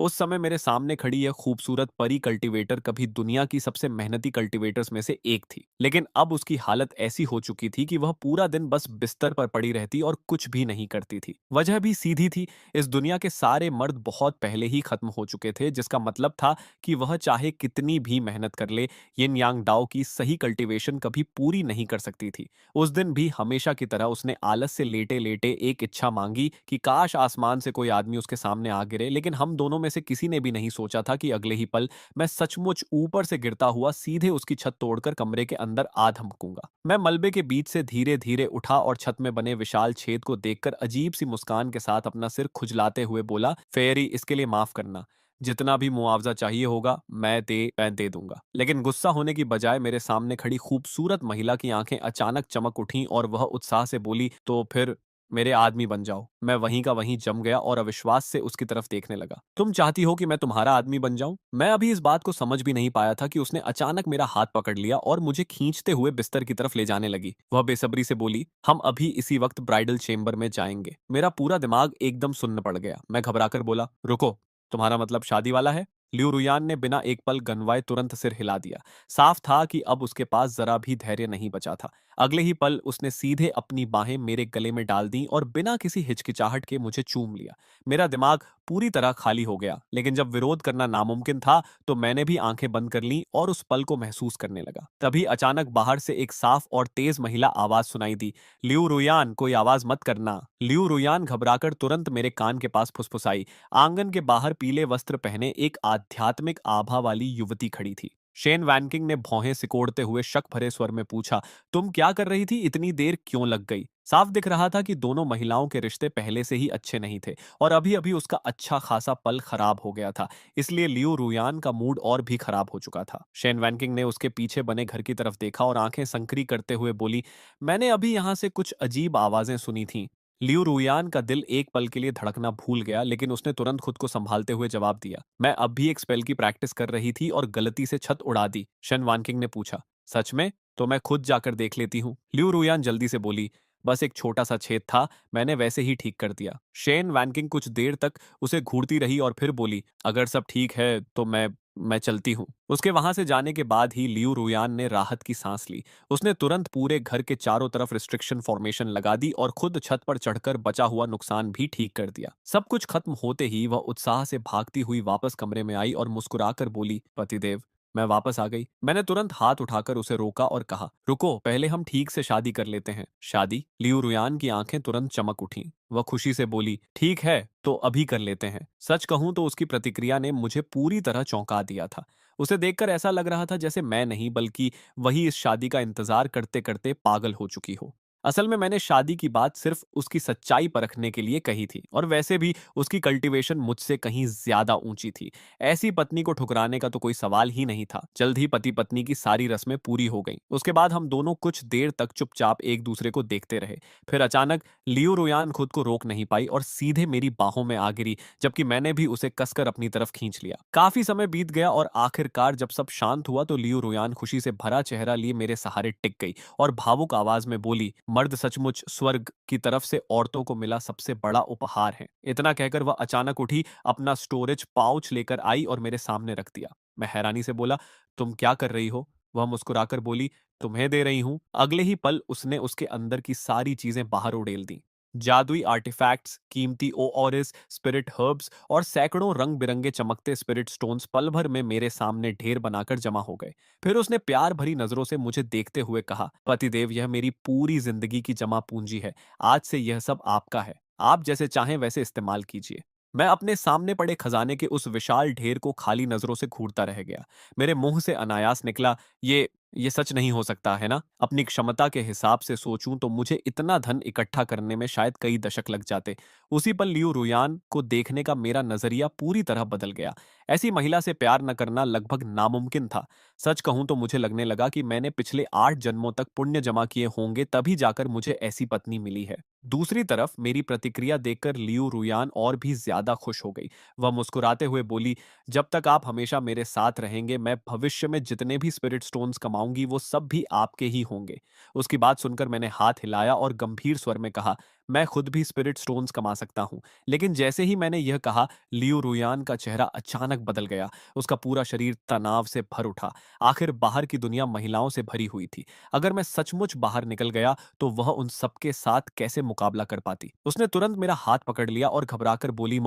उस समय मेरे सामने खड़ी यह खूबसूरत परी कल्टीवेटर कभी दुनिया की सबसे मेहनती कल्टीवेटर्स में से एक थी, लेकिन अब उसकी हालत ऐसी हो चुकी थी कि वह पूरा दिन बस बिस्तर पर पड़ी रहती और कुछ भी नहीं करती थी। वजह भी सीधी थी। इस दुनिया के सारे मर्द बहुत पहले ही खत्म हो चुके थे, जिसका मतलब था कि वह चाहे कितनी भी मेहनत कर ले, यिन यांग डाओ की सही कल्टीवेशन कभी पूरी नहीं कर सकती थी। उस दिन भी हमेशा की तरह उसने आलस से लेटे लेटे एक इच्छा मांगी कि काश आसमान से कोई आदमी उसके सामने आ गिरे, लेकिन हम दोनों में से किसी ने भी नहीं सोचा था कि अगले ही पल मैं सचमुच ऊपर से गिरता हुआ सीधे उसकी छत तोड़कर कमरे के अंदर आ धमकूंगा। मैं मलबे के बीच से धीरे धीरे उठा और छत में बने विशाल छेद को देखकर अजीब सी मुस्कान के साथ अपना सिर खुजलाते हुए बोला, फेयरी, इसके लिए माफ करना। जितना भी मुआवजा चाहिए होगा मैं दे दूंगा। लेकिन गुस्सा होने की बजाय मेरे सामने खड़ी खूबसूरत महिला की आंखें अचानक चमक उठीं और वह उत्साह से बोली, तो फिर मेरे आदमी बन जाओ। मैं वहीं का वहीं जम गया और अविश्वास से उसकी तरफ देखने लगा। तुम चाहती हो कि मैं तुम्हारा आदमी बन जाऊं? मैं अभी इस बात को समझ भी नहीं पाया था कि उसने अचानक मेरा हाथ पकड़ लिया और मुझे खींचते हुए बिस्तर की तरफ ले जाने लगी। वह बेसब्री से बोली, हम अभी इसी वक्त ब्राइडल चेंबर में जाएंगे। मेरा पूरा दिमाग एकदम सुन्न पड़ गया। मैं घबराकर बोला, रुको, तुम्हारा मतलब शादी वाला है? लिू रुयान ने बिना एक पल गनवाए तुरंत सिर हिला दिया। साफ था कि अब उसके पास जरा भी धैर्य नहीं बचा था। अगले ही पल उसने सीधे अपनी बाहें मेरे गले में डाल दी और बिना किसी हिचकिचाहट के मुझे चूम लिया। मेरा दिमाग पूरी तरह खाली हो गया, लेकिन जब विरोध करना नामुमकिन था तो मैंने भी आंखें बंद कर लीं और उस पल को महसूस करने लगा। तभी अचानक बाहर से एक साफ और तेज महिला आवाज सुनाई दी, लिू रुयान, कोई आवाज मत करना। लिू रुयान घबराकर तुरंत मेरे कान के पास फुसफुसाई। आंगन के बाहर पीले वस्त्र पहने एक आध्यात्मिक आभा वाली युवती खड़ी थी। शेन वैनकिंग ने भौहें सिकोड़ते हुए शक भरे स्वर में पूछा, तुम क्या कर रही थी? इतनी देर क्यों लग गई? साफ दिख रहा था कि दोनों महिलाओं के रिश्ते पहले से ही अच्छे नहीं थे और अभी अभी उसका अच्छा खासा पल खराब हो गया था। इसलिए लियो रुयान का मूड और भी खराब हो चुका था। शेन वैनकिंग ने उसके पीछे बने घर की तरफ देखा और आंखें संकरी करते हुए बोली, मैंने अभी यहां से कुछ अजीब आवाजें सुनी थी। लियू रुयान का दिल एक पल के लिए धड़कना भूल गया, लेकिन उसने तुरंत खुद को संभालते हुए जवाब दिया, मैं अब भी एक स्पेल की प्रैक्टिस कर रही थी और गलती से छत उड़ा दी। शन वानकिंग ने पूछा, सच में? तो मैं खुद जाकर देख लेती हूँ। लियू रुयान जल्दी से बोली, बस एक छोटा सा छेद था, मैंने वैसे ही ठीक कर दिया। शेन वैनकिंग कुछ देर तक उसे घूरती रही और फिर बोली, अगर सब ठीक है तो मैं चलती हूँ। उसके वहां से जाने के बाद ही लियू रुयान ने राहत की सांस ली। उसने तुरंत पूरे घर के चारों तरफ रिस्ट्रिक्शन फॉर्मेशन लगा दी और खुद छत पर चढ़कर बचा हुआ नुकसान भी ठीक कर दिया। सब कुछ खत्म होते ही वह उत्साह से भागती हुई वापस कमरे में आई और मुस्कुराकर बोली, पतिदेव, मैं वापस आ गई। मैंने तुरंत हाथ उठाकर उसे रोका और कहा, रुको, पहले हम ठीक से शादी कर लेते हैं। शादी? लियू रुयान की आंखें तुरंत चमक उठीं। वह खुशी से बोली, ठीक है, तो अभी कर लेते हैं। सच कहूं तो उसकी प्रतिक्रिया ने मुझे पूरी तरह चौंका दिया था। उसे देखकर ऐसा लग रहा था जैसे मैं नहीं बल्कि वही इस शादी का इंतजार करते करते पागल हो चुकी हो। असल में मैंने शादी की बात सिर्फ उसकी सच्चाई परखने के लिए कही थी और वैसे भी उसकी कल्टीवेशन मुझसे कहीं ज्यादा ऊंची थी। ऐसी पत्नी को ठुकराने का तो कोई सवाल ही नहीं था। जल्द ही पति पत्नी की सारी रस्में पूरी हो गईं। उसके बाद हम दोनों कुछ देर तक चुपचाप एक दूसरे को देखते रहे। फिर अचानक लियो रोयान खुद को रोक नहीं पाई और सीधे मेरी बाहों में आ गिरी, जबकि मैंने भी उसे कसकर अपनी तरफ खींच लिया। काफी समय बीत गया और आखिरकार जब सब शांत हुआ तो लियो रोयान खुशी से भरा चेहरा लिए मेरे सहारे टिक गई और भावुक आवाज में बोली, मर्द सचमुच स्वर्ग की तरफ से औरतों को मिला सबसे बड़ा उपहार है। इतना कहकर वह अचानक उठी, अपना स्टोरेज पाउच लेकर आई और मेरे सामने रख दिया। मैं हैरानी से बोला, तुम क्या कर रही हो? वह मुस्कुराकर बोली, तुम्हें दे रही हूं। अगले ही पल उसने उसके अंदर की सारी चीजें बाहर उड़ेल दी। जादुई आर्टिफैक्ट्स, कीमती ओऑरिस, स्पिरिट हर्ब्स और सैकड़ों रंग बिरंगे चमकते स्पिरिट स्टोन्स पल भर में मेरे सामने ढेर बनाकर जमा हो गए। फिर उसने प्यार भरी नजरों से मुझे देखते हुए कहा, पतिदेव, यह मेरी पूरी जिंदगी की जमा पूंजी है। आज से यह सब आपका है। आप जैसे चाहें वैसे इस्तेमाल कीजिए। मैं अपने सामने पड़े खजाने के उस विशाल ढेर को खाली नजरों से घूरता रह गया। मेरे मुंह से अनायास निकला, ये सच नहीं हो सकता है ना? अपनी क्षमता के हिसाब से सोचूं तो मुझे इतना धन इकट्ठा करने में शायद कई दशक लग जाते। उसी पल लियो रुयान को देखने का मेरा नजरिया पूरी तरह बदल गया। ऐसी महिला से प्यार न करना लगभग नामुमकिन था। सच कहूं तो मुझे लगने लगा कि मैंने पिछले 8 जन्मों तक पुण्य जमा किए होंगे, तभी जाकर मुझे ऐसी पत्नी मिली है। दूसरी तरफ मेरी प्रतिक्रिया देखकर लियो रुयान और भी ज्यादा खुश हो गई। वह मुस्कुराते हुए बोली, जब तक आप हमेशा मेरे साथ रहेंगे, मैं भविष्य में जितने भी स्पिरिट स्टोन्स कमाऊंगी वो सब भी आपके ही होंगे। उसकी बात सुनकर मैंने हाथ हिलाया और गंभीर स्वर में कहा, मैं खुद भी स्पिरिट स्टोन्स कमा सकता हूँ। लेकिन जैसे ही मैंने यह कहा, लियू रुयान का चेहरा अचानक बदल गया। उसका पूरा शरीर तनाव से भर उठा। आखिर बाहर की दुनिया महिलाओं से भरी हुई थी। अगर मैं सचमुच बाहर निकल गया, तो वह उन सबके साथ कैसे मुकाबला कर पाती? उसने तुरंत मेरा हाथ पकड़ लिया और घबराकर बोली,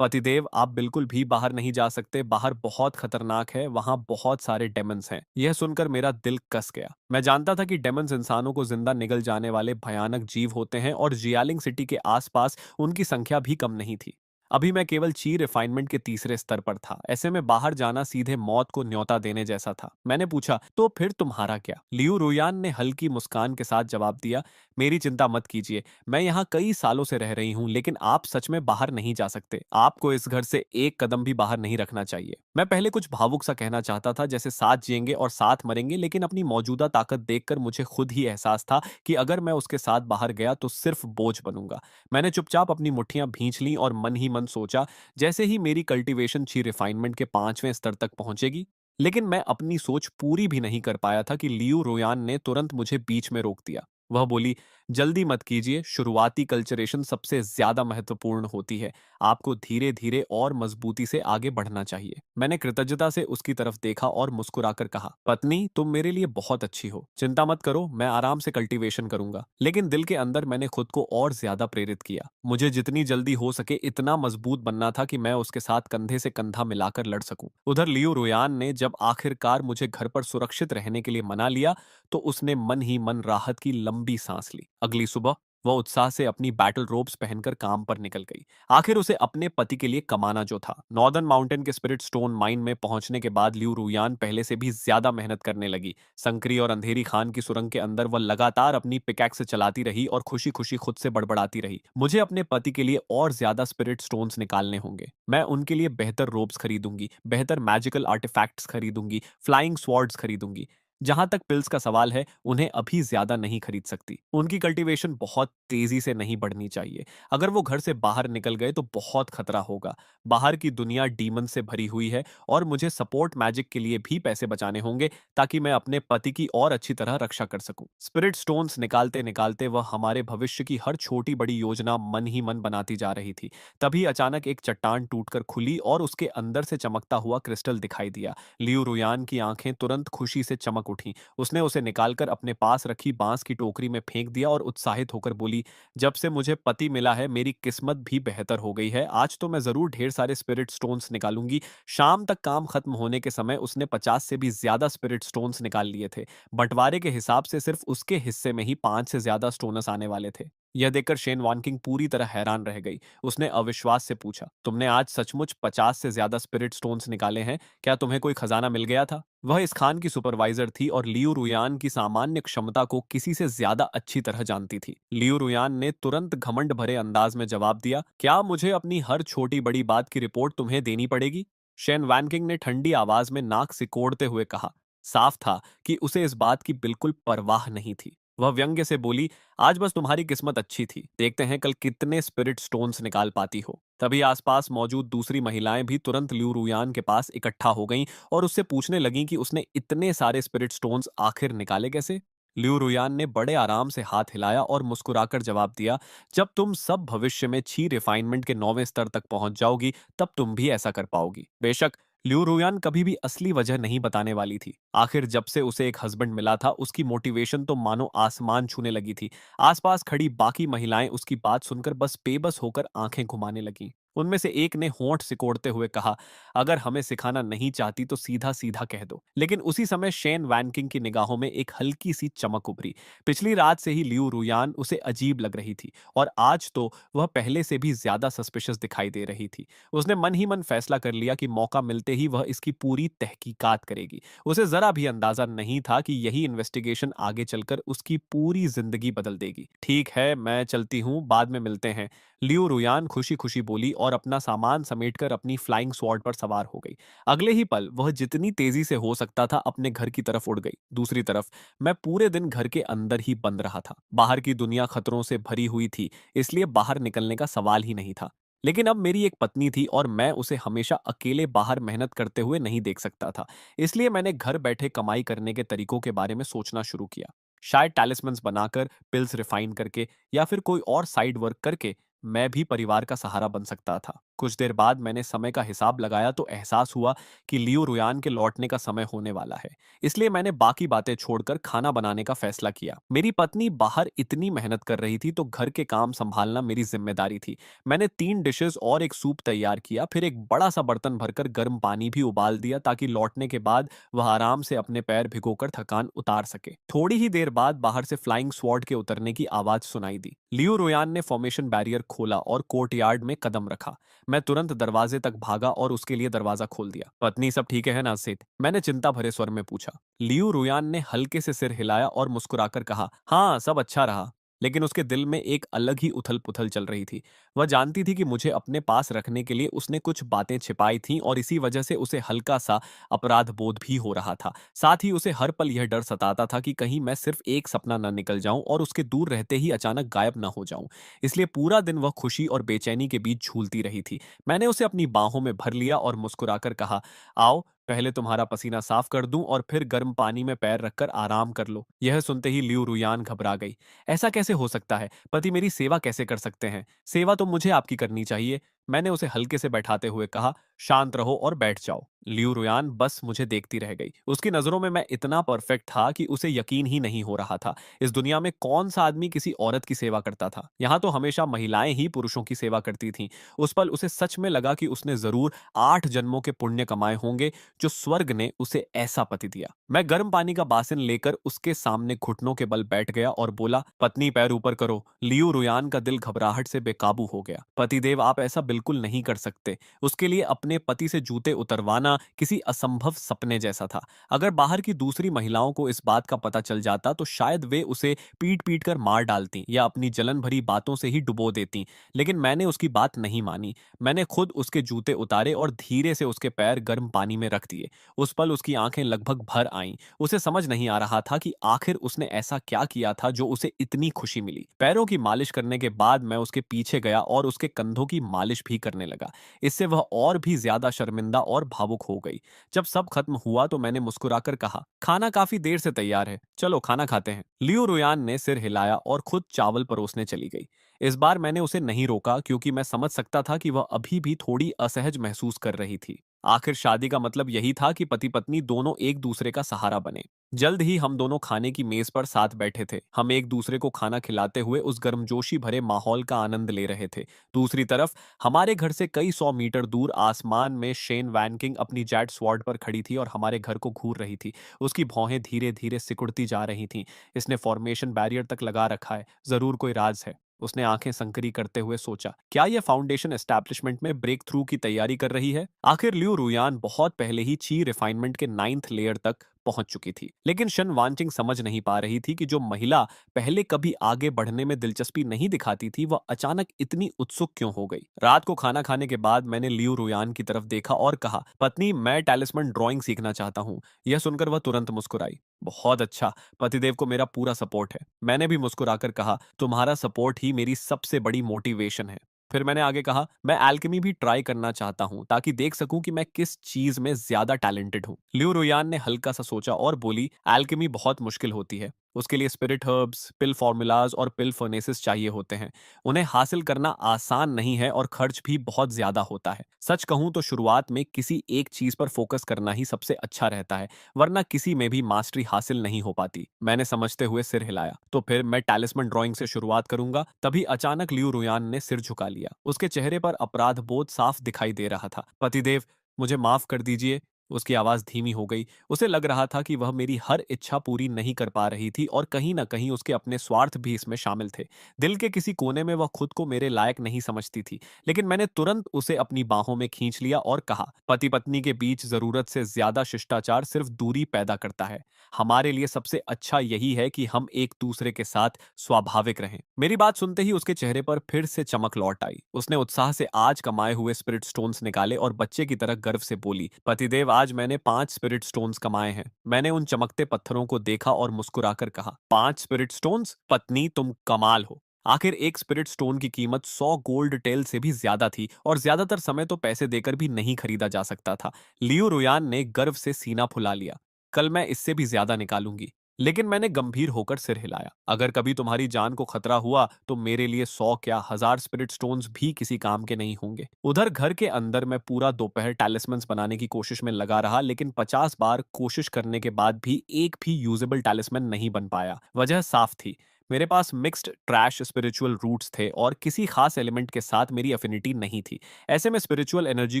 पतिदेव, आप बिल्कुल भी बाहर नहीं जा सकते। बाहर बहुत खतरनाक है, वहां बहुत सारे डेमन्स हैं। यह सुनकर मेरा दिल कस गया। मैं जानता था कि डेमन्स इंसानों को जिंदा निगल जाने वाले भयानक जीव होते हैं और जियालिंग सिटी के आसपास उनकी संख्या भी कम नहीं थी। अभी मैं केवल ची रिफाइनमेंट के तीसरे स्तर पर था। ऐसे में बाहर जाना सीधे मौत को न्योता देने जैसा था। मैंने पूछा, तो फिर तुम्हारा क्या? लियू रुयान ने हल्की मुस्कान के साथ जवाब दिया, मेरी चिंता मत कीजिए। मैं यहाँ कई सालों से रह रही हूँ, लेकिन आप सच में बाहर नहीं जा सकते। आपको इस घर से एक कदम भी बाहर नहीं रखना चाहिए। मैं पहले कुछ भावुक सा कहना चाहता था, जैसे साथ जिएंगे और साथ मरेंगे, लेकिन अपनी मौजूदा ताकत देखकर मुझे खुद ही एहसास था कि अगर मैं उसके साथ बाहर गया तो सिर्फ बोझ बनूंगा। मैंने चुपचाप अपनी मुट्ठियां भींच लीं और मन ही मन सोचा, जैसे ही मेरी कल्टीवेशन ची रिफाइनमेंट के 5वें स्तर तक पहुंचेगी। लेकिन मैं अपनी सोच पूरी भी नहीं कर पाया था कि लियू रोयान ने तुरंत मुझे बीच में रोक दिया। वह बोली, जल्दी मत कीजिए, शुरुआती कल्चरेशन सबसे ज्यादा महत्वपूर्ण होती है। आपको धीरे धीरे और मजबूती से आगे बढ़ना चाहिए। मैंने कृतज्ञता से उसकी तरफ देखा और मुस्कुराकर कहा, पत्नी, तुम मेरे लिए बहुत अच्छी हो। चिंता मत करो, मैं आराम से कल्टीवेशन करूंगा। लेकिन दिल के अंदर मैंने खुद को और ज्यादा प्रेरित किया। मुझे जितनी जल्दी हो सके इतना मजबूत बनना था कि मैं उसके साथ कंधे से कंधा मिलाकर लड़ सकूं। उधर लियू रोयान ने जब आखिरकार मुझे घर पर सुरक्षित रहने के लिए मना लिया, तो उसने मन ही मन राहत की लंबी सांस ली। अगली सुबह वह उत्साह से अपनी बैटल रोब्स पहनकर काम पर निकल गई। आखिर उसे अपने पति के लिए कमाना जो था। नॉर्दर्न माउंटेन के स्पिरिट स्टोन माइन में पहुंचने के बाद लियू रुयान पहले से भी ज्यादा मेहनत करने लगी। संकरी और अंधेरी खान की सुरंग के अंदर वह लगातार अपनी पिकैक्स से चलाती रही और खुशी खुशी खुद से बड़बड़ाती रही, मुझे अपने पति के लिए और ज्यादा स्पिरिट स्टोन्स निकालने होंगे। मैं उनके लिए बेहतर रोब्स खरीदूंगी, बेहतर मैजिकल आर्टिफैक्ट्स खरीदूंगी, फ्लाइंग स्वॉर्ड्स खरीदूंगी। जहां तक पिल्स का सवाल है, उन्हें अभी ज्यादा नहीं खरीद सकती। उनकी कल्टीवेशन बहुत तेजी से नहीं बढ़नी चाहिए। अगर वो घर से बाहर निकल गए तो बहुत खतरा होगा। बाहर की दुनिया डीमन से भरी हुई है और मुझे सपोर्ट मैजिक के लिए भी पैसे बचाने होंगे, ताकि मैं अपने पति की और अच्छी तरह रक्षा कर सकूं। स्पिरिट स्टोन्स निकालते निकालते वह हमारे भविष्य की हर छोटी बड़ी योजना मन ही मन बनाती जा रही थी। तभी अचानक एक चट्टान टूटकर खुली और उसके अंदर से चमकता हुआ क्रिस्टल दिखाई दिया। लियू रुयान की आंखें तुरंत खुशी से चमक उठीं। उसने उसे निकालकर अपने पास रखी बांस की टोकरी में फेंक दिया और उत्साहित होकर बोली, जब से मुझे पति मिला है, मेरी किस्मत भी बेहतर हो गई है। आज तो मैं जरूर ढेर सारे स्पिरिट स्टोन्स निकालूंगी। शाम तक काम खत्म होने के समय उसने 50 से भी ज्यादा स्पिरिट स्टोन्स निकाल लिए थे। बंटवारे के हिसाब से सिर्फ उसके हिस्से में ही 5 से ज्यादा स्टोनस आने वाले थे। यह देखकर शेन वानकिंग पूरी तरह हैरान रह गई। उसने अविश्वास से पूछा, तुमने आज सचमुच 50 से ज्यादा स्पिरिट स्टोन्स निकाले हैं? क्या तुम्हें कोई खजाना मिल गया था? वह इस खान की सुपरवाइजर थी और लियू रुयान की सामान्य क्षमता को किसी से ज्यादा अच्छी तरह जानती थी। लियू रुयान ने तुरंत घमंड भरे अंदाज में जवाब दिया, क्या मुझे अपनी हर छोटी बड़ी बात की रिपोर्ट तुम्हें देनी पड़ेगी? शेन वैनकिंग ने ठंडी आवाज में नाक सिकोड़ते हुए कहा। साफ था कि उसे इस बात की बिल्कुल परवाह नहीं थी। वह व्यंग्य से बोली, आज बस तुम्हारी किस्मत अच्छी थी। देखते हैं कल कितने स्पिरिट स्टोन्स निकाल पाती हो। तभी आसपास मौजूद दूसरी महिलाएं भी तुरंत लियू रुयान के पास इकट्ठा हो गईं और उससे पूछने लगीं कि उसने इतने सारे स्पिरिट स्टोन्स आखिर निकाले कैसे। लियू रुयान ने बड़े आराम से हाथ हिलाया और मुस्कुराकर जवाब दिया, जब तुम सब भविष्य में छी रिफाइनमेंट के 9वें स्तर तक पहुंच जाओगी, तब तुम भी ऐसा कर पाओगी। बेशक लियू रुयान कभी भी असली वजह नहीं बताने वाली थी। आखिर जब से उसे एक हस्बैंड मिला था, उसकी मोटिवेशन तो मानो आसमान छूने लगी थी। आसपास खड़ी बाकी महिलाएं उसकी बात सुनकर बस बेबस होकर आंखें घुमाने लगीं। उनमें से एक ने होंठ सिकोड़ते हुए कहा, अगर हमें सिखाना नहीं चाहती तो सीधा सीधा कह दो। लेकिन उसी समय शेन वैनकिंग की निगाहों में एक हल्की सी चमक उभरी। पिछली रात से ही लियू रुयान उसे अजीब लग रही थी और आज तो वह पहले से भी ज्यादा सस्पिशियस दिखाई दे रही थी। उसने मन ही मन फैसला कर लिया कि मौका मिलते ही वह इसकी पूरी तहकीकात करेगी। उसे जरा भी अंदाजा नहीं था कि यही इन्वेस्टिगेशन आगे चलकर उसकी पूरी जिंदगी बदल देगी। ठीक है, मैं चलती हूँ, बाद में मिलते हैं। लियू रुयान खुशी खुशी बोली और अपना सामान समेटकर अपनी फ्लाइंग स्वॉर्ड पर सवार हो गई। अगले ही पल वह जितनी तेजी से हो सकता था अपने घर की तरफ उड़ गई। दूसरी तरफ मैं पूरे दिन घर के अंदर ही बंद रहा था। बाहर की दुनिया खतरों से भरी हुई थी, इसलिए बाहर निकलने का सवाल ही नहीं था। लेकिन अब मेरी एक पत्नी थी और मैं उसे हमेशा अकेले बाहर मेहनत करते हुए नहीं देख सकता था। इसलिए मैंने घर बैठे कमाई करने के तरीकों के बारे में सोचना शुरू किया। शायद टैलिस्मन्स बनाकर, पिल्स रिफाइन करके या फिर कोई और साइड वर्क करके मैं भी परिवार का सहारा बन सकता था। कुछ देर बाद मैंने समय का हिसाब लगाया तो एहसास हुआ कि लियो रुयान के लौटने का समय होने वाला है। इसलिए मैंने बाकी बातें छोड़कर खाना बनाने का फैसला किया। मेरी पत्नी बाहर इतनी मेहनत कर रही थी तो घर के काम संभालना मेरी जिम्मेदारी थी। मैंने 3 डिशेस और एक सूप तैयार किया, फिर एक बड़ा सा बर्तन भरकर गर्म पानी भी उबाल दिया ताकि लौटने के बाद वह आराम से अपने पैर भिगोकर थकान उतार सके। थोड़ी ही देर बाद बाहर से फ्लाइंग स्वॉर्ड के उतरने की आवाज सुनाई दी। लियो रोयान ने फॉर्मेशन बैरियर खोला और कोर्टयार्ड में कदम रखा। मैं तुरंत दरवाजे तक भागा और उसके लिए दरवाजा खोल दिया। पत्नी सब ठीक है ना सेठ? मैंने चिंता भरे स्वर में पूछा। लियो रुयान ने हल्के से सिर हिलाया और मुस्कुराकर कहा, हाँ सब अच्छा रहा। लेकिन उसके दिल में एक अलग ही उथल पुथल चल रही थी। वह जानती थी कि मुझे अपने पास रखने के लिए उसने कुछ बातें छिपाई थीं और इसी वजह से उसे हल्का सा अपराध बोध भी हो रहा था। साथ ही उसे हर पल यह डर सताता था कि कहीं मैं सिर्फ एक सपना न निकल जाऊं और उसके दूर रहते ही अचानक गायब न हो जाऊं। इसलिए पूरा दिन वह खुशी और बेचैनी के बीच झूलती रही थी। मैंने उसे अपनी बाहों में भर लिया और मुस्कुराकर कहा, आओ पहले तुम्हारा पसीना साफ कर दूं और फिर गर्म पानी में पैर रखकर आराम कर लो। यह सुनते ही लियू रुयान घबरा गई। ऐसा कैसे हो सकता है? पति मेरी सेवा कैसे कर सकते हैं? सेवा तो मुझे आपकी करनी चाहिए। मैंने उसे हल्के से बैठाते हुए कहा, शांत रहो और बैठ जाओ। लियू रुयान बस मुझे देखती रह गई। उसकी नजरों में मैं इतना परफेक्ट था कि उसे यकीन ही नहीं हो रहा था। इस दुनिया में कौन सा आदमी किसी औरत की सेवा करता था? यहाँ तो हमेशा महिलाएं ही पुरुषों की सेवा करती थीं। उस पल उसे सच में लगा कि उसने जरूर 8 जन्मों के पुण्य कमाए होंगे जो स्वर्ग ने उसे ऐसा पति दिया। मैं गर्म पानी का बासन लेकर उसके सामने घुटनों के बल बैठ गया और बोला, पत्नी पैर ऊपर करो। लियू रुयान का दिल घबराहट से बेकाबू हो गया। पतिदेव आप ऐसा बिल्कुल नहीं कर सकते। उसके लिए अपने पति से जूते उतरवाना किसी असंभव सपने जैसा था। अगर बाहर की दूसरी महिलाओं को इस बात का पता चल जाता तो शायद वे उसे पीट पीट कर मार डालती या अपनी जलन भरी बातों से ही डुबो देती। लेकिन मैंने उसकी बात नहीं मानी। मैंने खुद उसके जूते उतारे और धीरे से उसके पैर गर्म पानी में रख दिए। उस पल उसकी आंखें लगभग भर आईं। उसे समझ नहीं आ रहा था कि आखिर उसने ऐसा क्या किया था जो उसे इतनी खुशी मिली। पैरों की मालिश करने के बाद मैं उसके पीछे गया और उसके कंधों की मालिश भी करने लगा। इससे वह और भी ज्यादा शर्मिंदा और भावुक हो गई। जब सब खत्म हुआ तो मैंने मुस्कुराकर कहा, खाना काफी देर से तैयार है, चलो खाना खाते हैं। लियो रुयान ने सिर हिलाया और खुद चावल परोसने चली गई। इस बार मैंने उसे नहीं रोका क्योंकि मैं समझ सकता था कि वह अभी भी थोड़ी असहज महसूस कर रही थी। आखिर शादी का मतलब यही था कि पति पत्नी दोनों एक दूसरे का सहारा बने। जल्द ही हम दोनों खाने की मेज पर साथ बैठे थे। हम एक दूसरे को खाना खिलाते हुए उस गर्मजोशी भरे माहौल का आनंद ले रहे थे। दूसरी तरफ हमारे घर से कई 100 मीटर दूर आसमान में शेन वैनकिंग अपनी जेट स्वॉर्ड पर खड़ी थी और हमारे घर को घूर रही थी। उसकी भौहें धीरे धीरे सिकुड़ती जा रही थीं। इसने फॉर्मेशन बैरियर तक लगा रखा है, जरूर कोई राज है। उसने आंखें संकरी करते हुए सोचा, क्या यह फाउंडेशन एस्टैब्लिशमेंट में ब्रेक थ्रू की तैयारी कर रही है? आखिर लियू रुयान बहुत पहले ही ची रिफाइनमेंट के 9th लेयर तक पहुंच चुकी थी। लेकिन शन वांचिंग समझ नहीं पा रही थी कि जो महिला पहले कभी आगे बढ़ने में दिलचस्पी नहीं दिखाती थी वह अचानक इतनी उत्सुक क्यों हो गई। रात को खाना खाने के बाद मैंने लियू रुयान की तरफ देखा और कहा, पत्नी मैं टैलिस्मन ड्राइंग सीखना चाहता हूँ। यह सुनकर वह तुरंत मुस्कुराई। बहुत अच्छा, पतिदेव को मेरा पूरा सपोर्ट है। मैंने भी मुस्कुराकर कहा, तुम्हारा सपोर्ट ही मेरी सबसे बड़ी मोटिवेशन है। फिर मैंने आगे कहा, मैं एल्केमी भी ट्राई करना चाहता हूं ताकि देख सकूं कि मैं किस चीज में ज्यादा टैलेंटेड हूं। लियो रुयान ने हल्का सा सोचा और बोली, एल्केमी बहुत मुश्किल होती है। उसके लिए स्पिरिट हर्ब्स, पिल फॉर्मूलाज और पिल फर्नेसेस चाहिए होते हैं। उन्हें हासिल करना आसान नहीं है और खर्च भी बहुत ज्यादा होता है। सच कहूं तो शुरुआत में किसी एक चीज पर फोकस करना ही सबसे अच्छा रहता है, वरना किसी में भी मास्टरी हासिल नहीं हो पाती। मैंने समझते हुए सिर हिलाया। तो फिर मैं टैलिस्मन ड्राइंग से शुरुआत करूंगा। तभी अचानक लियू रुयान ने सिर झुका लिया। उसके चेहरे पर अपराध बोध साफ दिखाई दे रहा था। पतिदेव मुझे माफ कर दीजिए। उसकी आवाज धीमी हो गई। उसे लग रहा था कि वह मेरी हर इच्छा पूरी नहीं कर पा रही थी और कहीं ना कहीं उसके अपने स्वार्थ भी इसमें शामिल थे। दिल के किसी कोने में वह खुद को मेरे लायक नहीं समझती थी। लेकिन मैंने तुरंत उसे अपनी बाहों में खींच लिया और कहा, पति पत्नी के बीच जरूरत से ज्यादा शिष्टाचार सिर्फ दूरी पैदा करता है। हमारे लिए सबसे अच्छा यही है कि हम एक दूसरे के साथ स्वाभाविक रहें। मेरी बात सुनते ही उसके चेहरे पर फिर से चमक लौट आई। उसने उत्साह से आज कमाए हुए स्पिरिट स्टोन्स निकाले और बच्चे की तरह गर्व से बोली, पतिदेव आज मैंने 5 स्पिरिट स्टोन्स कमाए हैं। मैंने उन चमकते पत्थरों को देखा और मुस्कुराकर कहा, 5 स्पिरिट स्टोन्स? पत्नी तुम कमाल हो। आखिर एक स्पिरिट स्टोन की कीमत 100 गोल्ड टेल से भी ज्यादा थी और ज्यादातर समय तो पैसे देकर भी नहीं खरीदा जा सकता था। लियो रुयान ने गर्व से सीना फुला लिया। कल मैं इससे भी ज्यादा निकालूंगी। लेकिन मैंने गंभीर होकर सिर हिलाया। अगर कभी तुम्हारी जान को खतरा हुआ तो मेरे लिए 100 क्या 1000 स्पिरिट स्टोन्स भी किसी काम के नहीं होंगे। उधर घर के अंदर मैं पूरा दोपहर टैलिस्मन्स बनाने की कोशिश में लगा रहा, लेकिन 50 बार कोशिश करने के बाद भी एक भी यूजेबल टैलिस्मन नहीं बन पाया। वजह साफ थी, मेरे पास मिक्स्ड ट्रैश स्पिरिचुअल रूट्स थे और किसी खास एलिमेंट के साथ मेरी अफिनिटी नहीं थी। ऐसे में स्पिरिचुअल एनर्जी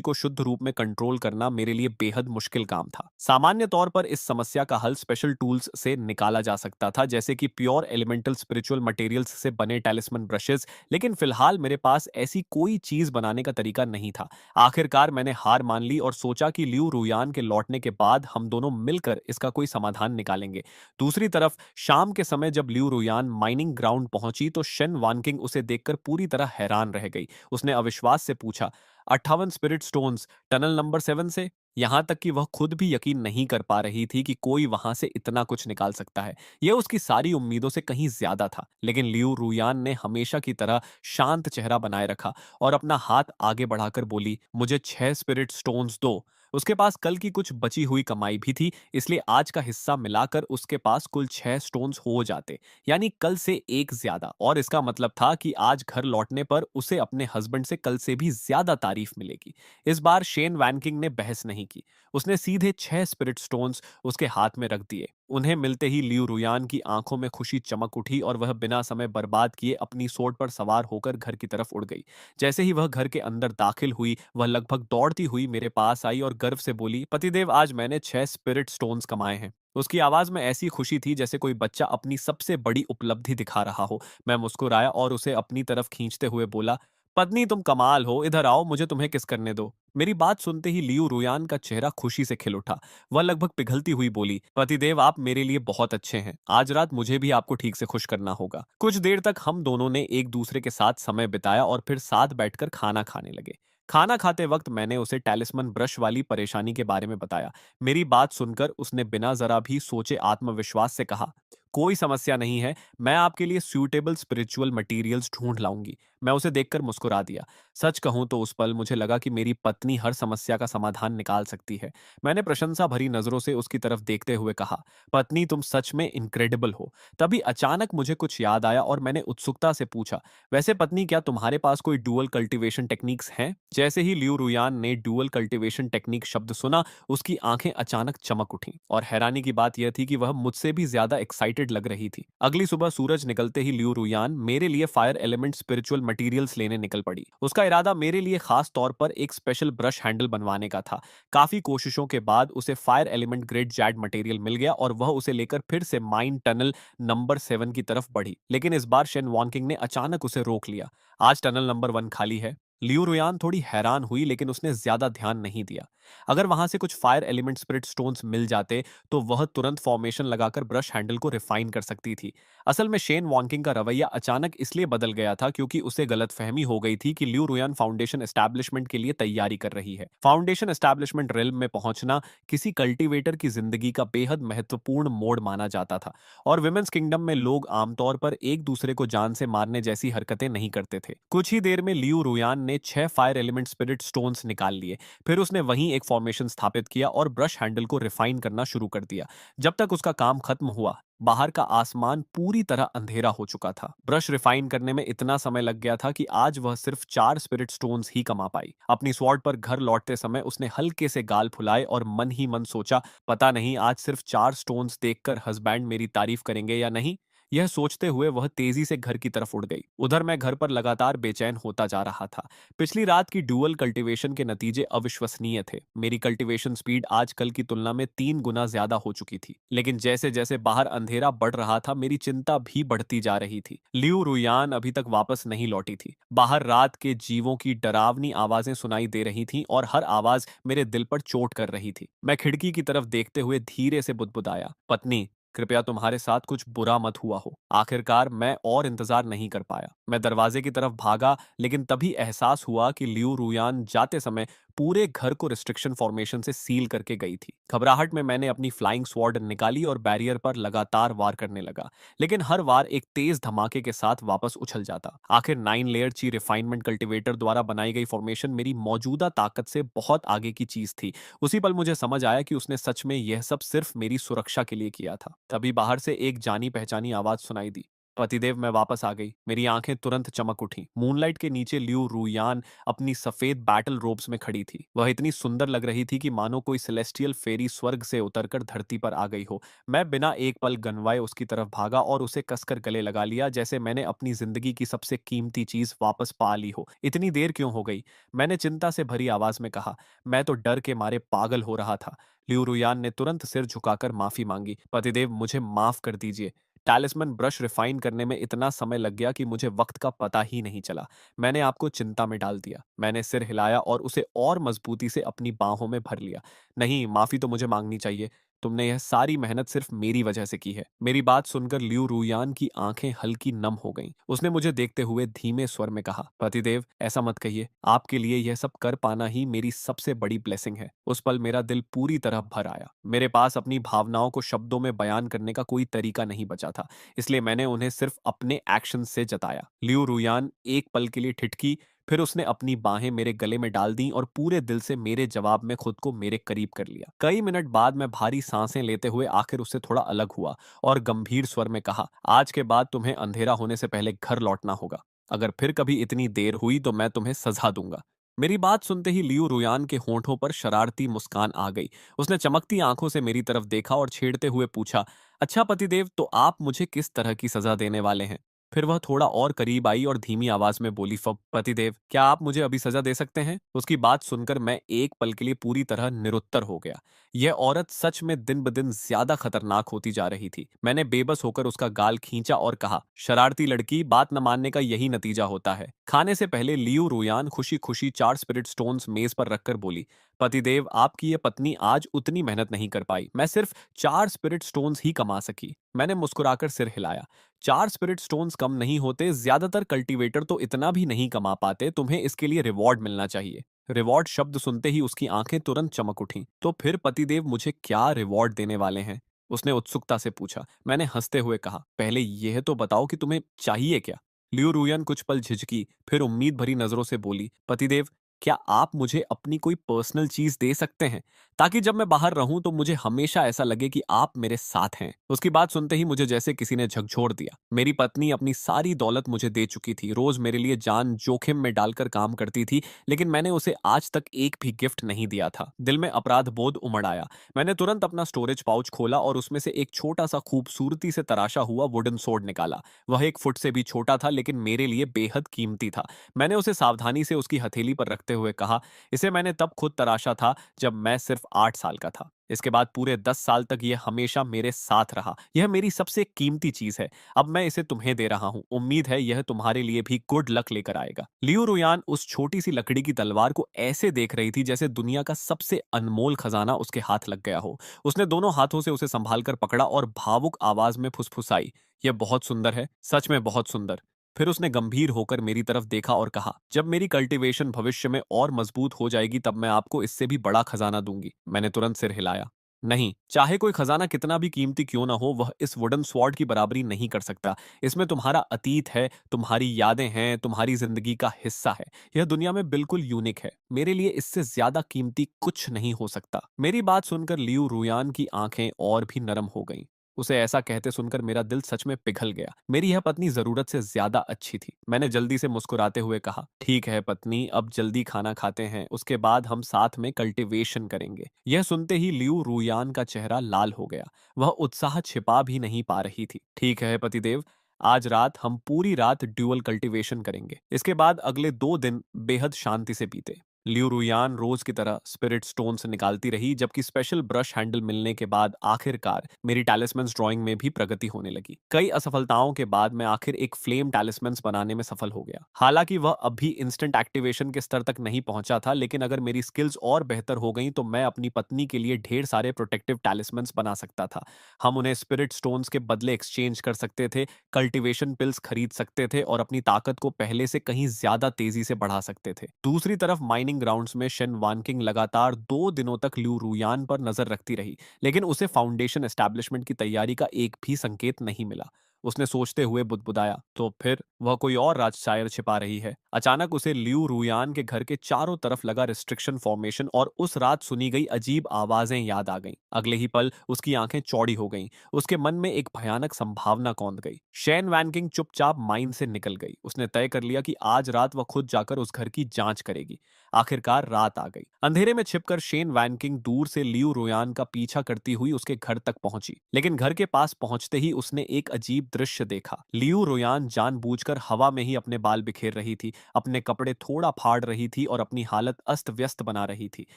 को शुद्ध रूप में कंट्रोल करना मेरे लिए बेहद मुश्किल काम था। सामान्य तौर पर इस समस्या का हल स्पेशल टूल्स से निकाला जा सकता था, जैसे कि प्योर एलिमेंटल स्पिरिचुअल मटेरियल्स से बने टैलिस्मन ब्रशेस, लेकिन फिलहाल मेरे पास ऐसी कोई चीज बनाने का तरीका नहीं था। आखिरकार मैंने हार मान ली और सोचा कि लियू रुयान के लौटने के बाद हम दोनों मिलकर इसका कोई समाधान निकालेंगे। दूसरी तरफ शाम के समय जब लियू रुयान माइनिंग ग्राउंड पहुंची तो शेन वानकिंग उसे देखकर पूरी तरह हैरान रह गई। उसने अविश्वास से पूछा, 58 स्पिरिट स्टोन्स टनल नंबर 7 से? यहां तक कि वह खुद भी यकीन नहीं कर पा रही थी कि कोई वहां से इतना कुछ निकाल सकता है। यह उसकी सारी उम्मीदों से कहीं ज्यादा था। लेकिन लियू रुयान ने हमेशा की तरह शांत चेहरा बनाए रखा और अपना हाथ आगे बढ़ाकर बोली, मुझे 6 स्पिरिट स्टोन्स दो। उसके पास कल की कुछ बची हुई कमाई भी थी, इसलिए आज का हिस्सा मिलाकर उसके पास कुल 6 स्टोन्स हो जाते, यानी कल से एक ज्यादा। और इसका मतलब था कि आज घर लौटने पर उसे अपने हस्बैंड से कल से भी ज्यादा तारीफ मिलेगी। इस बार शेन वैनकिंग ने बहस नहीं की। उसने सीधे 6 स्पिरिट स्टोन्स उसके हाथ में रख दिए। उन्हें मिलते ही लियू रुयान की आंखों में खुशी चमक उठी और वह बिना समय बर्बाद किए अपनी सोट पर सवार होकर घर की तरफ उड़ गई। जैसे ही वह घर के अंदर दाखिल हुई, वह लगभग दौड़ती हुई मेरे पास आई और गर्व से बोली, पतिदेव, आज मैंने 6 स्पिरिट स्टोन्स कमाए हैं। उसकी आवाज में ऐसी खुशी थी जैसे कोई बच्चा अपनी सबसे बड़ी उपलब्धि दिखा रहा हो। मैं मुस्कुराया और उसे अपनी तरफ खींचते हुए बोला, पत्नी तुम कमाल हो, इधर आओ, मुझे तुम्हें किस करने दो। मेरी बात सुनते ही लियू रुयान का चेहरा खुशी से खिल उठा। वह लगभग पिघलती हुई बोली, पतिदेव, आप मेरे लिए बहुत अच्छे हैं। आज रात मुझे भी आपको ठीक से खुश करना होगा। कुछ देर तक हम दोनों ने एक दूसरे के साथ समय बिताया और फिर साथ बैठकर खाना खाने लगे। खाना खाते वक्त मैंने उसे टैलिस्मन ब्रश वाली परेशानी के बारे में बताया। मेरी बात सुनकर उसने बिना जरा भी सोचे आत्मविश्वास से कहा, कोई समस्या नहीं है, मैं आपके लिए सूटेबल स्पिरिचुअल मटेरियल्स ढूंढ लाऊंगी। मैं उसे देखकर मुस्कुरा दिया। सच कहूं तो उस पल मुझे लगा कि मेरी पत्नी हर समस्या का समाधान निकाल सकती है। मैंने प्रशंसा भरी नजरों से उसकी तरफ देखते हुए कहा, पत्नी तुम सच में इनक्रेडिबल हो। तभी अचानक मुझे कुछ याद आया और मैंने उत्सुकता से पूछा, वैसे पत्नी, क्या तुम्हारे पास कोई डुअल कल्टीवेशन टेक्निक्स हैं? जैसे ही लियू रुयान ने डुअल कल्टीवेशन टेक्निक शब्द सुना, उसकी आंखें अचानक चमक उठीं और हैरानी की बात यह थी कि वह मुझसे भी ज्यादा एक्साइटेड लग रही थी। अगली सुबह सूरज निकलते ही लियू रुयान मेरे लिए फायर एलिमेंट स्पिरिचुअल मटेरियल्स लेने निकल पड़ी। उसका इरादा मेरे लिए खास तौर पर एक स्पेशल ब्रश हैंडल बनवाने का था। काफी कोशिशों के बाद उसे fire element grade Z material मिल गया और वह उसे लेकर फिर से माइन टनल नंबर 7 की तरफ बढ़ी। लेकिन इस बार शेन वॉन्किंग ने अचानक उसे रोक लिया। आज टनल नंबर 1 खाली है। लियू रुयान थोड़ी हैरान हुई, लेकिन उसने ज्यादा ध्यान नहीं दिया। अगर वहां से कुछ फायर एलिमेंट स्पिरिट स्टोन्स मिल जाते तो वह तुरंत फॉर्मेशन लगाकर ब्रश हैंडल को रिफाइन कर सकती थी। असल में शेन वॉन्किंग का रवैया अचानक इसलिए बदल गया था क्योंकि उसे गलतफहमी हो गई थी कि लियू रुयान फाउंडेशन एस्टैब्लिशमेंट के लिए तैयारी कर रही है। फाउंडेशन एस्टैब्लिशमेंट रेल्म में पहुंचना किसी कल्टीवेटर की जिंदगी का बेहद महत्वपूर्ण मोड़ माना जाता था और विमेंस किंगडम में लोग आमतौर पर एक दूसरे को जान से मारने जैसी हरकतें नहीं करते थे। कुछ ही देर में लियू रुयान ने 6 फायर एलिमेंट स्पिरिट स्टोन्स निकाल लिए। फिर उसने वहीं एक फॉर्मेशन स्थापित किया और ब्रश हैंडल को रिफाइन करना शुरू कर दिया। जब तक उसका काम खत्म हुआ, बाहर का आसमान पूरी तरह अंधेरा हो चुका था। ब्रश रिफाइन करने में इतना समय लग गया था कि आज वह सिर्फ 4 स्पिरिट स्टोन्स ही कमा पाई। अपनी स्वॉर्ड पर घर लौटते समय उसने हल्के से गाल फुलाए और मन ही मन सोचा, पता नहीं आज सिर्फ 4 स्टोन्स देखकर हस्बैंड मेरी तारीफ करेंगे या नहीं। यह सोचते हुए वह तेजी से घर की तरफ उड़ गई। उधर मैं घर पर लगातार बेचैन होता जा रहा था। पिछली रात की डुअल कल्टीवेशन के नतीजे अविश्वसनीय थे। मेरी कल्टीवेशन स्पीड आज कल की तुलना में 3 गुना ज्यादा हो चुकी थी। लेकिन जैसे जैसे बाहर अंधेरा बढ़ रहा था, मेरी चिंता भी बढ़ती जा रही थी। लियू रुयान अभी तक वापस नहीं लौटी थी। बाहर रात के जीवों की डरावनी आवाजें सुनाई दे रही थीं और हर आवाज मेरे दिल पर चोट कर रही थी। मैं खिड़की की तरफ देखते हुए धीरे से बुदबुदाया, पत्नी, कृपया तुम्हारे साथ कुछ बुरा मत हुआ हो। आखिरकार मैं और इंतजार नहीं कर पाया। मैं दरवाजे की तरफ भागा, लेकिन तभी एहसास हुआ कि लियू रुयान जाते समय पूरे घर को रिस्ट्रिक्शन फॉर्मेशन से सील करके गई थी। घबराहट में मैंने अपनी फ्लाइंग स्वॉर्ड निकाली और बैरियर पर लगातार वार करने लगा, लेकिन हर वार एक तेज धमाके के साथ वापस उछल जाता। आखिर 9 लेयर ची रिफाइनमेंट कल्टीवेटर द्वारा बनाई गई फॉर्मेशन मेरी मौजूदा ताकत से बहुत आगे की चीज थी। उसी पल मुझे समझ आया कि उसने सच में यह सब सिर्फ मेरी सुरक्षा के लिए किया था। तभी बाहर से एक जानी पहचानी आवाज सुनाई दी, पतिदेव, मैं वापस आ गई। मेरी आंखें तुरंत चमक उठी। मूनलाइट के नीचे लियू रूयान अपनी सफेद बैटल रोब्स में खड़ी थी। वह इतनी सुंदर लग रही थी कि मानो कोई सेलेस्टियल फेरी स्वर्ग से उतरकर धरती पर आ गई हो। मैं बिना एक पल गनवाए उसकी तरफ भागा और उसे कसकर गले लगा लिया, जैसे मैंने अपनी जिंदगी की सबसे कीमती चीज वापस पा ली हो। इतनी देर क्यों हो गई? मैंने चिंता से भरी आवाज में कहा। मैं तो डर के मारे पागल हो रहा था। लियू रुयान ने तुरंत सिर झुकाकर माफी मांगी। पतिदेव, मुझे माफ कर दीजिए। टैलिस्मन ब्रश रिफाइन करने में इतना समय लग गया कि मुझे वक्त का पता ही नहीं चला। मैंने आपको चिंता में डाल दिया। मैंने सिर हिलाया और उसे और मजबूती से अपनी बाहों में भर लिया। नहीं, माफी तो मुझे मांगनी चाहिए। तुमने यह सारी मेहनत सिर्फ मेरी वजह से की है। मेरी बात सुनकर लियू रूयान की आंखें हल्की नम हो गईं। उसने मुझे देखते हुए धीमे स्वर में कहा, पतिदेव, ऐसा मत कहिए। आपके लिए यह सब कर पाना ही मेरी सबसे बड़ी ब्लेसिंग है। उस पल मेरा दिल पूरी तरह भर आया। मेरे पास अपनी भावनाओं को शब्दों में बयान करने का कोई तरीका नहीं बचा था, इसलिए मैंने उन्हें सिर्फ अपने एक्शन से जताया। लियू रुयान एक पल के लिए ठिठकी, फिर उसने अपनी बाहें मेरे गले में डाल दी और पूरे दिल से मेरे जवाब में खुद को मेरे करीब कर लिया। कई मिनट बाद मैं भारी सांसें लेते हुए आखिर उससे थोड़ा अलग हुआ और गंभीर स्वर में कहा, आज के बाद तुम्हें अंधेरा होने से पहले घर लौटना होगा। अगर फिर कभी इतनी देर हुई तो मैं तुम्हें सजा दूंगा। मेरी बात सुनते ही लियू रुयान के होंठों पर शरारती मुस्कान आ गई। उसने चमकती आंखों से मेरी तरफ देखा और छेड़ते हुए पूछा, अच्छा पतिदेव, तो आप मुझे किस तरह की सजा देने वाले हैं? फिर वह थोड़ा और करीब आई और धीमी आवाज में बोली, फब पतिदेव, क्या आप मुझे अभी सजा दे सकते हैं? उसकी बात सुनकर मैं एक पल के लिए पूरी तरह निरुत्तर हो गया। यह औरत सच में दिन ब दिन ज्यादा खतरनाक होती जा रही थी। मैंने बेबस होकर उसका गाल खींचा और कहा, शरारती लड़की, बात न मानने का यही नतीजा होता है। खाने से पहले लियू रुयान खुशी खुशी 4 स्पिरिट स्टोन्स मेज पर रखकर बोली, पतिदेव, आपकी ये पत्नी आज उतनी मेहनत नहीं कर पाई। मैं सिर्फ 4 स्पिरिट स्टोन्स ही कमा सकी। मैंने मुस्कुराकर सिर हिलाया। 4 स्पिरिट स्टोन्स कम नहीं होते, ज्यादातर कल्टीवेटर तो इतना भी नहीं कमा पाते। तुम्हें इसके लिए रिवॉर्ड मिलना चाहिए। रिवॉर्ड शब्द सुनते ही उसकी आंखें तुरंत चमक उठीं। तो फिर पतिदेव मुझे क्या रिवॉर्ड देने वाले हैं? उसने उत्सुकता से पूछा। मैंने हंसते हुए कहा, पहले यह तो बताओ कि तुम्हें चाहिए क्या? लियू रुयन कुछ पल झिझकी, फिर उम्मीद भरी नजरों से बोली, पतिदेव, क्या आप मुझे अपनी कोई पर्सनल चीज दे सकते हैं, ताकि जब मैं बाहर रहूं तो मुझे हमेशा ऐसा लगे कि आप मेरे साथ हैं? उसकी बात सुनते ही मुझे जैसे किसी ने झकझोर दिया। मेरी पत्नी अपनी सारी दौलत मुझे दे चुकी थी, रोज मेरे लिए जान जोखिम में डालकर काम करती थी, लेकिन मैंने उसे आज तक एक भी गिफ्ट नहीं दिया था। दिल में अपराध बोध उमड़ आया। मैंने तुरंत अपना स्टोरेज पाउच खोला और उसमें से एक छोटा सा खूबसूरती से तराशा हुआ वुडन सोर्ड निकाला। वह 1 फुट से भी छोटा था, लेकिन मेरे लिए बेहद कीमती था। मैंने उसे सावधानी से उसकी हथेली पर रखते हुए कहा, इसे मैंने तब खुद तराशा था जब मैं सिर्फ 8 साल का था। इसके बाद पूरे 10 साल तक यह हमेशा मेरे साथ रहा। यह मेरी सबसे कीमती चीज है। अब मैं इसे तुम्हें दे रहा हूं। उम्मीद है यह तुम्हारे लिए भी गुड लक लेकर आएगा। लियू रुयान उस छोटी सी लकड़ी की तलवार को ऐसे देख रही थी जैसे दुनिया का सबसे अनमोल खजाना उसके हाथ लग गया हो। उसने दोनों हाथों से उसे संभालकर पकड़ा और भावुक आवाज में फुसफुसाई, यह बहुत सुंदर है, सच में बहुत सुंदर। फिर उसने गंभीर होकर मेरी तरफ देखा और कहा, जब मेरी कल्टीवेशन भविष्य में और मजबूत हो जाएगी तब मैं आपको इससे भी बड़ा खजाना दूंगी। मैंने तुरंत सिर हिलाया। नहीं, चाहे कोई खजाना कितना भी कीमती क्यों ना हो, वह इस वुडन स्वॉर्ड की बराबरी नहीं कर सकता। इसमें तुम्हारा अतीत है, तुम्हारी यादें हैं, तुम्हारी जिंदगी का हिस्सा है। यह दुनिया में बिल्कुल यूनिक है। मेरे लिए इससे ज्यादा कीमती कुछ नहीं हो सकता। मेरी बात सुनकर लियू रुयान की आंखें और भी नरम हो गईं। उसे ऐसा कहते सुनकर मेरा दिल सच में पिघल गया। मेरी यह पत्नी जरूरत से ज्यादा अच्छी थी। मैंने जल्दी से मुस्कुराते हुए कहा, ठीक है पत्नी, अब जल्दी खाना खाते हैं, उसके बाद हम साथ में कल्टीवेशन करेंगे। यह सुनते ही लियू रुयान का चेहरा लाल हो गया। वह उत्साह छिपा भी नहीं पा रही थी। ठीक है पतिदेव, आज रात हम पूरी रात ड्यूअल कल्टीवेशन करेंगे। इसके बाद अगले 2 दिन बेहद शांति से बीते। लियू रुयान रोज की तरह स्पिरिट स्टोन से निकालती रही, जबकि स्पेशल ब्रश हैंडल मिलने के बाद आखिरकार मेरी टैलिस्मन्स ड्राइंग में भी प्रगति होने लगी। कई असफलताओं के बाद मैं आखिर एक फ्लेम टैलिस्मन्स बनाने में सफल हो गया। हालांकि वह अभी इंस्टेंट एक्टिवेशन के स्तर तक नहीं पहुंचा था, लेकिन अगर मेरी स्किल्स और बेहतर हो गई तो मैं अपनी पत्नी के लिए ढेर सारे प्रोटेक्टिव टैलिस्मन्स बना सकता था। हम उन्हें स्पिरिट स्टोन्स के बदले एक्सचेंज कर सकते थे, कल्टीवेशन पिल्स खरीद सकते थे और अपनी ताकत को पहले से कहीं ज्यादा तेजी से बढ़ा सकते थे। दूसरी तरफ माइनिंग ट्रेनिंग ग्राउंड्स में शेन वानकिंग लगातार 2 दिनों तक लिू रुयान पर नजर रखती रही, लेकिन उसे फाउंडेशन एस्टैब्लिशमेंट की तैयारी का एक भी संकेत नहीं मिला। उसने सोचते हुए बुदबुदाया, तो फिर वह कोई और राज शायद छिपा रही है। अचानक उसे लिू रुयान के घर के चारों तरफ लगा रिस्ट्रिक्शन फॉर्मेशन और उस रात सुनी गई अजीब आवाजें याद आ गईं। अगले ही पल उसकी आंखें चौड़ी हो गईं। उसके मन में एक भयानक संभावना कौंध गई। शेन वैनकिंग चुपचाप माइन से निकल गई। उसने तय कर लिया कि आज रात वह खुद जाकर उस घर की जांच करेगी। आखिरकार रात आ गई। अंधेरे में छिपकर शेन वैनकिंग दूर से लियू रोयान का पीछा करती हुई उसके घर तक पहुंची, लेकिन घर के पास पहुंचते ही उसने एक अजीब दृश्य देखा। लियू रोयान जानबूझकर हवा में ही अपने बाल बिखेर रही थी, अपने कपड़े थोड़ा फाड़ रही थी और अपनी हालत अस्त व्यस्त बना रही थी।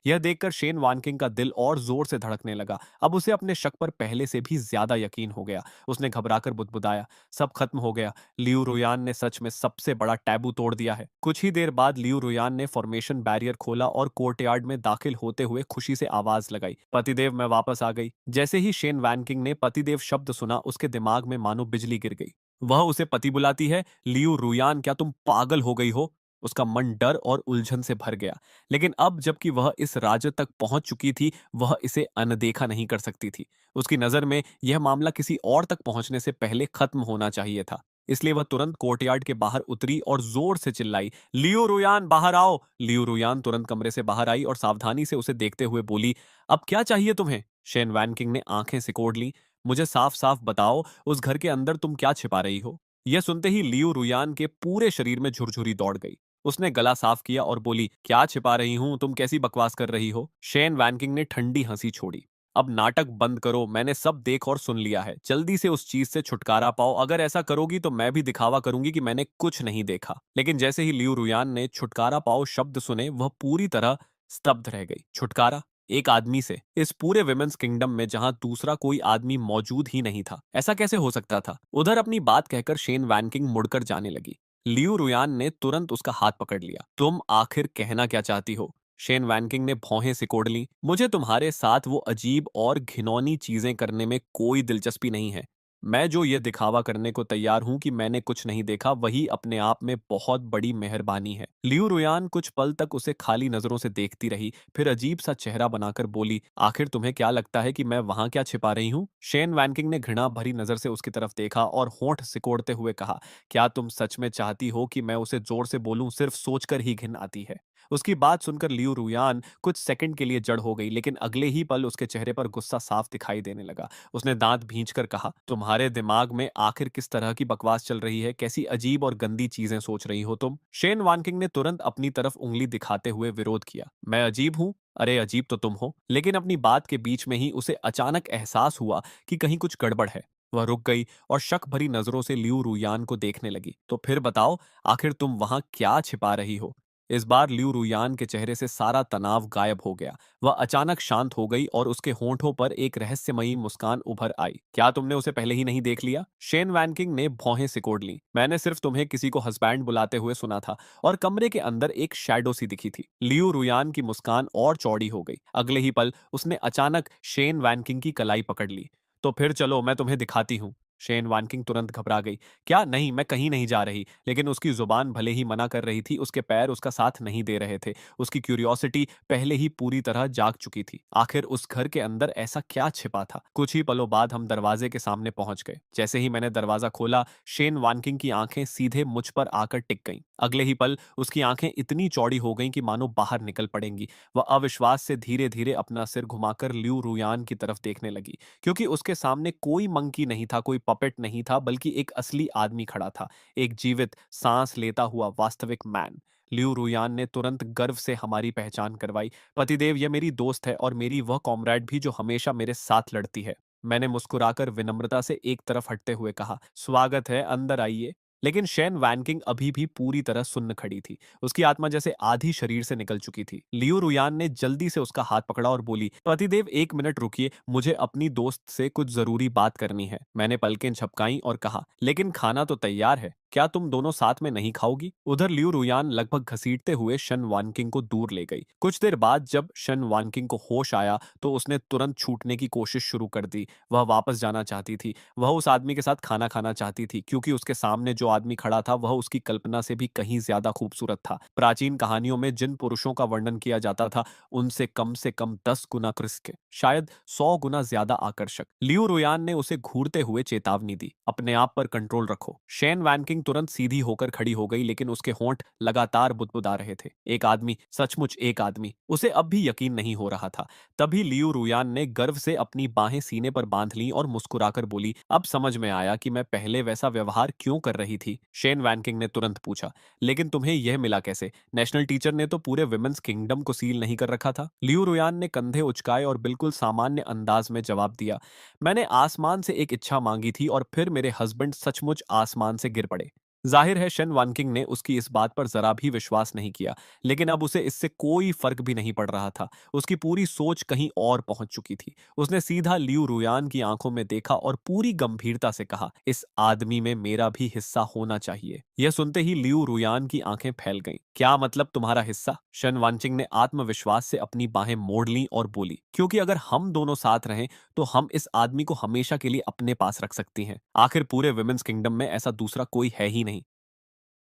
यह देखकर शेन वानकिंग का दिल और जोर से धड़कने लगा। अब उसे अपने शक पर पहले से भी ज्यादा यकीन हो गया। उसने घबराकर बुदबुदाया, सब खत्म हो गया। लियू रोयान ने सच में सबसे बड़ा टैबू तोड़ दिया है। कुछ ही देर बाद लियू रोयान ने फॉर्मेशन बैरियर खोला और कोर्टयार्ड में दाखिल होते हुए खुशी से आवाज लगाई, पतिदेव मैं वापस आ गई। जैसे ही शेन वैनकिंग ने पतिदेव शब्द सुना, उसके दिमाग में मानो बिजली गिर गई। वह उसे पति बुलाती है? लियू रुयान, क्या तुम पागल हो गई हो? उसका मन डर और उलझन से भर गया। लेकिन अब जबकि वह इस राज्य तक पहुंच चुकी थी, वह इसे अनदेखा नहीं कर सकती थी। उसकी नजर में यह मामला किसी और तक पहुंचने से पहले खत्म होना चाहिए था। इसलिए वह तुरंत कोर्टयार्ड के बाहर उतरी और जोर से चिल्लाई, लियो रुयान बाहर आओ। लियो रुयान तुरंत कमरे से बाहर आई और सावधानी से उसे देखते हुए बोली, अब क्या चाहिए तुम्हें? शेन वैनकिंग ने आंखें सिकोड़ ली। मुझे साफ साफ बताओ, उस घर के अंदर तुम क्या छिपा रही हो? यह सुनते ही लियो रुयान के पूरे शरीर में झुरझुरी दौड़ गई। उसने गला साफ किया और बोली, क्या छिपा रही हूं? तुम कैसी बकवास कर रही हो? शेन वैनकिंग ने ठंडी हंसी छोड़ी। अब नाटक बंद करो, मैंने सब देख और सुन लिया है। जल्दी से उस चीज से छुटकारा पाओ, अगर ऐसा करोगी तो मैं भी दिखावा करूंगी कि मैंने कुछ नहीं देखा। लेकिन जैसे ही लियू रुयान ने छुटकारा पाओ शब्द सुने, वह पूरी तरह स्तब्ध रह गई। छुटकारा? एक आदमी से? इस पूरे विमेंस किंगडम में जहां दूसरा कोई आदमी मौजूद ही नहीं था, ऐसा कैसे हो सकता था? उधर अपनी बात कहकर शेन वैनकिंग मुड़कर जाने लगी। लियू रुयान ने तुरंत उसका हाथ पकड़ लिया। तुम आखिर कहना क्या चाहती हो? शेन वैनकिंग ने भौहें सिकोड़ ली। मुझे तुम्हारे साथ वो अजीब और घिनौनी चीजें करने में कोई दिलचस्पी नहीं है। मैं जो ये दिखावा करने को तैयार हूं कि मैंने कुछ नहीं देखा, वही अपने आप में बहुत बड़ी मेहरबानी है। लियू रुयान कुछ पल तक उसे खाली नजरों से देखती रही, फिर अजीब सा चेहरा बनाकर बोली, आखिर तुम्हें क्या लगता है कि मैं वहां क्या छिपा रही हूँ? शेन वैनकिंग ने घृणा भरी नजर से उसकी तरफ देखा और होंठ सिकोड़ते हुए कहा, क्या तुम सच में चाहती हो कि मैं उसे जोर से बोलूं? सिर्फ सोचकर ही घिन आती है। उसकी बात सुनकर लियू रुयान कुछ सेकंड के लिए जड़ हो गई, लेकिन अगले ही पल उसके चेहरे पर गुस्सा साफ दिखाई देने लगा। उसने दांत भींचकर कहा, तुम्हारे दिमाग में आखिर किस तरह की बकवास चल रही है? कैसी अजीब और गंदी चीजें सोच रही हो तुम? शेन वानकिंग ने तुरंत अपनी तरफ उंगली दिखाते हुए विरोध किया। मैं अजीब हूं? अरे अजीब तो तुम हो। लेकिन अपनी बात के बीच में ही उसे अचानक एहसास हुआ कि कहीं कुछ गड़बड़ है। वह रुक गई और शक भरी नजरों से लियू रुयान को देखने लगी। तो फिर बताओ, आखिर तुम वहां क्या छिपा रही हो? इस बार लियू रुयान के चेहरे से सारा तनाव गायब हो गया। वह अचानक शांत हो गई और उसके होंठों पर एक रहस्यमयी मुस्कान उभर आई। क्या तुमने उसे पहले ही नहीं देख लिया? शेन वैनकिंग ने भौहें सिकोड़ ली। मैंने सिर्फ तुम्हें किसी को हस्बैंड बुलाते हुए सुना था और कमरे के अंदर एक शैडो सी दिखी थी। लियू रुयान की मुस्कान और चौड़ी हो गई। अगले ही पल उसने अचानक शेन वैनकिंग की कलाई पकड़ ली। तो फिर चलो, मैं तुम्हें दिखाती हूँ। शेन वानकिंग तुरंत घबरा गई। क्या? नहीं, मैं कहीं नहीं जा रही। लेकिन उसकी जुबान भले ही मना कर रही थी, उसके पैर उसका साथ नहीं दे रहे थे। उसकी क्यूरियोसिटी पहले ही पूरी तरह जाग चुकी थी। आखिर उस घर के अंदर ऐसा क्या छिपा था? कुछ ही पलों बाद हम दरवाजे के सामने पहुंच गए। जैसे ही मैंने दरवाजा खोला, शेन वानकिंग की आंखें सीधे मुझ पर आकर टिक गईं। अगले ही पल उसकी आंखें इतनी चौड़ी हो गईं कि मानो बाहर निकल पड़ेंगी। वह अविश्वास से धीरे धीरे अपना सिर घुमाकर लियू रुयान की तरफ देखने लगी, क्योंकि उसके सामने कोई मंकी नहीं था, कोई पपेट नहीं था, बल्कि एक असली आदमी खड़ा था। एक जीवित, सांस लेता हुआ वास्तविक मैन। लियू रुयान ने तुरंत गर्व से हमारी पहचान करवाई। पतिदेव, यह मेरी दोस्त है और मेरी वह कॉमरेड भी जो हमेशा मेरे साथ लड़ती है। मैंने मुस्कुराकर विनम्रता से एक तरफ हटते हुए कहा, स्वागत है, अंदर आइए। लेकिन शेन वैनकिंग अभी भी पूरी तरह सुन्न खड़ी थी। उसकी आत्मा जैसे आधी शरीर से निकल चुकी थी। लियू रुयान ने जल्दी से उसका हाथ पकड़ा और बोली, पतिदेव एक मिनट रुकिए, मुझे अपनी दोस्त से कुछ जरूरी बात करनी है। मैंने पलकें झपकाई और कहा, लेकिन खाना तो तैयार है। क्या तुम दोनों साथ में नहीं खाओगी? उधर लियू रुयान लगभग घसीटते हुए शन वानकिंग को दूर ले गई। कुछ देर बाद जब शन वानकिंग को होश आया तो उसने तुरंत छूटने की कोशिश शुरू कर दी। वह वापस जाना चाहती थी। वह उस आदमी के साथ खाना खाना चाहती थी क्योंकि उसके सामने जो आदमी खड़ा था वह उसकी कल्पना से भी कहीं ज्यादा खूबसूरत था। प्राचीन कहानियों में जिन पुरुषों का वर्णन किया जाता था उनसे कम 10 गुना कृष्ण, शायद 100 गुना ज्यादा आकर्षक। लियू रुयान ने उसे घूरते हुए चेतावनी दी, अपने आप पर कंट्रोल रखो। शेन वैनकिंग तुरंत सीधी होकर खड़ी हो गई, लेकिन उसके होंठ लगातार बुदबुदा रहे थे। एक आदमी, सचमुच एक आदमी, उसे अब भी यकीन नहीं हो रहा था। तभी लियू रुयान ने गर्व से अपनी बाहें सीने पर बांध लीं और मुस्कुराकर बोली, अब समझ में आया कि मैं पहले वैसा व्यवहार क्यों कर रही थी। शेन वैनकिंग ने तुरंत पूछा, लेकिन तुम्हें यह मिला कैसे? नेशनल टीचर ने तो पूरे विमेंस किंगडम को सील नहीं कर रखा था। लियू रुयान ने कंधे उचकाए और बिल्कुल सामान्य अंदाज में जवाब दिया, मैंने आसमान से एक इच्छा मांगी थी और फिर मेरे हस्बैंड सचमुच आसमान से गिर पड़े। जाहिर है शन वानकिंग ने उसकी इस बात पर जरा भी विश्वास नहीं किया, लेकिन अब उसे इससे कोई फर्क भी नहीं पड़ रहा था। उसकी पूरी सोच कहीं और पहुंच चुकी थी। उसने सीधा लियू रुयान की आंखों में देखा और पूरी गंभीरता से कहा, इस आदमी में मेरा भी हिस्सा होना चाहिए। यह सुनते ही लियू रुयान की आंखें फैल गईं। क्या मतलब तुम्हारा हिस्सा? शन वानचिंग ने आत्मविश्वास से अपनी बाहें मोड़ लीं और बोली, क्योंकि अगर हम दोनों साथ रहें तो हम इस आदमी को हमेशा के लिए अपने पास रख सकती हैं। आखिर पूरे विमेंस किंगडम में ऐसा दूसरा कोई है ही नहीं।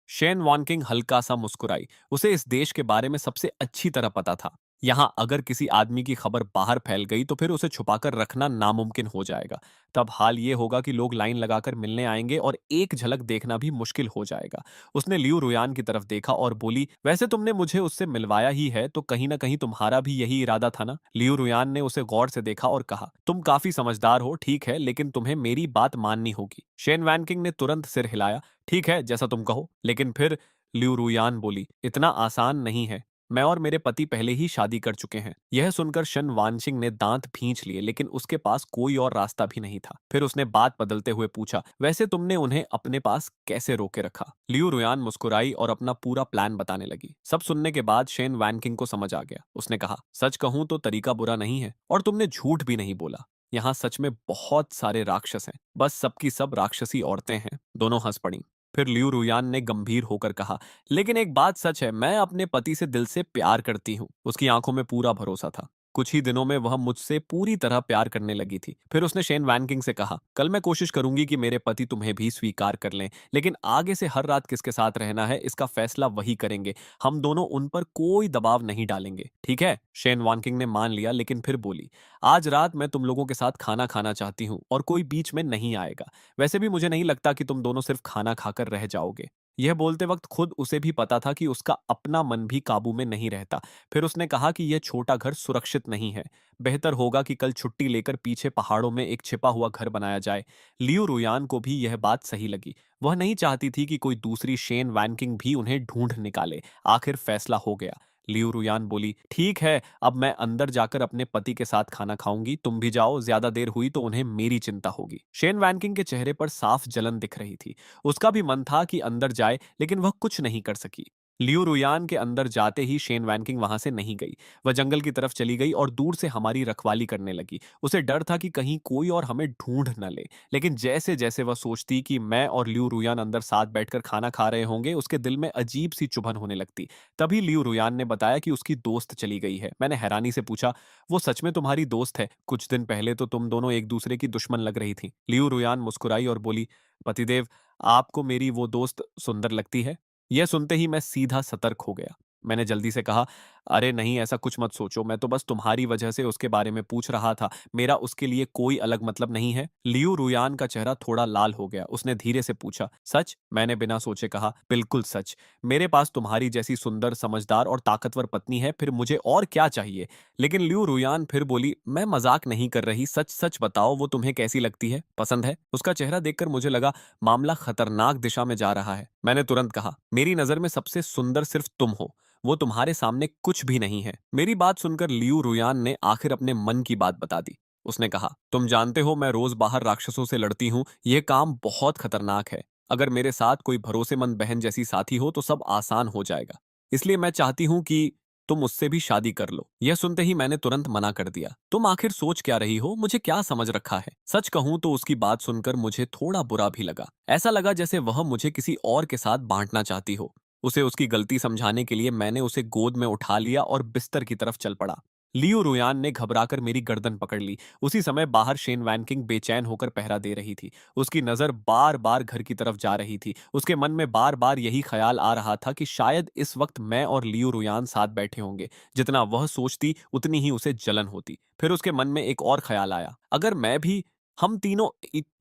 शेन वॉनकिंग हल्का सा मुस्कुराई। उसे इस देश के बारे में सबसे अच्छी तरह पता था। यहाँ अगर किसी आदमी की खबर बाहर फैल गई तो फिर उसे छुपाकर रखना नामुमकिन हो जाएगा। तब हाल ये होगा कि लोग लाइन लगाकर मिलने आएंगे और एक झलक देखना भी मुश्किल हो जाएगा। उसने लियू रुयान की तरफ देखा और बोली, वैसे तुमने मुझे उससे मिलवाया ही है तो कहीं ना कहीं तुम्हारा भी यही इरादा था ना? लियू रुयान ने उसे गौर से देखा और कहा, तुम काफी समझदार हो, ठीक है, लेकिन तुम्हें मेरी बात माननी होगी। शेन वैनकिंग ने तुरंत सिर हिलाया, ठीक है, जैसा तुम कहो। लेकिन फिर लियू रुयान बोली, इतना आसान नहीं है। मैं और मेरे पति पहले ही शादी कर चुके हैं। यह सुनकर शन वानशिंग ने दांत भींच लिए, लेकिन उसके पास कोई और रास्ता भी नहीं था। फिर उसने बात बदलते हुए पूछा, वैसे तुमने उन्हें अपने पास कैसे रोके रखा? लियू रुयान मुस्कुराई और अपना पूरा प्लान बताने लगी। सब सुनने के बाद शेन वैनकिंग को समझ आ गया। उसने कहा, सच कहूं तो तरीका बुरा नहीं है और तुमने झूठ भी नहीं बोला। यहाँ सच में बहुत सारे राक्षस हैं, बस सबकी सब राक्षसी औरतें हैं। दोनों हंस पड़ी। फिर लियू रुयान ने गंभीर होकर कहा, लेकिन एक बात सच है, मैं अपने पति से दिल से प्यार करती हूँ। उसकी आंखों में पूरा भरोसा था। कुछ ही दिनों में वह मुझसे पूरी तरह प्यार करने लगी थी। फिर उसने शेन वैनकिंग से कहा, कल मैं कोशिश करूंगी कि मेरे पति तुम्हें भी स्वीकार कर लें, लेकिन आगे से हर रात किसके साथ रहना है इसका फैसला वही करेंगे। हम दोनों उन पर कोई दबाव नहीं डालेंगे, ठीक है? शेन वैनकिंग ने मान लिया, लेकिन फिर बोली, आज रात मैं तुम लोगों के साथ खाना खाना चाहती हूँ और कोई बीच में नहीं आएगा। वैसे भी मुझे नहीं लगता कि तुम दोनों सिर्फ खाना खाकर रह जाओगे। यह बोलते वक्त खुद उसे भी पता था कि उसका अपना मन भी काबू में नहीं रहता। फिर उसने कहा कि यह छोटा घर सुरक्षित नहीं है। बेहतर होगा कि कल छुट्टी लेकर पीछे पहाड़ों में एक छिपा हुआ घर बनाया जाए। लियू रुयान को भी यह बात सही लगी। वह नहीं चाहती थी कि कोई दूसरी शेन वैनकिंग भी उन्हें ढूंढ निकाले। आखिर फैसला हो गया। लियू रुयान बोली, ठीक है, अब मैं अंदर जाकर अपने पति के साथ खाना खाऊंगी, तुम भी जाओ, ज्यादा देर हुई तो उन्हें मेरी चिंता होगी। शेन वैनकिंग के चेहरे पर साफ जलन दिख रही थी। उसका भी मन था कि अंदर जाए, लेकिन वह कुछ नहीं कर सकी। लियू रुयान के अंदर जाते ही शेन वैनकिंग वहां से नहीं गई। वह जंगल की तरफ चली गई और दूर से हमारी रखवाली करने लगी। उसे डर था कि कहीं कोई और हमें ढूंढ न ले। लेकिन जैसे जैसे वह सोचती कि मैं और लियू रुयान अंदर साथ बैठकर खाना खा रहे होंगे, उसके दिल में अजीब सी चुभन होने लगती। तभी लियू रुयान ने बताया कि उसकी दोस्त चली गई है। मैंने हैरानी से पूछा, वो सच में तुम्हारी दोस्त है? कुछ दिन पहले तो तुम दोनों एक दूसरे की दुश्मन लग रही थी। लियू रुयान मुस्कुराई और बोली, पतिदेव, आपको मेरी वो दोस्त सुंदर लगती है? यह सुनते ही मैं सीधा सतर्क हो गया। मैंने जल्दी से कहा, अरे नहीं, ऐसा कुछ मत सोचो, मैं तो बस तुम्हारी वजह से उसके बारे में पूछ रहा था। मेरा उसके लिए कोई अलग मतलब नहीं है। लियू रुयान का चेहरा थोड़ा लाल हो गया। उसने धीरे से पूछा, सच? मैंने बिना सोचे कहा, बिल्कुल सच। मेरे पास तुम्हारी जैसी सुंदर, समझदार और ताकतवर पत्नी है, फिर मुझे और क्या चाहिए? लेकिन लियू रुयान फिर बोली, मैं मजाक नहीं कर रही, सच सच बताओ, वो तुम्हें कैसी लगती है? पसंद है? उसका चेहरा देखकर मुझे लगा मामला खतरनाक दिशा में जा रहा है। मैंने तुरंत कहा, मेरी नजर में सबसे सुंदर सिर्फ तुम हो, वो तुम्हारे सामने कुछ भी नहीं है। मेरी बात सुनकर लियू रुयान ने आखिर अपने मन की बात बता दी। उसने कहा, तुम जानते हो मैं रोज बाहर राक्षसों से लड़ती हूँ, यह काम बहुत खतरनाक है। अगर मेरे साथ कोई भरोसेमंद बहन जैसी साथी हो तो सब आसान हो जाएगा। इसलिए मैं चाहती हूँ कि तुम उससे भी शादी कर लो। यह सुनते ही मैंने तुरंत मना कर दिया। तुम आखिर सोच क्या रही हो, मुझे क्या समझ रखा है? सच कहूं तो उसकी बात सुनकर मुझे थोड़ा बुरा भी लगा। ऐसा लगा जैसे वह मुझे किसी और के साथ बांटना चाहती हो। उसे उसकी गलती समझाने के लिए मैंने उसे गोद में उठा लिया और बिस्तर की तरफ चल पड़ा। लियो रुयान ने घबराकर मेरी गर्दन पकड़ ली। उसी समय बाहर शेन वैनकिंग बेचैन होकर पहरा दे रही थी। उसकी नजर बार बार घर की तरफ जा रही थी। उसके मन में बार बार यही ख्याल आ रहा था कि शायद इस वक्त मैं और लियो रुयान साथ बैठे होंगे। जितना वह सोचती उतनी ही उसे जलन होती। फिर उसके मन में एक और ख्याल आया, अगर मैं भी। हम तीनों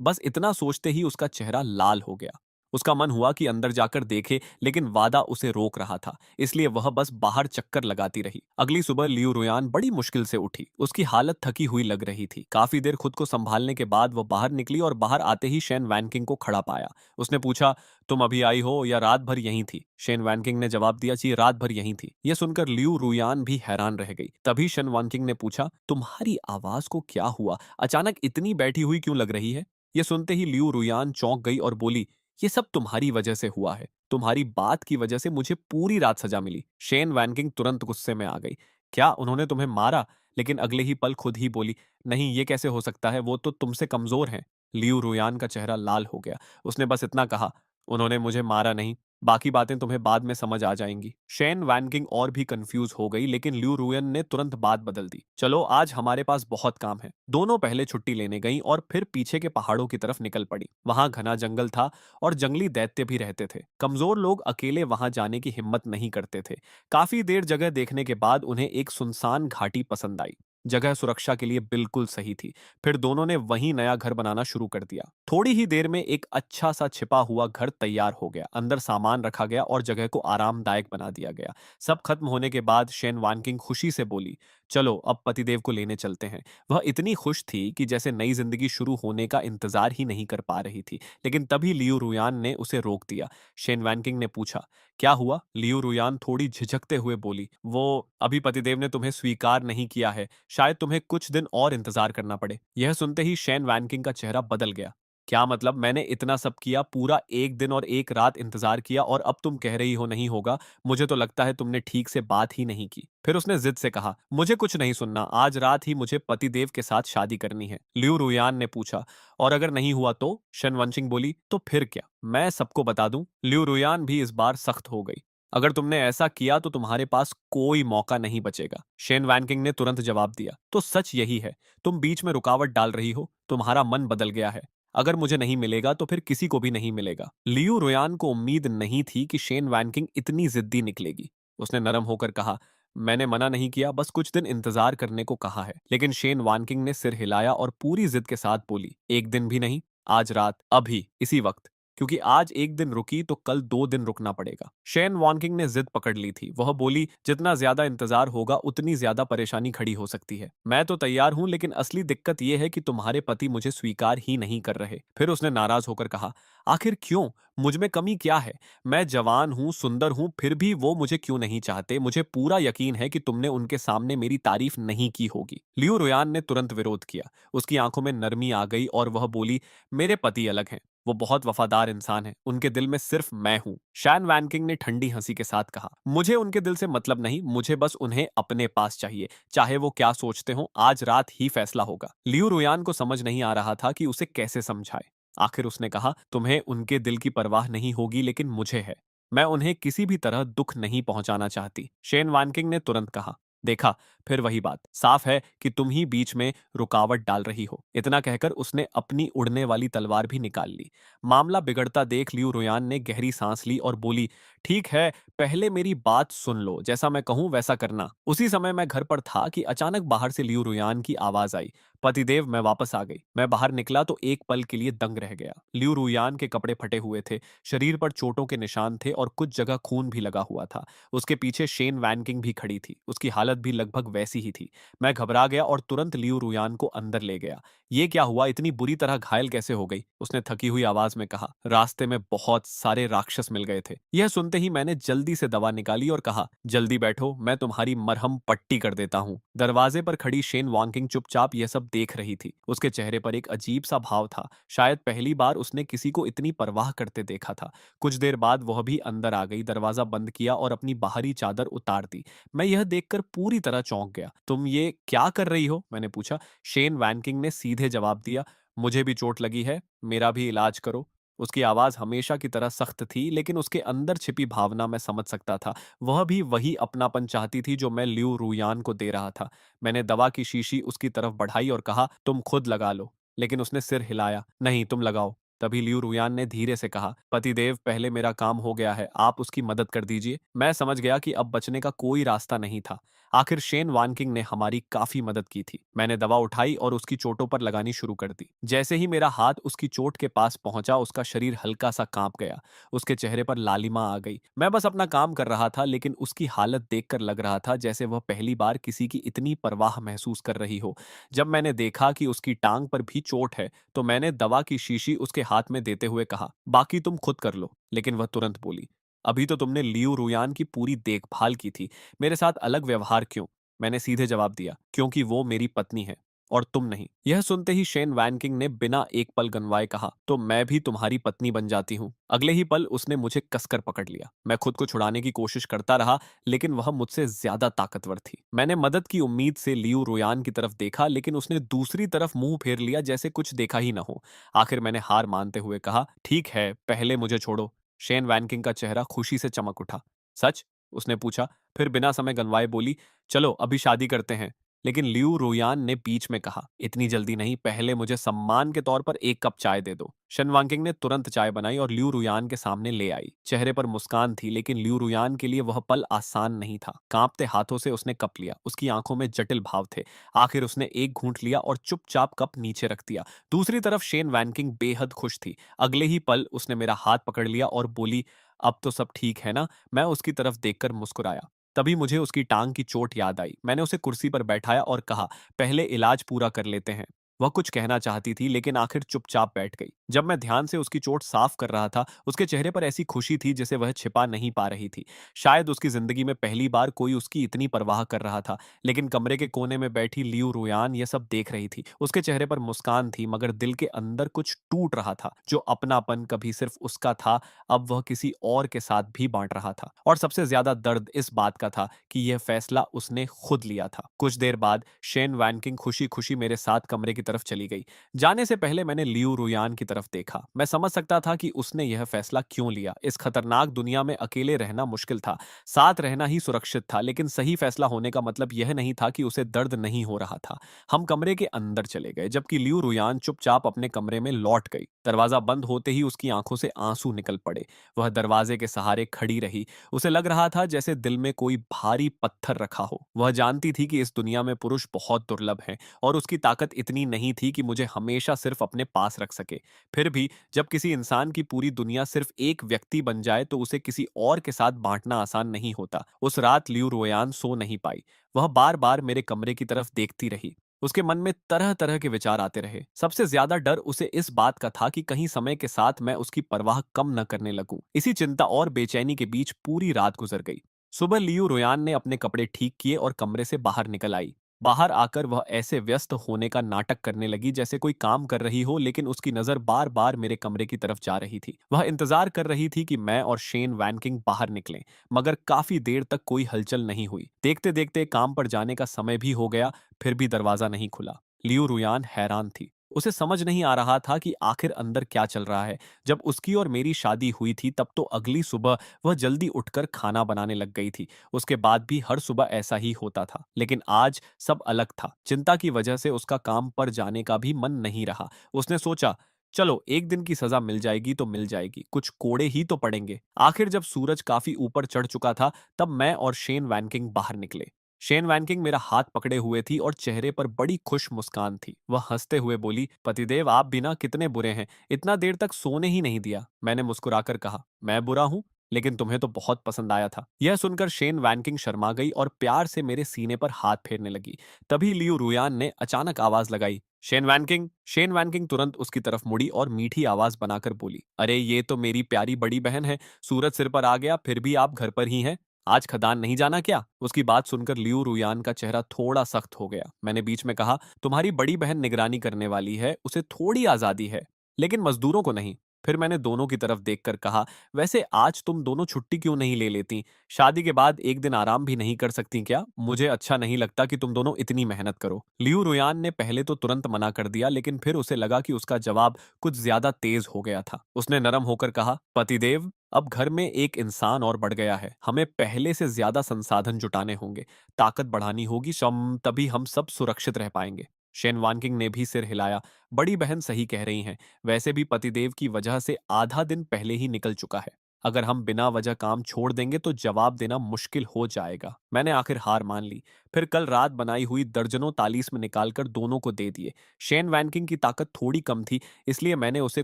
बस इतना सोचते ही उसका चेहरा लाल हो गया। उसका मन हुआ कि अंदर जाकर देखे, लेकिन वादा उसे रोक रहा था। इसलिए वह बस बाहर चक्कर लगाती रही। अगली सुबह लियू रुयान बड़ी मुश्किल से उठी। उसकी हालत थकी हुई लग रही थी। काफी देर खुद को संभालने के बाद वह बाहर निकली और बाहर आते ही शेन वैनकिंग को खड़ा पाया। उसने पूछा, तुम अभी आई हो या रात भर यहीं थी? शेन वैनकिंग ने जवाब दिया, जी रात भर यहीं थी। यह सुनकर लियू रुयान भी हैरान रह गई। तभी शेन वैनकिंग ने पूछा, तुम्हारी आवाज को क्या हुआ? अचानक इतनी बैठी हुई क्यों लग रही है? यह सुनते ही लियू रुयान चौंक गई और बोली, ये सब तुम्हारी वजह से हुआ है। तुम्हारी बात की वजह से मुझे पूरी रात सजा मिली। शेन वैनकिंग तुरंत गुस्से में आ गई। क्या उन्होंने तुम्हें मारा? लेकिन अगले ही पल खुद ही बोली, नहीं ये कैसे हो सकता है, वो तो तुमसे कमजोर हैं। लियू रुयान का चेहरा लाल हो गया। उसने बस इतना कहा, उन्होंने मुझे मारा नहीं, बाकी बातें तुम्हें बाद में समझ आ जाएंगी। शेन वैनकिंग और भी कंफ्यूज हो गई, लेकिन ल्यू रुयन ने तुरंत बात बदल दी। चलो आज हमारे पास बहुत काम है। दोनों पहले छुट्टी लेने गईं और फिर पीछे के पहाड़ों की तरफ निकल पड़ी। वहां घना जंगल था और जंगली दैत्य भी रहते थे। कमजोर लोग अकेले वहां जाने की हिम्मत नहीं करते थे। काफी देर जगह देखने के बाद उन्हें एक सुनसान घाटी पसंद आई। जगह सुरक्षा के लिए बिल्कुल सही थी। फिर दोनों ने वहीं नया घर बनाना शुरू कर दिया। थोड़ी ही देर में एक अच्छा सा छिपा हुआ घर तैयार हो गया। अंदर सामान रखा गया और जगह को आरामदायक बना दिया गया। सब खत्म होने के बाद शेन वानकिंग खुशी से बोली, चलो अब पतिदेव को लेने चलते हैं। वह इतनी खुश थी कि जैसे नई जिंदगी शुरू होने का इंतजार ही नहीं कर पा रही थी। लेकिन तभी लियू रुयान ने उसे रोक दिया। शेन वैनकिंग ने पूछा, क्या हुआ? लियू रुयान थोड़ी झिझकते हुए बोली, वो अभी पतिदेव ने तुम्हें स्वीकार नहीं किया है। शायद तुम्हें कुछ दिन और इंतजार करना पड़े। यह सुनते ही शेन वैनकिंग का चेहरा बदल गया। क्या मतलब? मैंने इतना सब किया, पूरा एक दिन और एक रात इंतजार किया और अब तुम कह रही हो नहीं होगा? मुझे तो लगता है तुमने ठीक से बात ही नहीं की। फिर उसने जिद से कहा, मुझे कुछ नहीं सुनना, आज रात ही मुझे पतिदेव के साथ शादी करनी है। लियू रुयान ने पूछा, और अगर नहीं हुआ तो? शनवंशिंग बोली, तो फिर क्या, मैं सबको बता दूं। लियू रुयान भी इस बार सख्त हो गई। अगर तुमने ऐसा किया तो तुम्हारे पास कोई मौका नहीं बचेगा। शेन वैनकिंग ने तुरंत जवाब दिया, तो सच यही है, तुम बीच में रुकावट डाल रही हो, तुम्हारा मन बदल गया है। अगर मुझे नहीं मिलेगा तो फिर किसी को भी नहीं मिलेगा। लियू रोयान को उम्मीद नहीं थी कि शेन वैनकिंग इतनी जिद्दी निकलेगी। उसने नरम होकर कहा, मैंने मना नहीं किया, बस कुछ दिन इंतजार करने को कहा है। लेकिन शेन वानकिंग ने सिर हिलाया और पूरी जिद के साथ बोली, एक दिन भी नहीं, आज रात, अभी, इसी वक्त। क्योंकि आज एक दिन रुकी तो कल 2 दिन रुकना पड़ेगा। शेन वॉनकिंग ने जिद पकड़ ली थी। वह बोली, जितना ज्यादा इंतजार होगा उतनी ज्यादा परेशानी खड़ी हो सकती है। मैं तो तैयार हूं, लेकिन असली दिक्कत यह है कि तुम्हारे पति मुझे स्वीकार ही नहीं कर रहे। फिर उसने नाराज होकर कहा, आखिर क्यों? मुझ में कमी क्या है? मैं जवान हूं, सुंदर हूं, फिर भी वो मुझे क्यों नहीं चाहते? मुझे पूरा यकीन है कि तुमने उनके सामने मेरी तारीफ नहीं की होगी। लियो रोयान ने तुरंत विरोध किया। उसकी आंखों में नरमी आ गई और वह बोली, मेरे पति अलग हैं, वो बहुत वफादार इंसान है, उनके दिल में सिर्फ मैं हूं। शैन वैनकिंग ने ठंडी हंसी के साथ कहा, मुझे उनके दिल से मतलब नहीं, मुझे बस उन्हें अपने पास चाहिए। चाहे वो क्या सोचते हो, आज रात ही फैसला होगा। लियू रुयान को समझ नहीं आ रहा था कि उसे कैसे समझाए। आखिर उसने कहा, तुम्हें उनके दिल की परवाह नहीं होगी, लेकिन मुझे है। मैं उन्हें किसी भी तरह दुख नहीं पहुंचाना चाहती। शेन वैनकिंग ने तुरंत कहा, देखा, फिर वही बात, साफ है कि तुम ही बीच में रुकावट डाल रही हो। इतना कहकर उसने अपनी उड़ने वाली तलवार भी निकाल ली। मामला बिगड़ता देख लियू रुयान ने गहरी सांस ली और बोली, ठीक है, पहले मेरी बात सुन लो, जैसा मैं कहूं वैसा करना। उसी समय मैं घर पर था कि अचानक बाहर से लियू रुयान की आवाज आई, पतिदेव मैं वापस आ गई। मैं बाहर निकला तो एक पल के लिए दंग रह गया। लियू रुयान के कपड़े फटे हुए थे, शरीर पर चोटों के निशान थे और कुछ जगह खून भी लगा हुआ था। उसके पीछे शेन वैनकिंग भी खड़ी थी। उसकी हालत भी लगभग वैसी ही थी। मैं घबरा गया और तुरंत लियू रुयान को अंदर ले गया। ये क्या हुआ? इतनी बुरी तरह घायल कैसे हो गई? उसने थकी हुई आवाज में कहा। रास्ते में बहुत सारे राक्षस मिल गए थे। यह सुनते ही मैंने जल्दी से दवा निकाली और कहा, जल्दी बैठो, मैं तुम्हारी मरहम पट्टी कर देता हूँ। दरवाजे पर खड़ी शेन वांकिंग चुपचाप यह सब देख रही थी। उसके चेहरे पर एक अजीब सा भाव था। शायद पहली बार उसने किसी को इतनी परवाह करते देखा था। कुछ देर बाद वह भी अंदर आ गई, दरवाजा बंद किया और अपनी बाहरी चादर उतार दी। मैं यह देखकर पूरी तरह चौंक गया। तुम ये क्या कर रही हो? मैंने पूछा। शेन वैनकिंग ने सीधे जवाब दिया, मुझे भी चोट लगी है, मेरा भी इलाज करो। उसकी आवाज हमेशा की तरह सख्त थी, लेकिन उसके अंदर छिपी भावना मैं समझ सकता था। वह भी वही अपनापन चाहती थी जो मैं लियू रुयान को दे रहा था। मैंने दवा की शीशी उसकी तरफ बढ़ाई और कहा, तुम खुद लगा लो। लेकिन उसने सिर हिलाया। नहीं, तुम लगाओ। तभी लियू रुयान ने धीरे से कहा, पतिदेव, पहले मेरा काम हो गया है, आप उसकी मदद कर दीजिए। मैं समझ गया कि अब बचने का कोई रास्ता नहीं था। आखिर शेन वानकिंग ने हमारी काफी मदद की थी। मैंने दवा उठाई और उसकी चोटों पर लगानी शुरू कर दी। जैसे ही मेरा हाथ उसकी चोट के पास पहुंचा, उसका शरीर हल्का सा कांप गया। उसके चेहरे पर लालिमा आ गई। मैं बस अपना काम कर रहा था, लेकिन उसकी हालत देखकर लग रहा था जैसे वह पहली बार किसी की इतनी परवाह महसूस कर रही हो। जब मैंने देखा कि उसकी टांग पर भी चोट है, तो मैंने दवा की शीशी उसके हाथ में देते हुए कहा, बाकी तुम खुद कर लो। लेकिन वह तुरंत बोली, अभी तो तुमने लियू रुयान की पूरी देखभाल की थी, मेरे साथ अलग व्यवहार क्यों? मैंने सीधे जवाब दिया, क्योंकि वो मेरी पत्नी है और तुम नहीं। यह सुनते ही शेन वैनकिंग ने बिना एक पल गंवाए कहा, तो मैं भी तुम्हारी पत्नी बन जाती हूँ। अगले ही पल उसने मुझे कसकर पकड़ लिया। मैं खुद को छुड़ाने की कोशिश करता रहा, लेकिन वह मुझसे ज्यादा ताकतवर थी। मैंने मदद की उम्मीद से लियू रुयान की तरफ देखा, लेकिन उसने दूसरी तरफ मुंह फेर लिया जैसे कुछ देखा ही न हो। आखिर मैंने हार मानते हुए कहा, ठीक है, पहले मुझे छोड़ो। शेन वैनकिंग का चेहरा खुशी से चमक उठा। सच? उसने पूछा। फिर बिना समय गंवाए बोली, चलो अभी शादी करते हैं। लेकिन लियू रोयान ने बीच में कहा, इतनी जल्दी नहीं, पहले मुझे सम्मान के तौर पर एक कप चाय दे दो। शन वांकिंग ने तुरंत चाय बनाई और लियू रुयान के सामने ले आई। चेहरे पर मुस्कान थी, लेकिन लियू रुयान के लिए वह पल आसान नहीं था। कांपते हाथों से उसने कप लिया। उसकी आंखों में जटिल भाव थे। आखिर उसने एक घूंट लिया और चुपचाप कप नीचे रख दिया। दूसरी तरफ शेन वैनकिंग बेहद खुश थी। अगले ही पल उसने मेरा हाथ पकड़ लिया और बोली, अब तो सब ठीक है ना? मैं उसकी तरफ देखकर मुस्कुराया। तभी मुझे उसकी टांग की चोट याद आई। मैंने उसे कुर्सी पर बैठाया और कहा, पहले इलाज पूरा कर लेते हैं। वह कुछ कहना चाहती थी, लेकिन आखिर चुपचाप बैठ गई। जब मैं ध्यान से उसकी चोट साफ कर रहा था, उसके चेहरे पर ऐसी खुशी थी जिसे वह छिपा नहीं पा रही थी। शायद उसकी जिंदगी में पहली बार कोई उसकी इतनी परवाह कर रहा था। लेकिन कमरे के कोने में बैठी लियू रुयान यह सब देख रही थी। उसके चेहरे पर मुस्कान थी, मगर दिल के अंदर कुछ टूट रहा था। जो अपनापन कभी सिर्फ उसका था, अब वह किसी और के साथ भी बांट रहा था। और सबसे ज्यादा दर्द इस बात का था कि यह फैसला उसने खुद लिया था। कुछ देर बाद शेन वैनकिंग खुशी खुशी मेरे साथ कमरे की तरफ चली गई। जाने से पहले मैंने लियू रुयान की तरफ देखा। मैं समझ सकता था कि उसने यह फैसला क्यों लिया। इस खतरनाक दुनिया में अकेले रहना मुश्किल था, साथ रहना ही सुरक्षित था। लेकिन सही फैसला होने का मतलब यह नहीं था कि उसे दर्द नहीं हो रहा था। हम कमरे के अंदर चले गए, जबकि लियू रुयान चुपचाप अपने कमरे में लौट गई। दरवाजा बंद होते ही उसकी आंखों से आंसू निकल पड़े। वह दरवाजे के सहारे खड़ी रही। उसे लग रहा था जैसे दिल में कोई भारी पत्थर रखा हो। वह जानती थी कि इस दुनिया में पुरुष बहुत दुर्लभ हैं और उसकी ताकत इतनी नहीं थी कि मुझे हमेशा सिर्फ अपने पास रख सके। फिर भी जब किसी इंसान की पूरी दुनिया सिर्फ एक व्यक्ति बन जाए, तो उसे किसी और के साथ बांटना आसान नहीं होता। उस रात लियू रोयान सो नहीं पाई। वह बार बार मेरे कमरे की तरफ देखती रही। उसके मन में तरह तरह के विचार आते रहे। सबसे ज्यादा डर उसे इस बात का था कि कहीं समय के साथ मैं उसकी परवाह कम न करने लगूं। इसी चिंता और बेचैनी के बीच पूरी रात गुजर गई। सुबह लियू रोयान ने अपने कपड़े ठीक किए और कमरे से बाहर निकल आई। बाहर आकर वह ऐसे व्यस्त होने का नाटक करने लगी जैसे कोई काम कर रही हो, लेकिन उसकी नजर बार बार मेरे कमरे की तरफ जा रही थी। वह इंतजार कर रही थी कि मैं और शेन वैनकिंग बाहर निकलें, मगर काफी देर तक कोई हलचल नहीं हुई। देखते देखते काम पर जाने का समय भी हो गया, फिर भी दरवाजा नहीं खुला। लियू रुयान हैरान थी। उसे समझ नहीं आ रहा था कि आखिर अंदर क्या चल रहा है। जब उसकी और मेरी शादी हुई थी, तब तो अगली सुबह वह जल्दी उठकर खाना बनाने लग गई थी। उसके बाद भी हर सुबह ऐसा ही होता था। लेकिन आज सब अलग था। चिंता की वजह से उसका काम पर जाने का भी मन नहीं रहा। उसने सोचा, चलो एक दिन की सजा मिल जाएगी तो मिल जाएगी, कुछ कोड़े ही तो पड़ेंगे। आखिर जब सूरज काफी ऊपर चढ़ चुका था, तब मैं और शेन वैनकिंग बाहर निकले। शेन वैनकिंग मेरा हाथ पकड़े हुए थी और चेहरे पर बड़ी खुश मुस्कान थी। वह हंसते हुए बोली, पतिदेव, आप बिना कितने बुरे हैं, इतना देर तक सोने ही नहीं दिया। मैंने मुस्कुराकर कहा, मैं बुरा हूं? लेकिन तुम्हें तो बहुत पसंद आया था। यह सुनकर शेन वैनकिंग शर्मा गई और प्यार से मेरे सीने पर हाथ फेरने लगी। तभी लियू रुयान ने अचानक आवाज लगाई, शेन वैनकिंग। शेन वैनकिंग तुरंत उसकी तरफ मुड़ी और मीठी आवाज बनाकर बोली, अरे ये तो मेरी प्यारी बड़ी बहन है। सूरज सिर पर आ गया, फिर भी आप घर पर ही हैं। आज खदान नहीं जाना क्या? उसकी बात सुनकर लियू रुयान का चेहरा थोड़ा सख्त हो गया। मैंने बीच में कहा, तुम्हारी बड़ी बहन निगरानी करने वाली है, उसे थोड़ी आजादी है, लेकिन मजदूरों को नहीं। फिर मैंने दोनों की तरफ देखकर कहा, वैसे आज तुम दोनों छुट्टी क्यों नहीं ले लेती? शादी के बाद एक दिन आराम भी नहीं कर सकती क्या? मुझे अच्छा नहीं लगता कि तुम दोनों इतनी मेहनत करो। लियू रुयान ने पहले तो तुरंत मना कर दिया, लेकिन फिर उसे लगा कि उसका जवाब कुछ ज्यादा तेज हो गया था। उसने नरम होकर कहा, पतिदेव, अब घर में एक इंसान और बढ़ गया है। हमें पहले से ज्यादा संसाधन जुटाने होंगे, ताकत बढ़ानी होगी, तभी हम सब सुरक्षित रह पाएंगे। शेन वानकिंग ने भी सिर हिलाया। बड़ी बहन सही कह रही हैं। वैसे भी पतिदेव की वजह से आधा दिन पहले ही निकल चुका है। अगर हम बिना वजह काम छोड़ देंगे तो जवाब देना मुश्किल हो जाएगा। मैंने आखिर हार मान ली। फिर कल रात बनाई हुई दर्जनों तालीस में निकालकर दोनों को दे दिए। शेन वैनकिंग की ताकत थोड़ी कम थी, इसलिए मैंने उसे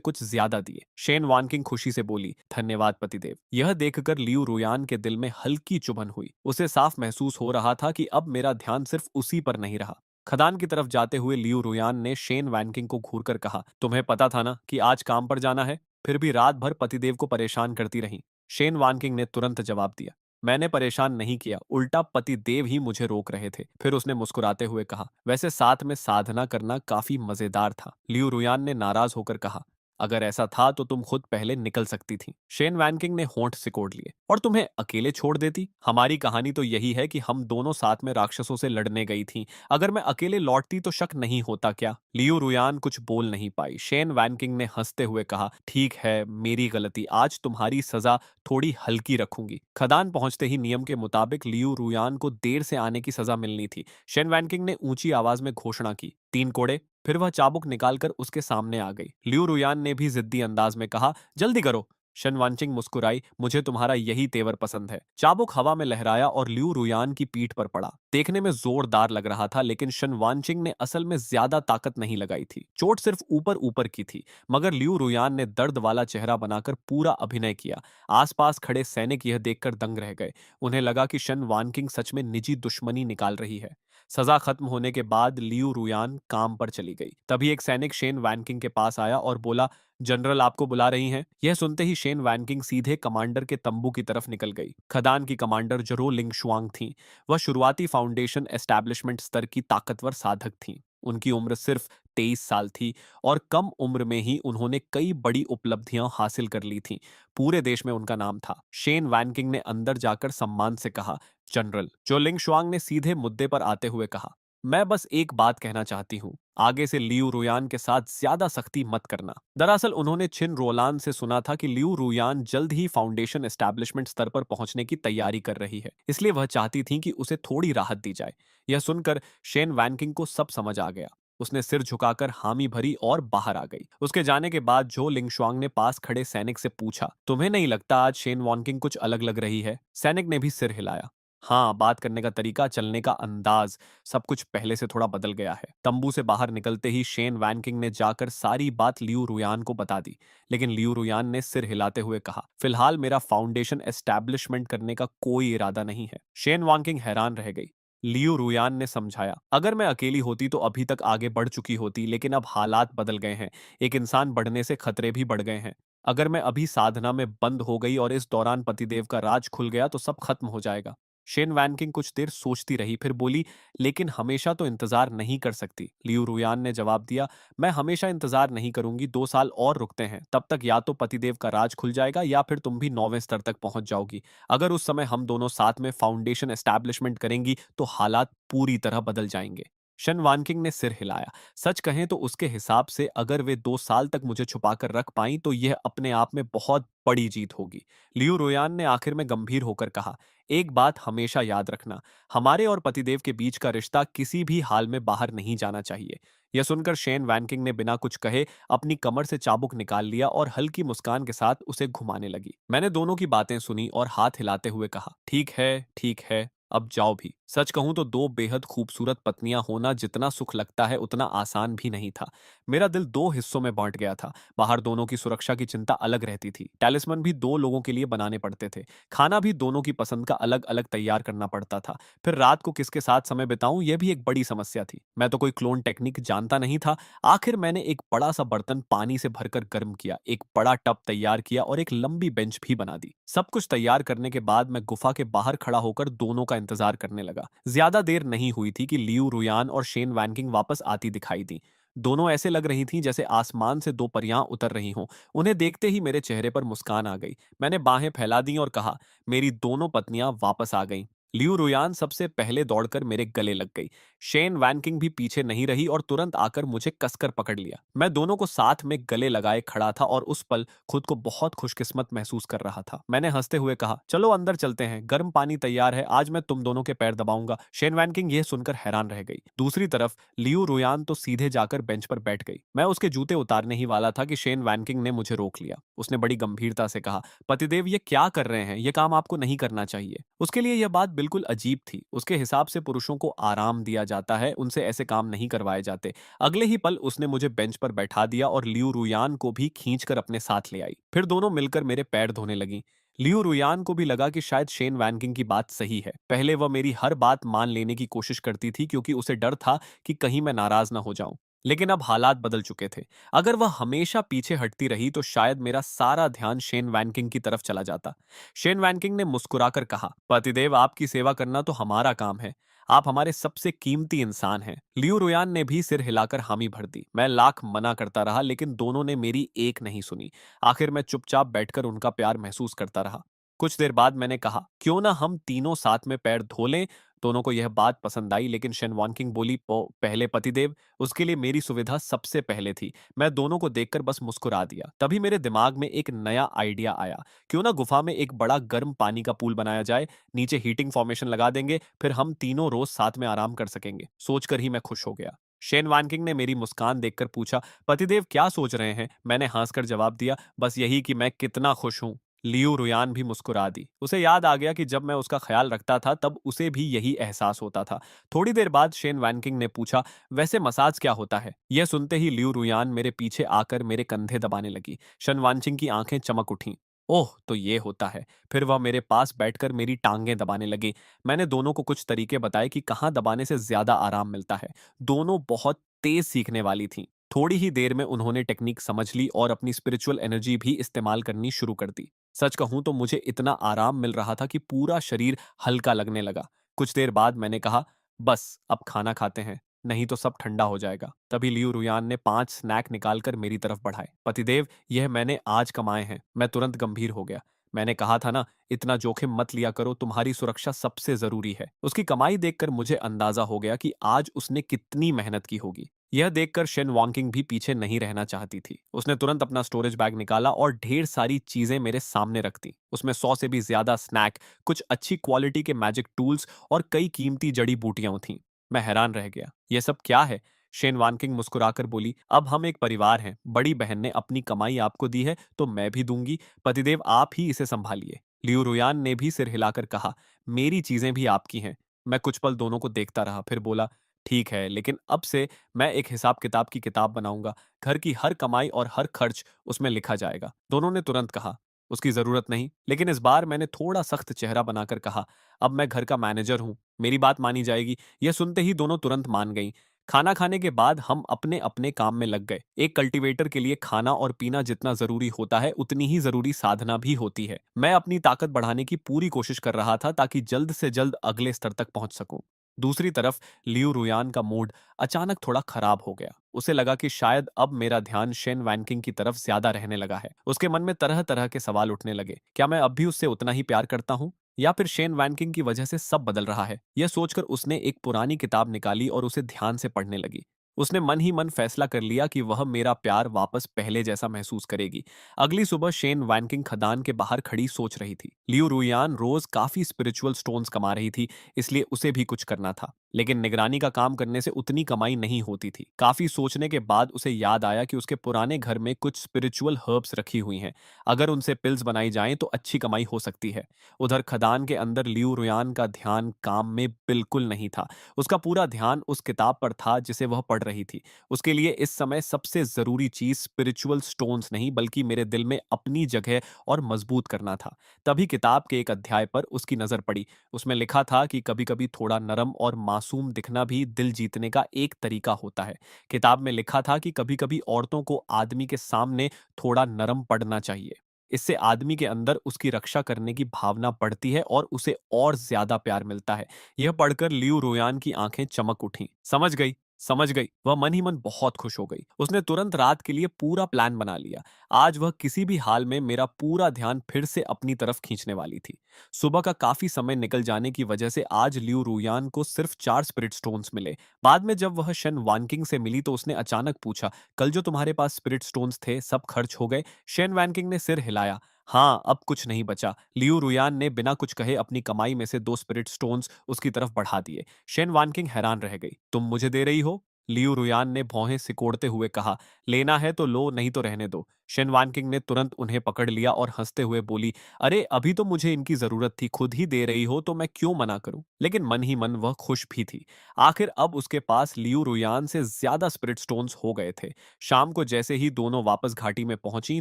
कुछ ज्यादा दिए। शेन वानकिंग खुशी से बोली, धन्यवाद पतिदेव। यह देखकर लियू रुयान के दिल में हल्की चुभन हुई। उसे साफ महसूस हो रहा था कि अब मेरा ध्यान सिर्फ उसी पर नहीं रहा। खदान की तरफ जाते हुए लियू रुयान ने शेन वैनकिंग को घूरकर कहा, तुम्हें पता था ना कि आज काम पर जाना है, फिर भी रात भर पतिदेव को परेशान करती रही। शेन वानकिंग ने तुरंत जवाब दिया, मैंने परेशान नहीं किया, उल्टा पतिदेव ही मुझे रोक रहे थे। फिर उसने मुस्कुराते हुए कहा, वैसे साथ में साधना करना काफी मजेदार था। लियू रुयान ने नाराज होकर कहा, अगर ऐसा था तो तुम खुद पहले निकल सकती थी। शेन वैनकिंग ने होंठ सिकोड़ लिए, और तुम्हें अकेले छोड़ देती? हमारी कहानी तो यही है कि हम दोनों साथ में राक्षसों से लड़ने गई थी। अगर मैं अकेले लौटती तो शक नहीं होता क्या? लियू रुयान कुछ बोल नहीं पाई। शेन वैनकिंग ने हंसते हुए कहा, ठीक है, मेरी गलती, आज तुम्हारी सजा थोड़ी हल्की रखूंगी। खदान पहुंचते ही नियम के मुताबिक लियू रुयान को देर से आने की सजा मिलनी थी। शेन वैनकिंग ने ऊंची आवाज में घोषणा की, 3 कोड़े। फिर वह चाबुक निकालकर उसके सामने आ गई। लियू रुयान ने भी जिद्दी अंदाज में कहा, जल्दी करो। शन वानचिंग मुस्कुराई, मुझे तुम्हारा यही तेवर पसंद है। चाबुक हवा में लहराया और लियू रुयान की पीठ पर पड़ा। देखने में जोरदार लग रहा था, लेकिन शन वानचिंग ने असल में ज्यादा ताकत नहीं लगाई थी। चोट सिर्फ ऊपर ऊपर की थी। मगर लियू रुयान ने दर्द वाला चेहरा बनाकर पूरा अभिनय किया। आसपास खड़े सैनिक यह देखकर दंग रह गए। उन्हें लगा कि शन वानकिंग सच में निजी दुश्मनी निकाल रही है। सजा खत्म होने के बाद लियू रुयान काम पर चली गई। तभी एक सैनिक शेन वैनकिंग के पास आया और बोला, जनरल आपको बुला रही हैं। यह सुनते ही शेन वैनकिंग सीधे कमांडर के तंबू की तरफ निकल गई। खदान की कमांडर जरो लिंग शुआंग थी। वह शुरुआती फाउंडेशन एस्टैब्लिशमेंट स्तर की ताकतवर साधक थी। उनकी उम्र सिर्फ 23 साल थी, और कम उम्र में ही उन्होंने कई बड़ी उपलब्धियां हासिल कर ली थीं। पूरे देश में उनका नाम था। शेन वैनकिंग ने अंदर जाकर सम्मान से कहा, जनरल। जो लिंग शुआंग ने सीधे मुद्दे पर आते हुए कहा, मैं बस एक बात कहना चाहती हूँ, आगे से लियू रुयान के साथ ज्यादा सख्ती मत करना। दरअसल उन्होंने छिन रोलान से सुना था कि लियू रुयान जल्द ही फाउंडेशन एस्टैब्लिशमेंट स्तर पर पहुंचने की तैयारी कर रही है, इसलिए वह चाहती थी कि उसे थोड़ी राहत दी जाए। यह सुनकर शेन वैनकिंग को सब समझ आ गया। उसने सिर झुकाकर हामी भरी और बाहर आ गई। उसके जाने के बाद जो लिंगशुआंग ने पास खड़े सैनिक से पूछा, तुम्हें नहीं लगता आज शेन वॉनकिंग कुछ अलग लग रही है? सैनिक ने भी सिर हिलाया। हाँ, बात करने का तरीका, चलने का अंदाज, सब कुछ पहले से थोड़ा बदल गया है। तंबू से बाहर निकलते ही शेन वैनकिंग ने जाकर सारी बात लियू रुयान को बता दी। लेकिन लियू रुयान ने सिर हिलाते हुए कहा, फिलहाल मेरा फाउंडेशन एस्टैब्लिशमेंट करने का कोई इरादा नहीं है। शेन वैनकिंग हैरान रह गई। लियू रुयान ने समझाया, अगर मैं अकेली होती तो अभी तक आगे बढ़ चुकी होती, लेकिन अब हालात बदल गए हैं। एक इंसान बढ़ने से खतरे भी बढ़ गए हैं। अगर मैं अभी साधना में बंद हो गई और इस दौरान पतिदेव का राज खुल गया तो सब खत्म हो जाएगा। शेन वैनकिंग कुछ देर सोचती रही, फिर बोली, लेकिन हमेशा तो इंतजार नहीं कर सकती। लियू रुयान ने जवाब दिया, मैं हमेशा इंतजार नहीं करूंगी, 2 साल और रुकते हैं। तब तक या तो पतिदेव का राज खुल जाएगा या फिर तुम भी 9वें स्तर तक पहुंच जाओगी। अगर उस समय हम दोनों साथ में फाउंडेशन एस्टैब्लिशमेंट करेंगी तो हालात पूरी तरह बदल जाएंगे। शन वानकिंग ने सिर हिलाया। सच कहें तो उसके हिसाब से अगर वे 2 साल तक मुझे छुपाकर रख पाई तो यह अपने आप में बहुत बड़ी जीत होगी। लियू रोयान ने आखिर में गंभीर होकर कहा, एक बात हमेशा याद रखना, हमारे और पतिदेव के बीच का रिश्ता किसी भी हाल में बाहर नहीं जाना चाहिए। यह सुनकर शेन वैनकिंग ने बिना कुछ कहे अपनी कमर से चाबुक निकाल लिया और हल्की मुस्कान के साथ उसे घुमाने लगी। मैंने दोनों की बातें सुनी और हाथ हिलाते हुए कहा, ठीक है, ठीक है, अब जाओ भी। सच कहूं तो दो बेहद खूबसूरत पत्नियां होना जितना सुख लगता है उतना आसान भी नहीं था। मेरा दिल दो हिस्सों में बांट गया था। बाहर दोनों की सुरक्षा की चिंता अलग रहती थी, टैलिस्मन भी दो लोगों के लिए बनाने पड़ते थे, खाना भी दोनों की पसंद का अलग अलग तैयार करना पड़ता था। फिर रात को किसके साथ समय बिताऊं यह भी एक बड़ी समस्या थी। मैं तो कोई क्लोन टेक्निक जानता नहीं था। आखिर मैंने एक बड़ा सा बर्तन पानी से भरकर गर्म किया, एक बड़ा टब तैयार किया और एक लंबी बेंच भी बना दी। सब कुछ तैयार करने के बाद मैं गुफा के बाहर खड़ा होकर दोनों का इंतजार करने लगा। ज्यादा देर नहीं हुई थी कि लियू रुयान और शेन वैनकिंग वापस आती दिखाई दी। दोनों ऐसे लग रही थीं जैसे आसमान से दो परियां उतर रही हों। उन्हें देखते ही मेरे चेहरे पर मुस्कान आ गई। मैंने बाहें फैला दी और कहा, मेरी दोनों पत्नियां वापस आ गईं। लियू रुयान सबसे पहले दौड़कर मेरे गले लग गई। शेन वैनकिंग भी पीछे नहीं रही और तुरंत आकर मुझे कसकर पकड़ लिया। मैं दोनों को साथ में गले लगाए खड़ा था और उस पल खुद को बहुत खुशकिस्मत महसूस कर रहा था। मैंने हंसते हुए कहा, चलो अंदर चलते हैं, गर्म पानी तैयार है, आज मैं तुम दोनों के पैर दबाऊंगा। शेन वैनकिंग यह सुनकर हैरान रह गई। दूसरी तरफ लियू रुयान तो सीधे जाकर बेंच पर बैठ गई। मैं उसके जूते उतारने ही वाला था कि शेन वैनकिंग ने मुझे रोक लिया। उसने बड़ी गंभीरता से कहा, पतिदेव ये क्या कर रहे हैं, ये काम आपको नहीं करना चाहिए। उसके लिए यह बात बिल्कुल अजीब थी। उसके हिसाब से पुरुषों को आराम दिया जाता है, उनसे ऐसे काम नहीं करवाए जाते। अगले ही पल उसने मुझे बेंच पर बैठा दिया और लियू रुयान को भी खींचकर अपने साथ ले आई। फिर दोनों मिलकर मेरे पैर धोने लगी। लियू रुयान को भी लगा कि शायद शेन वैनकिंग की बात सही है। पहले वह मेरी हर बात मान लेने की कोशिश करती थी क्योंकि उसे डर था कि कहीं मैं नाराज ना हो जाऊं। लेकिन अब हालात बदल चुके थे। अगर वह हमेशा पीछे हटती रही तो शायद मेरा सारा ध्यान शेन वैनकिंग की तरफ चला जाता। शेन वैनकिंग ने मुस्कुराकर कहा, पतिदेव आपकी सेवा करना तो हमारा काम है। आप हमारे सबसे कीमती इंसान हैं। लियू रुयान ने भी सिर हिलाकर हामी भर दी। मैं लाख मना करता रहा लेकिन दोनों ने मेरी एक नहीं सुनी। आखिर मैं चुपचाप बैठकर उनका प्यार महसूस करता रहा। कुछ देर बाद मैंने कहा, क्यों ना हम तीनों साथ में पैर धो लें। दोनों को यह बात पसंद आई लेकिन शेन वॉनकिंग बोली, पहले पतिदेव, उसके लिए मेरी सुविधा सबसे पहले थी। मैं दोनों को देखकर बस मुस्कुरा दिया। तभी मेरे दिमाग में एक नया आइडिया आया। क्यों ना गुफा में एक बड़ा गर्म पानी का पूल बनाया जाए, नीचे हीटिंग फॉर्मेशन लगा देंगे, फिर हम तीनों रोज साथ में आराम कर सकेंगे। सोचकर ही मैं खुश हो गया। शेन वानकिंग ने मेरी मुस्कान देखकर पूछा, पतिदेव क्या सोच रहे हैं? मैंने हंसकर जवाब दिया, बस यही कि मैं कितना खुश हूं। लियू रुयान भी मुस्कुरा दी। उसे याद आ गया कि जब मैं उसका ख्याल रखता था तब उसे भी यही एहसास होता था। थोड़ी देर बाद शेन वैनकिंग ने पूछा, वैसे मसाज क्या होता है? यह सुनते ही लियू रुयान मेरे पीछे आकर मेरे कंधे दबाने लगी। शन वानचिंग की आंखें चमक उठीं। ओह, तो ये होता है। फिर वह मेरे पास बैठकर मेरी टांगें दबाने लगी। मैंने दोनों को कुछ तरीके बताए कि कहाँ दबाने से ज्यादा आराम मिलता है। दोनों बहुत तेज सीखने वाली थीं। थोड़ी ही देर में उन्होंने टेक्निक समझ ली और अपनी स्पिरिचुअल एनर्जी भी इस्तेमाल करनी शुरू कर दी। सच कहूं तो मुझे इतना आराम मिल रहा था कि पूरा शरीर हल्का लगने लगा। कुछ देर बाद मैंने कहा, बस अब खाना खाते हैं, नहीं तो सब ठंडा हो जाएगा। तभी लियू रुयान ने 5 स्नैक निकालकर मेरी तरफ बढ़ाए। पतिदेव, यह मैंने आज कमाए हैं। मैं तुरंत गंभीर हो गया। मैंने कहा था ना, इतना जोखिम मत लिया करो, तुम्हारी सुरक्षा सबसे जरूरी है। उसकी कमाई देखकर मुझे अंदाजा हो गया कि आज उसने कितनी मेहनत की होगी। यह देखकर शेन वॉन्किंग भी पीछे नहीं रहना चाहती थी। उसने तुरंत अपना स्टोरेज बैग निकाला और ढेर सारी चीजें मेरे सामने रख दी। उसमें 100 से भी ज्यादा स्नैक, कुछ अच्छी क्वालिटी के मैजिक टूल्स और कई कीमती जड़ी बूटियां थीं। मैं हैरान रह गया। यह सब क्या है? शेन वानकिंग मुस्कुराकर बोली, अब हम एक परिवार हैं। बड़ी बहन ने अपनी कमाई आपको दी है तो मैं भी दूंगी। पतिदेव, आप ही इसे संभालिए। लियू रुयान ने भी सिर हिलाकर कहा, मेरी चीजें भी आपकी हैं। मैं कुछ पल दोनों को देखता रहा, फिर बोला, ठीक है, लेकिन अब से मैं एक हिसाब किताब की किताब बनाऊंगा। घर की हर कमाई और हर खर्च उसमें लिखा जाएगा। दोनों ने तुरंत कहा, उसकी जरूरत नहीं। लेकिन इस बार मैंने थोड़ा सख्त चेहरा बनाकर कहा, अब मैं घर का मैनेजर हूं, मेरी बात मानी जाएगी। यह सुनते ही दोनों तुरंत मान गईं। खाना खाने के बाद हम अपने अपने काम में लग गए। एक कल्टीवेटर के लिए खाना और पीना जितना जरूरी होता है उतनी ही जरूरी साधना भी होती है। मैं अपनी ताकत बढ़ाने की पूरी कोशिश कर रहा था ताकि जल्द से जल्द अगले स्तर तक पहुंच सकूं। दूसरी तरफ लियू रुयान का मूड अचानक थोड़ा खराब हो गया। उसे लगा कि शायद अब मेरा ध्यान शेन वैनकिंग की तरफ ज्यादा रहने लगा है। उसके मन में तरह तरह के सवाल उठने लगे। क्या मैं अब भी उससे उतना ही प्यार करता हूँ, या फिर शेन वैनकिंग की वजह से सब बदल रहा है? यह सोचकर उसने एक पुरानी किताब निकाली और उसे ध्यान से पढ़ने लगी। उसने मन ही मन फैसला कर लिया कि वह मेरा प्यार वापस पहले जैसा महसूस करेगी। अगली सुबह शेन वैनकिंग खदान के बाहर खड़ी सोच रही थी। लियू रुयान रोज काफी स्पिरिचुअल स्टोन्स कमा रही थी, इसलिए उसे भी कुछ करना था। लेकिन निगरानी का काम करने से उतनी कमाई नहीं होती थी। काफी सोचने के बाद उसे याद आया कि उसके पुराने घर में कुछ स्पिरिचुअल हर्ब्स रखी हुई हैं। अगर उनसे पिल्स बनाई जाएं तो अच्छी कमाई हो सकती है। उधर खदान के अंदर लियू रुयान का ध्यान काम में बिल्कुल नहीं था। उसका पूरा ध्यान उस किताब पर था जिसे वह पढ़ रही थी। उसके लिए इस समय सबसे जरूरी चीज स्पिरिचुअल स्टोन्स नहीं बल्कि मेरे दिल में अपनी जगह और मजबूत करना था। तभी किताब के एक अध्याय पर उसकी नजर पड़ी। उसमें लिखा था कि कभी-कभी थोड़ा नरम और मासूम दिखना भी दिल जीतने का एक तरीका होता है। किताब में लिखा था कि कभी-कभी औरतों को आदमी के सामने थोड़ा नरम पड़ना चाहिए। इससे आदमी के अंदर उसकी रक्षा करने की भावना बढ़ती है और उसे और ज्यादा प्यार मिलता है। यह पढ़कर लियू रोयान की आंखें चमक उठीं। समझ गई, समझ गई। वह मन ही मन बहुत खुश हो गई। उसने तुरंत रात के लिए पूरा प्लान बना लिया। आज वह किसी भी हाल में मेरा पूरा ध्यान फिर से अपनी तरफ खींचने वाली थी। सुबह का काफी समय निकल जाने की वजह से आज लियू रुयान को सिर्फ 4 स्पिरिट स्टोन्स मिले। बाद में जब वह शन वानकिंग से मिली तो उसने अचानक पूछा, कल जो तुम्हारे पास स्पिरिट स्टोन्स थे सब खर्च हो गए? शेन वैनकिंग ने सिर हिलाया। हाँ, अब कुछ नहीं बचा। लियू रुयान ने बिना कुछ कहे अपनी कमाई में से 2 स्पिरिट स्टोन्स उसकी तरफ बढ़ा दिए। शेन वानकिंग हैरान रह गई। तुम मुझे दे रही हो? लियू रुयान ने भौहें सिकोड़ते हुए कहा। लेना है तो लो, नहीं तो रहने दो। शेन वानकिंग ने तुरंत उन्हें पकड़ लिया और हंसते हुए बोली, अरे अभी तो मुझे इनकी जरूरत थी, खुद ही दे रही हो तो मैं क्यों मना करूं? लेकिन मन ही मन वह खुश भी थी। आखिर अब उसके पास लियू रुयान से ज्यादा स्पिरिट स्टोन्स हो गए थे। शाम को जैसे ही दोनों वापस घाटी में पहुंची,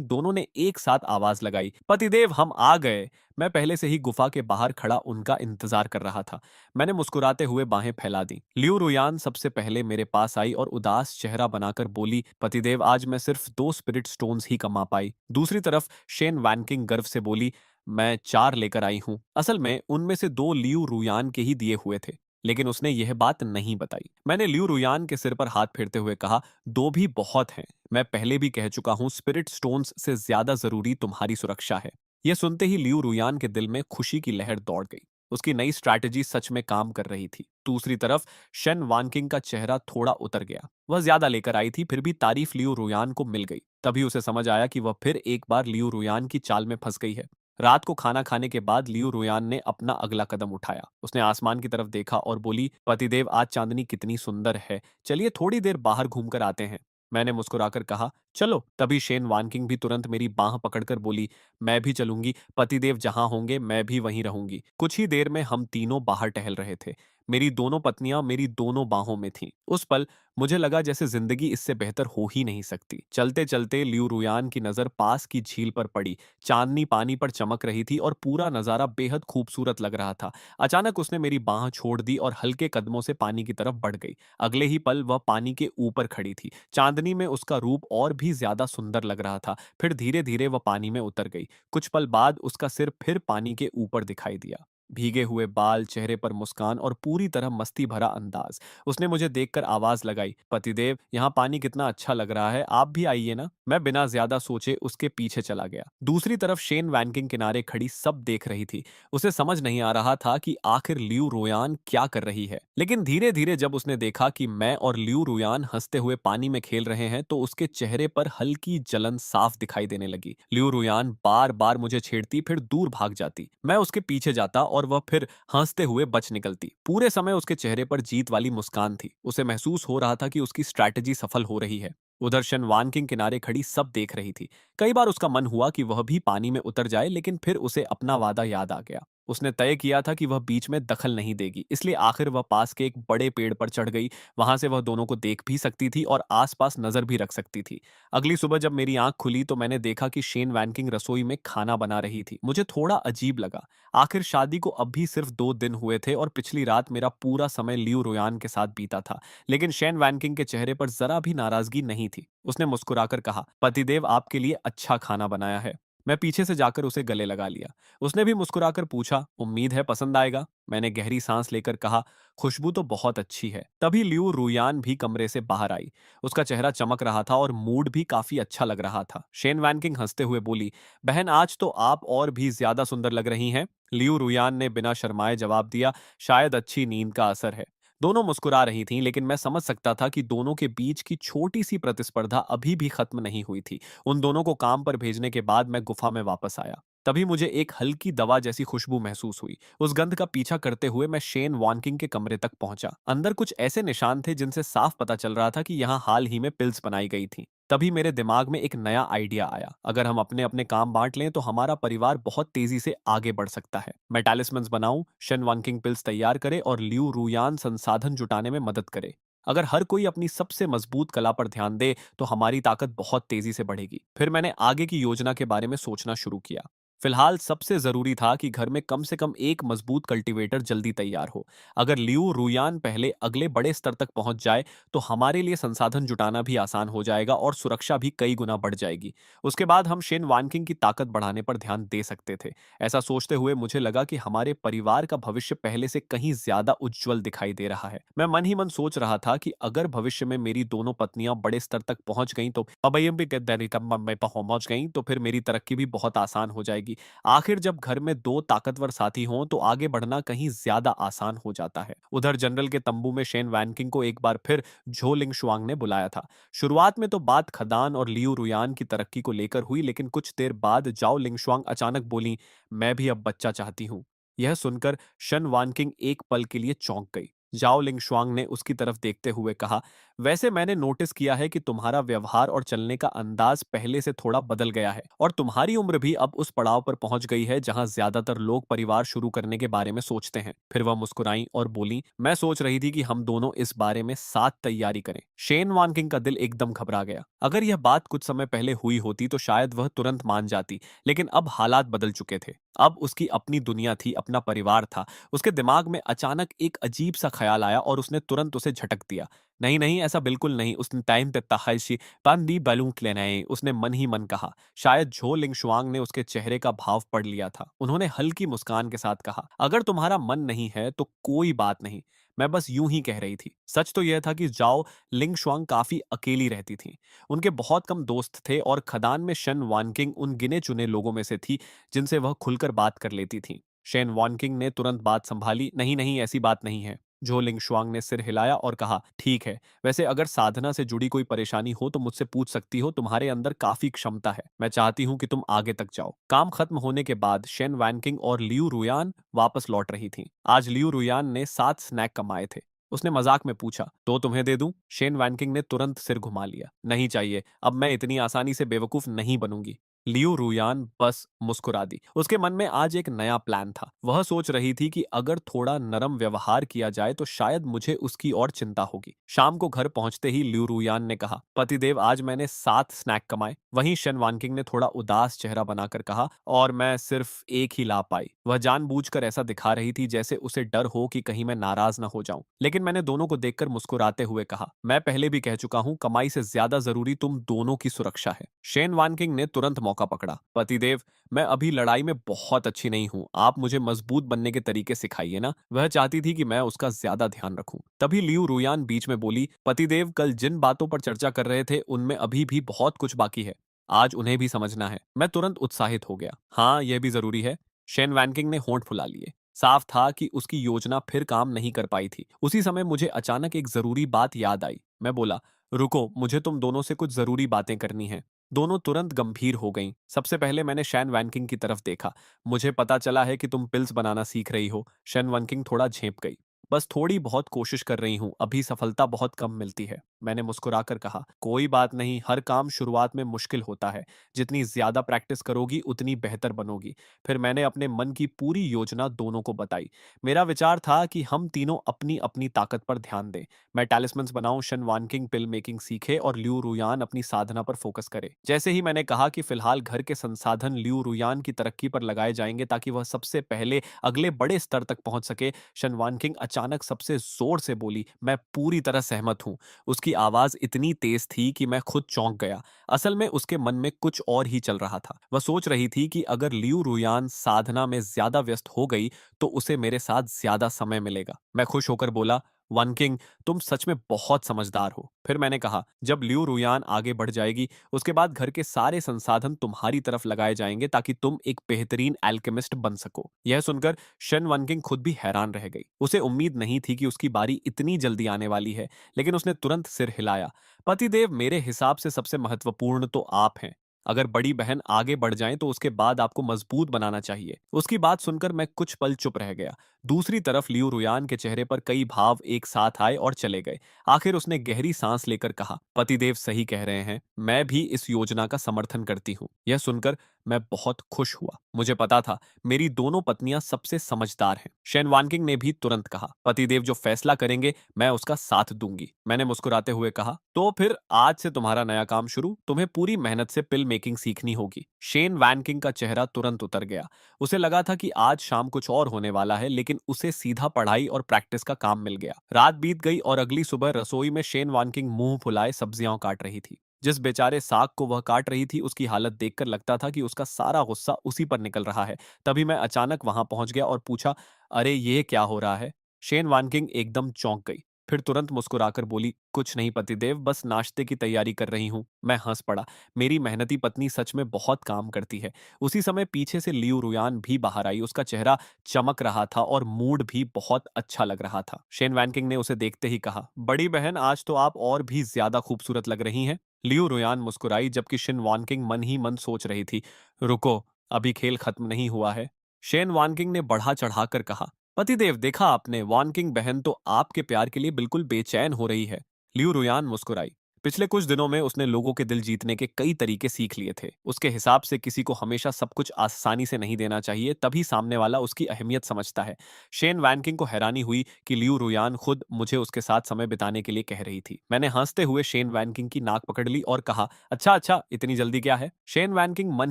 दोनों ने एक साथ आवाज लगाई, पतिदेव हम आ गए। मैं पहले से ही गुफा के बाहर खड़ा उनका इंतजार कर रहा था। मैंने मुस्कुराते हुए बाहें फैला दी। लियू रुयान सबसे पहले मेरे पास आई और उदास चेहरा बनाकर बोली, पतिदेव आज मैं सिर्फ 2 स्पिरिट स्टोन्स ही कमा पाई। दूसरी तरफ शेन वैनकिंग गर्व से बोली, मैं 4 लेकर आई हूं। असल में उनमें से 2 लियू रुयान के ही दिए हुए थे। लेकिन उसने यह बात नहीं बताई। मैंने लियू रुयान के सिर पर हाथ फेरते हुए कहा, 2 भी बहुत हैं। मैं पहले भी कह चुका हूं, स्पिरिट स्टोन्स से ज्यादा जरूरी तुम्हारी सुरक्षा है। यह सुनते ही लियू रुयान के दिल में खुशी की लहर दौड़ गई। उसकी नई स्ट्रैटेजी सच में काम कर रही थी। दूसरी तरफ शन वानकिंग का चेहरा थोड़ा उतर गया। वह ज्यादा लेकर आई थी, फिर भी तारीफ लियू रुयान को मिल गई। तभी उसे समझ आया कि वह फिर एक बार लियू रुयान की चाल में फंस गई है। रात को खाना खाने के बाद लियू रुयान ने अपना अगला कदम उठाया। उसने आसमान की तरफ देखा और बोली, पतिदेव आज चांदनी कितनी सुंदर है, चलिए थोड़ी देर बाहर घूमकर आते हैं। मैंने मुस्कुराकर कहा, चलो। तभी शेन वानकिंग भी तुरंत मेरी बांह पकड़कर बोली, मैं भी चलूंगी, पतिदेव जहां होंगे मैं भी वहीं रहूंगी। कुछ ही देर में हम तीनों बाहर टहल रहे थे। मेरी दोनों पत्नियां मेरी दोनों बाहों में थीं। उस पल मुझे लगा जैसे जिंदगी इससे बेहतर हो ही नहीं सकती। चलते चलते लियू रुयान की नजर पास की झील पर पड़ी। चांदनी पानी पर चमक रही थी और पूरा नजारा बेहद खूबसूरत लग रहा था। अचानक उसने मेरी बांह छोड़ दी और हल्के कदमों से पानी की तरफ बढ़ गई। अगले ही पल वह पानी के ऊपर खड़ी थी। चांदनी में उसका रूप और भी ज्यादा सुंदर लग रहा था। फिर धीरे धीरे वह पानी में उतर गई। कुछ पल बाद उसका सिर फिर पानी के ऊपर दिखाई दिया। भीगे हुए बाल, चेहरे पर मुस्कान और पूरी तरह मस्ती भरा अंदाज। उसने मुझे देखकर आवाज लगाई, पतिदेव यहाँ पानी कितना अच्छा लग रहा है, आप भी आइए ना। मैं बिना ज्यादा सोचे उसके पीछे चला गया। दूसरी तरफ शेन वैनकिंग किनारे खड़ी सब देख रही थी। उसे समझ नहीं आ रहा था कि आखिर लियू रोयान क्या कर रही है। लेकिन धीरे धीरे जब उसने देखा कि मैं और लियू रोयान हंसते हुए पानी में खेल रहे हैं तो उसके चेहरे पर हल्की जलन साफ दिखाई देने लगी। लियू रोयान बार बार मुझे छेड़ती, फिर दूर भाग जाती। मैं उसके पीछे जाता और वह फिर हंसते हुए बच निकलती। पूरे समय उसके चेहरे पर जीत वाली मुस्कान थी। उसे महसूस हो रहा था कि उसकी स्ट्रैटेजी सफल हो रही है। उधर शनवान के किनारे खड़ी सब देख रही थी। कई बार उसका मन हुआ कि वह भी पानी में उतर जाए, लेकिन फिर उसे अपना वादा याद आ गया। उसने तय किया था कि वह बीच में दखल नहीं देगी, इसलिए आखिर वह पास के एक बड़े पेड़ पर चढ़ गई। वहां से वह दोनों को देख भी सकती थी और आसपास नजर भी रख सकती थी। अगली सुबह जब मेरी आंख खुली तो मैंने देखा कि शेन वैनकिंग रसोई में खाना बना रही थी। मुझे थोड़ा अजीब लगा। आखिर शादी को अब भी सिर्फ 2 दिन हुए थे और पिछली रात मेरा पूरा समय लियू रोयान के साथ बीता था। लेकिन शेन वैनकिंग के चेहरे पर जरा भी नाराजगी नहीं थी। उसने मुस्कुराकर कहा, पतिदेव आपके लिए अच्छा खाना बनाया है। मैं पीछे से जाकर उसे गले लगा लिया। उसने भी मुस्कुराकर पूछा, उम्मीद है पसंद आएगा। मैंने गहरी सांस लेकर कहा, खुशबू तो बहुत अच्छी है। तभी लियू रुयान भी कमरे से बाहर आई। उसका चेहरा चमक रहा था और मूड भी काफी अच्छा लग रहा था। शेन वैनकिंग हंसते हुए बोली, बहन आज तो आप और भी ज्यादा सुंदर लग रही हैं। लियू रुयान ने बिना शर्माए जवाब दिया, शायद अच्छी नींद का असर है। दोनों मुस्कुरा रही थीं, लेकिन मैं समझ सकता था कि दोनों के बीच की छोटी-सी प्रतिस्पर्धा अभी भी खत्म नहीं हुई थी। उन दोनों को काम पर भेजने के बाद मैं गुफा में वापस आया। तभी मुझे एक हल्की दवा जैसी खुशबू महसूस हुई। उस गंध का पीछा करते हुए मैं शेन वानकिंग के कमरे तक पहुंचा। अंदर कुछ ऐसे निशान थे जिनसे साफ पता चल रहा था कि यहाँ हाल ही में पिल्स बनाई गई थी। तभी मेरे दिमाग में एक नया आइडिया आया। अगर हम अपने अपने काम बांट लें तो हमारा परिवार बहुत तेजी से आगे बढ़ सकता है। मैं टैलिस्मन्स बनाऊं, शन वानकिंग पिल्स तैयार करे और लिू रुयान संसाधन जुटाने में मदद करे। अगर हर कोई अपनी सबसे मजबूत कला पर ध्यान दे तो हमारी ताकत बहुत तेजी से बढ़ेगी। फिर मैंने आगे की योजना के बारे में सोचना शुरू किया। फिलहाल सबसे जरूरी था कि घर में कम से कम एक मजबूत कल्टीवेटर जल्दी तैयार हो। अगर लिऊ रुयान पहले अगले बड़े स्तर तक पहुंच जाए तो हमारे लिए संसाधन जुटाना भी आसान हो जाएगा और सुरक्षा भी कई गुना बढ़ जाएगी। उसके बाद हम शेन वानकिंग की ताकत बढ़ाने पर ध्यान दे सकते थे। ऐसा सोचते हुए मुझे लगा कि हमारे परिवार का भविष्य पहले से कहीं ज्यादा उज्जवल दिखाई दे रहा है। मैं मन ही मन सोच रहा था कि अगर भविष्य में मेरी दोनों पत्नियां बड़े स्तर तक पहुंच गईं तो अबैयम भी में पहुंच गईं तो फिर मेरी तरक्की भी बहुत आसान हो जाएगी। आखिर जब घर में दो ताकतवर साथी हों तो आगे बढ़ना कहीं ज्यादा आसान हो जाता है। उधर जनरल के तंबू में शेन वैनकिंग को एक बार फिर झो लिंग शुआंग ने बुलाया था। शुरुआत में तो बात खदान और लियू रुयान की तरक्की को लेकर हुई, लेकिन कुछ देर बाद जाओ लिंगशुआंग अचानक बोली, मैं भी अब बच्चा चाहती हूँ। यह सुनकर शन वानकिंग एक पल के लिए चौंक गई। जाओ लिंगशुआंग ने उसकी तरफ देखते हुए कहा, वैसे मैंने नोटिस किया है कि तुम्हारा व्यवहार और चलने का अंदाज पहले से थोड़ा बदल गया है और तुम्हारी उम्र भी अब उस पड़ाव पर पहुंच गई है जहां ज्यादातर लोग परिवार शुरू करने के बारे में सोचते हैं। फिर वह मुस्कुराई और बोली, मैं सोच रही थी कि हम दोनों इस बारे में साथ तैयारी करें। शेन वानकिंग का दिल एकदम घबरा गया। अगर यह बात कुछ समय पहले हुई होती तो शायद वह तुरंत मान जाती, लेकिन अब हालात बदल चुके थे। अब उसकी अपनी दुनिया थी, अपना परिवार था। उसके दिमाग में अचानक एक अजीब सा ख्याल आया और उसने तुरंत उसे झटक दिया। नहीं नहीं, ऐसा बिल्कुल नहीं, उसने टाइम पे तहशी पांदी बलूक लेना है, उसने मन ही मन कहा। शायद झो लिंगशुआंग ने उसके चेहरे का भाव पढ़ लिया था। उन्होंने हल्की मुस्कान के साथ कहा, अगर तुम्हारा मन नहीं है तो कोई बात नहीं, मैं बस यूं ही कह रही थी। सच तो यह था कि जाओ लिंगशुआंग काफी अकेली रहती थी। उनके बहुत कम दोस्त थे और खदान में शन वानकिंग उन गिने चुने लोगों में से थी जिनसे वह खुलकर बात कर लेती थी। शेन वानकिंग ने तुरंत बात संभाली, नहीं नहीं, ऐसी बात नहीं है। झो लिंगशुआंग ने सिर हिलाया और कहा, ठीक है, वैसे अगर साधना से जुड़ी कोई परेशानी हो तो मुझसे पूछ सकती हो, तुम्हारे अंदर काफी क्षमता है। मैं चाहती हूँ कि तुम आगे तक जाओ। काम खत्म होने के बाद शेन वैनकिंग और लियू रुयान वापस लौट रही थी। आज लियू रुयान ने 7 स्नैक कमाए थे। उसने मजाक में पूछा, तो तुम्हें दे दूं? शेन वैनकिंग ने तुरंत सिर घुमा लिया, नहीं चाहिए, अब मैं इतनी आसानी से बेवकूफ नहीं बनूंगी। लियू रुयान बस मुस्कुरा दी। उसके मन में आज एक नया प्लान था। वह सोच रही थी कि अगर थोड़ा नरम व्यवहार किया जाए तो शायद मुझे उसकी और चिंता होगी। शाम को घर पहुंचते ही लियू रुयान ने कहा, पतिदेव, आज मैंने 7 स्नैक कमाए। वहीं शन वानकिंग ने थोड़ा उदास चेहरा बनाकर कहा, और मैं सिर्फ एक ही ला पाई। वह जानबूझकर ऐसा दिखा रही थी जैसे उसे डर हो कि कहीं मैं नाराज ना हो जाऊं। लेकिन मैंने दोनों को देखकर मुस्कुराते हुए कहा, मैं पहले भी कह चुका हूं, कमाई से ज्यादा जरूरी तुम दोनों की सुरक्षा है। शेन वानकिंग ने तुरंत मौका पकड़ा, पतिदेव, मैं अभी लड़ाई में बहुत अच्छी नहीं हूं, आप मुझे मजबूत बनने के तरीके सिखाइए ना। वह चाहती थी कि मैं उसका ज्यादा ध्यान रखूं। तभी लियू रुयान बीच में बोली, पतिदेव, कल जिन बातों पर चर्चा कर रहे थे उनमें अभी भी बहुत कुछ बाकी है। आज उन्हें भी समझना है। मैं तुरंत उत्साहित हो गया, हाँ यह भी जरूरी है। शेन वैनकिंग ने होंठ फुला लिए। साफ था कि उसकी योजना फिर काम नहीं कर पाई थी। उसी समय मुझे अचानक एक जरूरी बात याद आई। मैं बोला, रुको, मुझे तुम दोनों से कुछ जरूरी बातें करनी है। दोनों तुरंत गंभीर हो गईं। सबसे पहले मैंने शैन वैनकिंग की तरफ देखा। मुझे पता चला है कि तुम पिल्स बनाना सीख रही हो। शैन वैनकिंग थोड़ा झेंप गई। बस थोड़ी बहुत कोशिश कर रही हूँ, अभी सफलता बहुत कम मिलती है। मैंने मुस्कुराकर कहा, कोई बात नहीं, हर काम शुरुआत में मुश्किल होता है। जितनी ज्यादा प्रैक्टिस करोगी उतनी बेहतर बनोगी। फिर मैंने अपने मन की पूरी योजना दोनों को बताई। मेरा विचार था कि हम तीनों अपनी अपनी ताकत पर ध्यान दें। मैं टैलिस्मन्स बनाऊं, शन वानकिंग पिल मेकिंग सीखे और लियू रुयान अपनी साधना पर फोकस करे। जैसे ही मैंने कहा कि फिलहाल घर के संसाधन लियू रुयान की तरक्की पर लगाए जाएंगे ताकि वह सबसे पहले अगले बड़े स्तर तक पहुंच सके, शन वानकिंग अचानक सबसे जोर से बोली, मैं पूरी तरह सहमत हूं। उसकी आवाज इतनी तेज थी कि मैं खुद चौंक गया। असल में उसके मन में कुछ और ही चल रहा था। वह सोच रही थी कि अगर लियू रुयान साधना में ज्यादा व्यस्त हो गई तो उसे मेरे साथ ज्यादा समय मिलेगा। मैं खुश होकर बोला, वन किंग, तुम सच में बहुत समझदार हो। फिर मैंने कहा, जब लियू रुयान आगे बढ़ जाएगी, उसके बाद घर के सारे संसाधन तुम्हारी तरफ लगाए जाएंगे ताकि तुम एक बेहतरीन एल्केमिस्ट बन सको। यह सुनकर शन वन किंग खुद भी हैरान रह गई। उसे उम्मीद नहीं थी कि उसकी बारी इतनी जल्दी आने वाली है, लेकिन उसने तुरंत सिर हिलाया। पतिदेव, मेरे हिसाब से सबसे महत्वपूर्ण तो आप हैं। अगर बड़ी बहन आगे बढ़ जाए तो उसके बाद आपको मजबूत बनाना चाहिए। उसकी बात सुनकर मैं कुछ पल चुप रह गया। दूसरी तरफ लियू रुयान के चेहरे पर कई भाव एक साथ आए और चले गए। आखिर उसने गहरी सांस लेकर कहा, पतिदेव सही कह रहे हैं, मैं भी इस योजना का समर्थन करती हूँ। यह सुनकर मैं बहुत खुश हुआ। मुझे पता था मेरी दोनों पत्नियां सबसे समझदार हैं। शेन वानकिंग ने भी तुरंत कहा, पतिदेव जो फैसला करेंगे मैं उसका साथ दूंगी। मैंने मुस्कुराते हुए कहा, तो फिर आज से तुम्हारा नया काम शुरू। तुम्हें पूरी मेहनत से पिल मेकिंग सीखनी होगी। शेन वैनकिंग का चेहरा तुरंत उतर गया। उसे लगा था कि आज शाम कुछ और होने वाला है, लेकिन उसे सीधा पढ़ाई और प्रैक्टिस का काम मिल गया। रात बीत गई और अगली सुबह रसोई में शेन वानकिंग मुंह फुलाए सब्जियां काट रही थी। जिस बेचारे साग को वह काट रही थी, उसकी हालत देखकर लगता था कि उसका सारा गुस्सा उसी पर निकल रहा है। तभी मैं अचानक वहां पहुंच गया और पूछा, अरे ये क्या हो रहा है? शेन वानकिंग एकदम चौंक गई। फिर तुरंत मुस्कुराकर बोली, कुछ नहीं पतिदेव, बस नाश्ते की तैयारी कर रही हूँ। मैं हंस पड़ा। मेरी मेहनती पत्नी सच में बहुत काम करती है। उसी समय पीछे से लियू रुयान भी बाहर आई। उसका चेहरा चमक रहा था और मूड भी बहुत अच्छा लग रहा था। शेन वैनकिंग ने उसे देखते ही कहा, बड़ी बहन, आज तो आप और भी ज्यादा खूबसूरत लग रही हैं। लियू रुयान मुस्कुराई, जबकि शिन वानकिंग मन ही मन सोच रही थी, रुको, अभी खेल खत्म नहीं हुआ है। शेन वानकिंग ने बढ़ा चढ़ाकर कहा, पतिदेव, देखा आपने, वानकिंग बहन तो आपके प्यार के लिए बिल्कुल बेचैन हो रही है। लियू रुयान मुस्कुराई। पिछले कुछ दिनों में उसने लोगों के दिल जीतने के कई तरीके सीख लिए थे। उसके हिसाब से किसी को हमेशा सब कुछ आसानी से नहीं देना चाहिए, तभी सामने वाला उसकी अहमियत समझता है। शेन वैनकिंग को हैरानी हुई कि लियू रुयान खुद मुझे उसके साथ समय बिताने के लिए कह रही थी। मैंने हंसते हुए शेन वैनकिंग की नाक पकड़ ली और कहा, अच्छा अच्छा, इतनी जल्दी क्या है? शेन वैनकिंग मन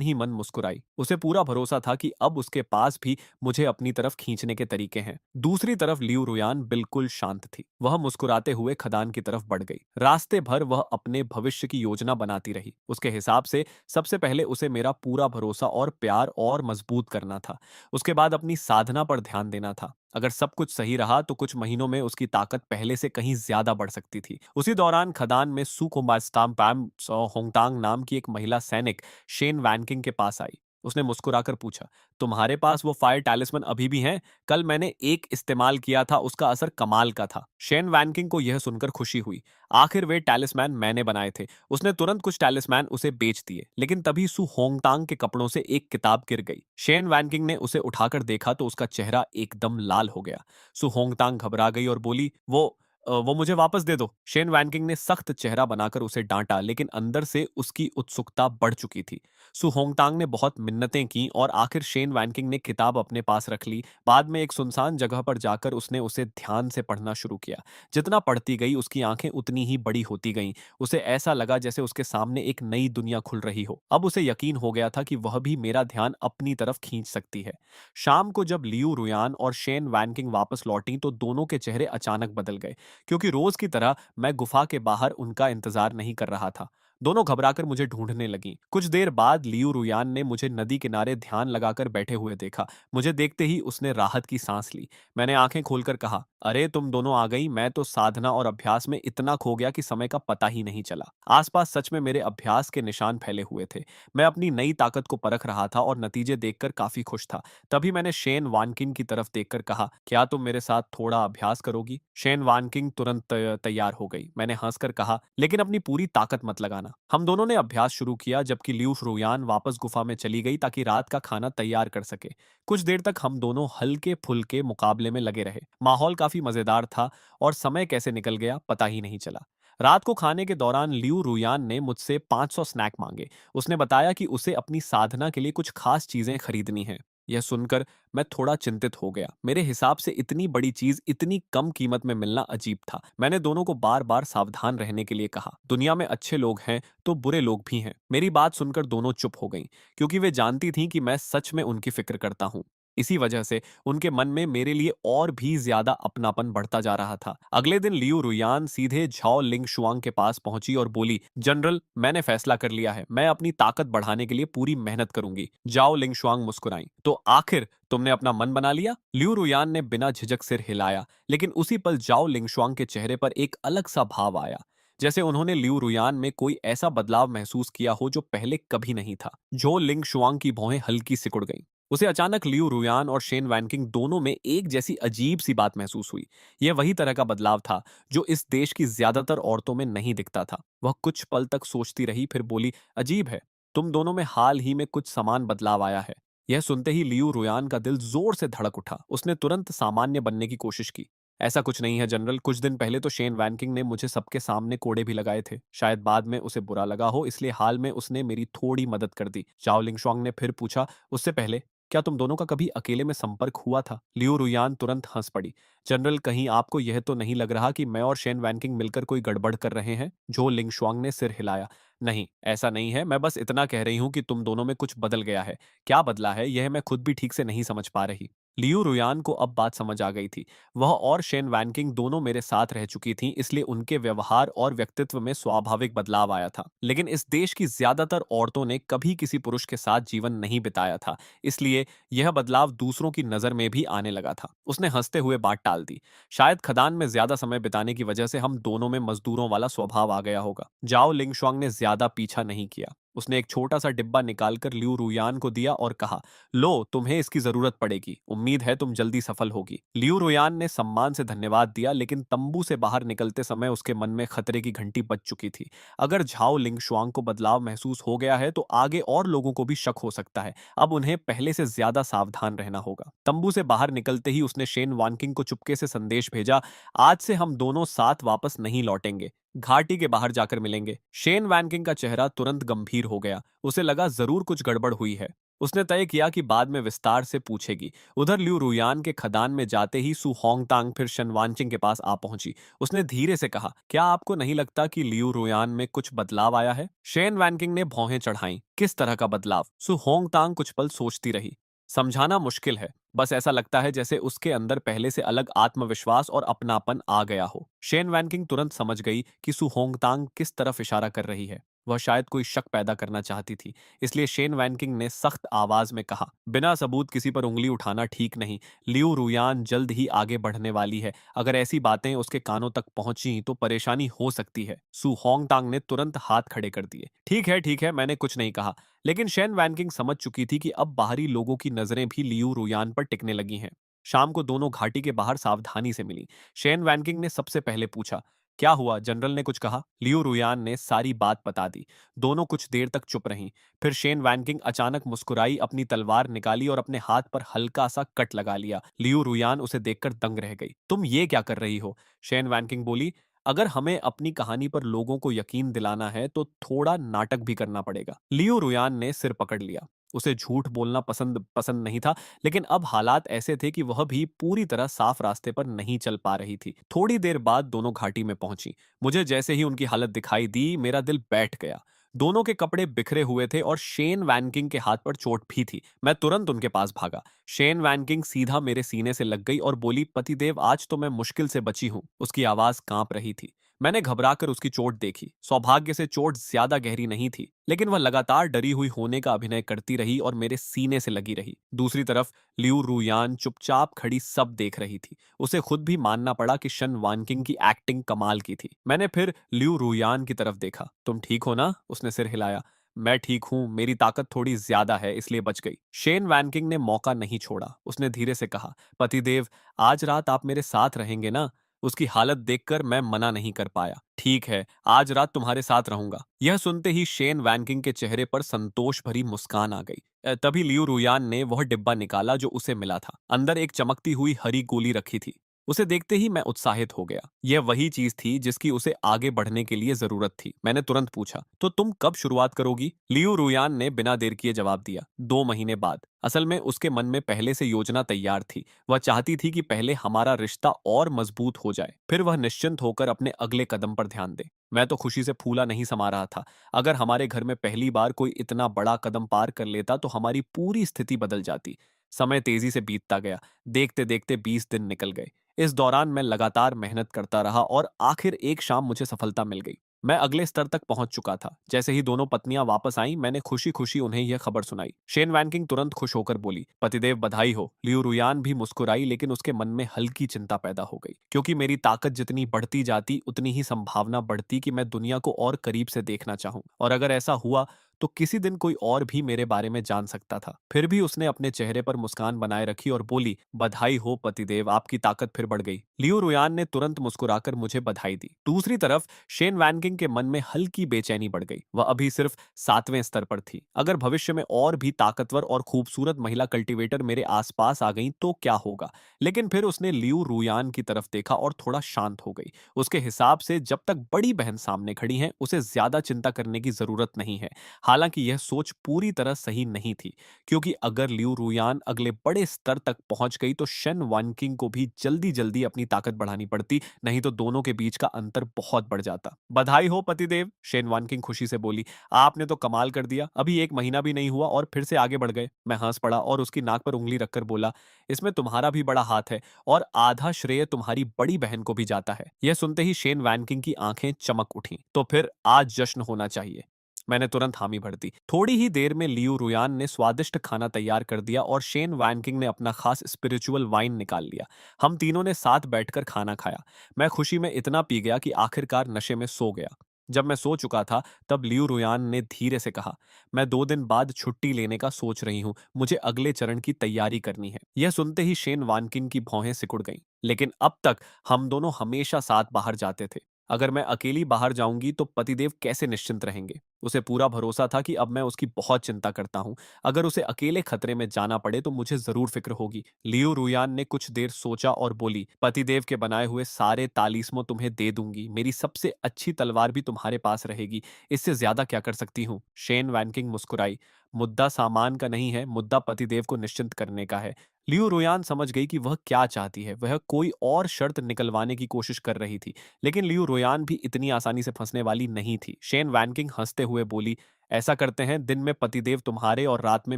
ही मन मुस्कुराई। उसे पूरा भरोसा था कि अब उसके पास भी मुझे अपनी तरफ खींचने के तरीके हैं। दूसरी तरफ लियू रुयान बिल्कुल शांत थी। वह मुस्कुराते हुए खदान की तरफ बढ़ गई। रास्ते भर वह अपने भविष्य की योजना बनाती रही। उसके हिसाब से सबसे पहले उसे मेरा पूरा भरोसा और प्यार और मजबूत करना था। उसके बाद अपनी साधना पर ध्यान देना था। अगर सब कुछ सही रहा तो कुछ महीनों में उसकी ताकत पहले से कहीं ज्यादा बढ़ सकती थी। उसी दौरान खदान में सुकुमास्ताम पैम होंगटांग नाम की एक महिला सैनिक शेन वैनकिंग के पास आई। उसने मुस्कुराकर पूछा, तुम्हारे पास वो फायर टैलिस्मन अभी भी हैं? कल मैंने एक इस्तेमाल किया था, उसका असर कमाल का था। शेन वैनकिंग को यह सुनकर खुशी हुई। आखिर वे टैलिस्मैन मैंने बनाए थे। उसने तुरंत कुछ टैलिस्मैन उसे बेच दिए, लेकिन तभी सु होंगटांग के कपड़ों से एक किताब गिर गई। शेन वैनकिंग ने उसे उठाकर देखा तो उसका चेहरा एकदम लाल हो गया। सु होंगटांग घबरा गई और बोली, वो मुझे वापस दे दो। शेन वैनकिंग ने सख्त चेहरा बनाकर उसे डांटा, लेकिन अंदर से उसकी उत्सुकता बढ़ चुकी थी। सु होंगटांग ने बहुत मिन्नतें की और आखिर शेन वैनकिंग ने किताब अपने पास रख ली। बाद में एक सुनसान जगह पर जाकर उसने उसे ध्यान से पढ़ना शुरू किया। जितना पढ़ती गई उसकी आंखें उतनी ही बड़ी होती गईं। उसे ऐसा लगा जैसे उसके सामने एक नई दुनिया खुल रही हो। अब उसे यकीन हो गया था कि वह भी मेरा ध्यान अपनी तरफ खींच सकती है। शाम को जब लियू रुयान और शेन वैनकिंग वापस लौटी तो दोनों के चेहरे अचानक बदल गए, क्योंकि रोज की तरह मैं गुफा के बाहर उनका इंतजार नहीं कर रहा था। दोनों घबराकर मुझे ढूंढने लगीं। कुछ देर बाद लियू रुयान ने मुझे नदी किनारे ध्यान लगाकर बैठे हुए देखा। मुझे देखते ही उसने राहत की सांस ली। मैंने आंखें खोलकर कहा, अरे तुम दोनों आ गई। मैं तो साधना और अभ्यास में इतना खो गया कि समय का पता ही नहीं चला। आसपास सच में मेरे अभ्यास के निशान फैले हुए थे। मैं अपनी नई ताकत को परख रहा था और नतीजे देखकर काफी खुश था। तभी मैंने शेन वानकिन की तरफ देखकर कहा, क्या तुम मेरे साथ थोड़ा अभ्यास करोगी? शेन वानकिंग तुरंत तैयार हो गई। मैंने हंसकर कहा, लेकिन अपनी पूरी ताकत मत लगाना। हम दोनों ने अभ्यास शुरू किया, जबकि लियू रुयान वापस गुफा में चली गई ताकि रात का खाना तैयार कर सके। कुछ देर तक हम दोनों हल्के फुल्के मुकाबले में लगे रहे। माहौल काफी मजेदार था और समय कैसे निकल गया पता ही नहीं चला। रात को खाने के दौरान लियू रुयान ने मुझसे 500 स्नैक मांगे। उसने बताया कि उसे अपनी साधना के लिए कुछ खास चीजें खरीदनी हैं। यह सुनकर मैं थोड़ा चिंतित हो गया। मेरे हिसाब से इतनी बड़ी चीज इतनी कम कीमत में मिलना अजीब था। मैंने दोनों को बार बार सावधान रहने के लिए कहा। दुनिया में अच्छे लोग हैं तो बुरे लोग भी हैं। मेरी बात सुनकर दोनों चुप हो गईं, क्योंकि वे जानती थीं कि मैं सच में उनकी फिक्र करता हूँ। इसी वजह से उनके मन में मेरे लिए और भी ज्यादा अपनापन बढ़ता जा रहा था। अगले दिन लियू रुयान सीधे झाओ लिंग शुआंग के पास पहुंची और बोली, जनरल, मैंने फैसला कर लिया है, मैं अपनी ताकत बढ़ाने के लिए पूरी मेहनत करूंगी। जाओ लिंग शुआंग मुस्कुराई, तो आखिर तुमने अपना मन बना लिया? लियू रुयान ने बिना झिझक सिर हिलाया, लेकिन उसी पल जाओ लिंगशुआंग के चेहरे पर एक अलग सा भाव आया, जैसे उन्होंने लियू रुयान में कोई ऐसा बदलाव महसूस किया हो जो पहले कभी नहीं था। जो लिंगशुआंग की भौहें हल्की सिकुड़ गईं। उसे अचानक लियू रुयान और शेन वैनकिंग दोनों में एक जैसी अजीब सी बात महसूस हुई। यह वही तरह का बदलाव था जो इस देश की ज्यादातर औरतों में नहीं दिखता था। वह कुछ पल तक सोचती रही, फिर बोली, अजीब है, तुम दोनों में हाल ही में कुछ समान बदलाव आया है। यह सुनते ही लियू रुयान का दिल जोर से धड़क उठा। उसने तुरंत सामान्य बनने की कोशिश की। ऐसा कुछ नहीं है जनरल, कुछ दिन पहले तो शेन वैनकिंग ने मुझे सबके सामने कोड़े भी लगाए थे। शायद बाद में उसे बुरा लगा हो, इसलिए हाल में उसने मेरी थोड़ी मदद कर दी। चाओ लिंगशुआंग ने फिर पूछा, उससे पहले क्या तुम दोनों का कभी अकेले में संपर्क हुआ था? लियू रुयान तुरंत हंस पड़ी। जनरल, कहीं आपको यह तो नहीं लग रहा कि मैं और शेन वैनकिंग मिलकर कोई गड़बड़ कर रहे हैं? जो लिंगशुआंग ने सिर हिलाया। नहीं, ऐसा नहीं है, मैं बस इतना कह रही हूं कि तुम दोनों में कुछ बदल गया है। क्या बदला है, यह मैं खुद भी ठीक से नहीं समझ पा रही। लियू रुयान को अब बात समझ आ गई थी। वह और शेन वैनकिंग दोनों मेरे साथ रह चुकी थीं, इसलिए उनके व्यवहार और व्यक्तित्व में स्वाभाविक बदलाव आया था। लेकिन इस देश की ज्यादातर औरतों ने कभी किसी पुरुष के साथ जीवन नहीं बिताया था, इसलिए यह बदलाव दूसरों की नजर में भी आने लगा था। उसने हंसते हुए बात टाल दी। शायद खदान में ज्यादा समय बिताने की वजह से हम दोनों में मजदूरों वाला स्वभाव आ गया होगा। जाओ लिंगशुआंग ने ज्यादा पीछा नहीं किया। उसने एक छोटा सा डिब्बा निकालकर लियू रुयान को दिया और कहा, लो, तुम्हें इसकी जरूरत पड़ेगी, उम्मीद है तुम जल्दी सफल होगी। लियू रुयान ने सम्मान से धन्यवाद दिया, लेकिन तंबू से बाहर निकलते समय उसके मन में खतरे की घंटी बज चुकी थी। अगर झाओ लिंगशुआंग को बदलाव महसूस हो गया है तो आगे और लोगों को भी शक हो सकता है। अब उन्हें पहले से ज्यादा सावधान रहना होगा। तंबू से बाहर निकलते ही उसने शेन वानकिंग को चुपके से संदेश भेजा, आज से हम दोनों साथ वापस नहीं लौटेंगे, घाटी के बाहर जाकर मिलेंगे। शेन वैनकिंग का चेहरा तुरंत गंभीर हो गया। उसे लगा जरूर कुछ गड़बड़ हुई है। उसने तय किया कि बाद में विस्तार से पूछेगी। उधर लियू रुयान के खदान में जाते ही सु होंगतांग फिर शन वानचिंग के पास आ पहुंची। उसने धीरे से कहा, क्या आपको नहीं लगता कि लियू रुयान में कुछ बदलाव आया है? शेन वैनकिंग ने भौहें चढ़ाईं। किस तरह का बदलाव? सु होंगतांग कुछ पल सोचती रही। समझाना मुश्किल है, बस ऐसा लगता है जैसे उसके अंदर पहले से अलग आत्मविश्वास और अपनापन आ गया हो। शेन वैनकिंग तुरंत समझ गई कि सु होंगतांग किस तरफ इशारा कर रही है। वह शायद कोई शक पैदा करना चाहती थी, इसलिए शेन वैनकिंग ने सख्त आवाज में कहा, बिना सबूत किसी पर उंगली उठाना ठीक नहीं। लियू रुयान जल्द ही आगे बढ़ने वाली है, अगर ऐसी बातें उसके कानों तक पहुंची तो परेशानी हो सकती है। सु होंगतांग ने तुरंत हाथ खड़े कर दिए। ठीक है, मैंने कुछ नहीं कहा। लेकिन शेन वैनकिंग समझ चुकी थी कि अब बाहरी लोगों की नजरें भी लियू रुयान पर टिकने लगी हैं। शाम को दोनों घाटी के बाहर सावधानी से मिली। शेन वैनकिंग ने सबसे पहले पूछा, क्या हुआ, जनरल ने कुछ कहा? लियू रुयान ने सारी बात बता दी। दोनों कुछ देर तक चुप रहीं। फिर शेन वैनकिंग अचानक मुस्कुराई, अपनी तलवार निकाली और अपने हाथ पर हल्का सा कट लगा लिया। लियू रुयान उसे देखकर दंग रह गई। तुम ये क्या कर रही हो? शेन वैनकिंग बोली, अगर हमें अपनी कहानी पर लोगों को यकीन दिलाना है तो थोड़ा नाटक भी करना पड़ेगा। लियो रुयान ने सिर पकड़ लिया। उसे झूठ बोलना पसंद पसंद नहीं था, लेकिन अब हालात ऐसे थे कि वह भी पूरी तरह साफ रास्ते पर नहीं चल पा रही थी। थोड़ी देर बाद दोनों घाटी में पहुंची। मुझे जैसे ही उनकी हालत दिखाई दी, मेरा दिल बैठ गया। दोनों के कपड़े बिखरे हुए थे और शेन वैनकिंग के हाथ पर चोट भी थी। मैं तुरंत उनके पास भागा। शेन वैनकिंग सीधा मेरे सीने से लग गई और बोली, पतिदेव, आज तो मैं मुश्किल से बची हूं। उसकी आवाज कांप रही थी। मैंने घबराकर उसकी चोट देखी। सौभाग्य से चोट ज्यादा गहरी नहीं थी, लेकिन वह लगातार डरी हुई होने का अभिनय करती रही और मेरे सीने से लगी रही। दूसरी तरफ लियू रुयान चुपचाप खड़ी सब देख रही थी। उसे खुद भी मानना पड़ा कि शन वानकिंग की एक्टिंग कमाल की थी। मैंने फिर लियू रुयान की तरफ देखा। तुम ठीक हो ना? उसने सिर हिलाया। मैं ठीक हूं, मेरी ताकत थोड़ी ज्यादा है, इसलिए बच गई। शेन वैनकिंग ने मौका नहीं छोड़ा। उसने धीरे से कहा, पतिदेव, आज रात आप मेरे साथ रहेंगे ना? उसकी हालत देखकर मैं मना नहीं कर पाया। ठीक है, आज रात तुम्हारे साथ रहूंगा। यह सुनते ही शेन वैनकिंग के चेहरे पर संतोष भरी मुस्कान आ गई। तभी लियू रुयान ने वह डिब्बा निकाला जो उसे मिला था। अंदर एक चमकती हुई हरी गोली रखी थी। उसे देखते ही मैं उत्साहित हो गया। यह वही चीज थी जिसकी उसे आगे बढ़ने के लिए जरूरत थी। मैंने तुरंत पूछा, तो तुम कब शुरुआत करोगी? लियू रुयान ने बिना देर किए जवाब दिया, 2 महीने बाद। असल में उसके मन में पहले से योजना तैयार थी। वह चाहती थी कि पहले हमारा रिश्ता और मजबूत हो जाए, फिर वह निश्चिंत होकर अपने अगले कदम पर ध्यान दे। मैं तो खुशी से फूला नहीं समा रहा था। अगर हमारे घर में पहली बार कोई इतना बड़ा कदम पार कर लेता तो हमारी पूरी स्थिति बदल जाती। समय तेजी से बीतता गया। देखते देखते 20 दिन निकल गए। इस दौरान मैं लगातार मेहनत करता रहा और आखिर एक शाम मुझे सफलता मिल गई। मैं अगले स्तर तक पहुंच चुका था। जैसे ही दोनों पत्नियां वापस आईं, मैंने खुशी खुशी उन्हें यह खबर सुनाई। शेन वैनकिंग तुरंत खुश होकर बोली, पतिदेव बधाई हो। लियू रुयान भी मुस्कुराई, लेकिन उसके मन में हल्की चिंता पैदा हो गई, क्योंकि मेरी ताकत जितनी बढ़ती जाती उतनी ही संभावना बढ़ती कि मैं दुनिया को और करीब से देखना चाहूं, और अगर ऐसा हुआ तो किसी दिन कोई और भी मेरे बारे में जान सकता था। फिर भी उसने अपने चेहरे पर मुस्कान बनाए रखी और बोली, बधाई हो पतिदेव, आपकी ताकत फिर बढ़ गई। लियो रुयान ने तुरंत मुस्कुराकर मुझे बधाई दी। दूसरी तरफ शेन वैनकिंग के मन में हल्की बेचैनी बढ़ गई। वह अभी सिर्फ 7वें स्तर पर थी। अगर भविष्य में और भी ताकतवर और खूबसूरत महिला कल्टीवेटर मेरे आसपास आ गईं तो क्या होगा? लेकिन फिर उसने लियू रुयान की तरफ देखा और थोड़ा शांत हो गई। उसके हिसाब से जब तक बड़ी बहन सामने खड़ी है, उसे ज्यादा चिंता करने की जरूरत नहीं है। हालांकि यह सोच पूरी तरह सही नहीं थी, क्योंकि अगर लियू रुयान अगले बड़े स्तर तक पहुंच गई तो शन वानकिंग को भी जल्दी जल्दी अपनी ताकत बढ़ानी पड़ती, नहीं तो दोनों के बीच का अंतर बहुत बढ़ जाता। बधाई हो पतिदेव, शेन वानकिंग खुशी से बोली, आपने तो कमाल कर दिया। अभी 1 महीना भी नहीं हुआ और फिर से आगे बढ़ गए। मैं हंस पड़ा और उसकी नाक पर उंगली रखकर बोला, इसमें तुम्हारा भी बड़ा हाथ है, और आधा श्रेय तुम्हारी बड़ी बहन को भी जाता है। यह सुनते ही शेन वैनकिंग की आंखें चमक उठीं। तो फिर आज जश्न होना चाहिए। मैंने तुरंत हामी भर दी। थोड़ी ही देर में लियू रुयान ने स्वादिष्ट खाना तैयार कर दिया और शेन वैनकिंग ने अपना खास स्पिरिचुअल वाइन निकाल लिया। हम तीनों ने साथ बैठकर खाना खाया। मैं खुशी में इतना पी गया कि आखिरकार नशे में सो गया। जब मैं सो चुका था, तब लियू रुयान ने धीरे से कहा, मैं 2 दिन बाद छुट्टी लेने का सोच रही हूँ। मुझे अगले चरण की तैयारी करनी है। यह सुनते ही शेन वानकिन की भौहें सिकुड़ गईं। लेकिन अब तक हम दोनों हमेशा साथ बाहर जाते थे। अगर मैं अकेली बाहर जाऊंगी तो पतिदेव कैसे निश्चिंत रहेंगे? उसे पूरा भरोसा था कि अब मैं उसकी बहुत चिंता करता हूँ। अगर उसे अकेले खतरे में जाना पड़े तो मुझे जरूर फिक्र होगी। लियू रुयान ने कुछ देर सोचा और बोली, पतिदेव के बनाए हुए सारे तालिस्मों तुम्हें दे दूंगी। मेरी सबसे अच्छी तलवार भी तुम्हारे पास रहेगी। इससे ज्यादा क्या कर सकती हूँ? शेन वैनकिंग मुस्कुराई। मुद्दा सामान का नहीं है, मुद्दा पतिदेव को निश्चिंत करने का है। लियू रुयान समझ गई कि वह क्या चाहती है। वह कोई और शर्त निकलवाने की कोशिश कर रही थी, लेकिन लियू रोयान भी इतनी आसानी से फंसने वाली नहीं थी। शेन वैनकिंग हंसते हुए बोली, ऐसा करते हैं, दिन में पतिदेव तुम्हारे और रात में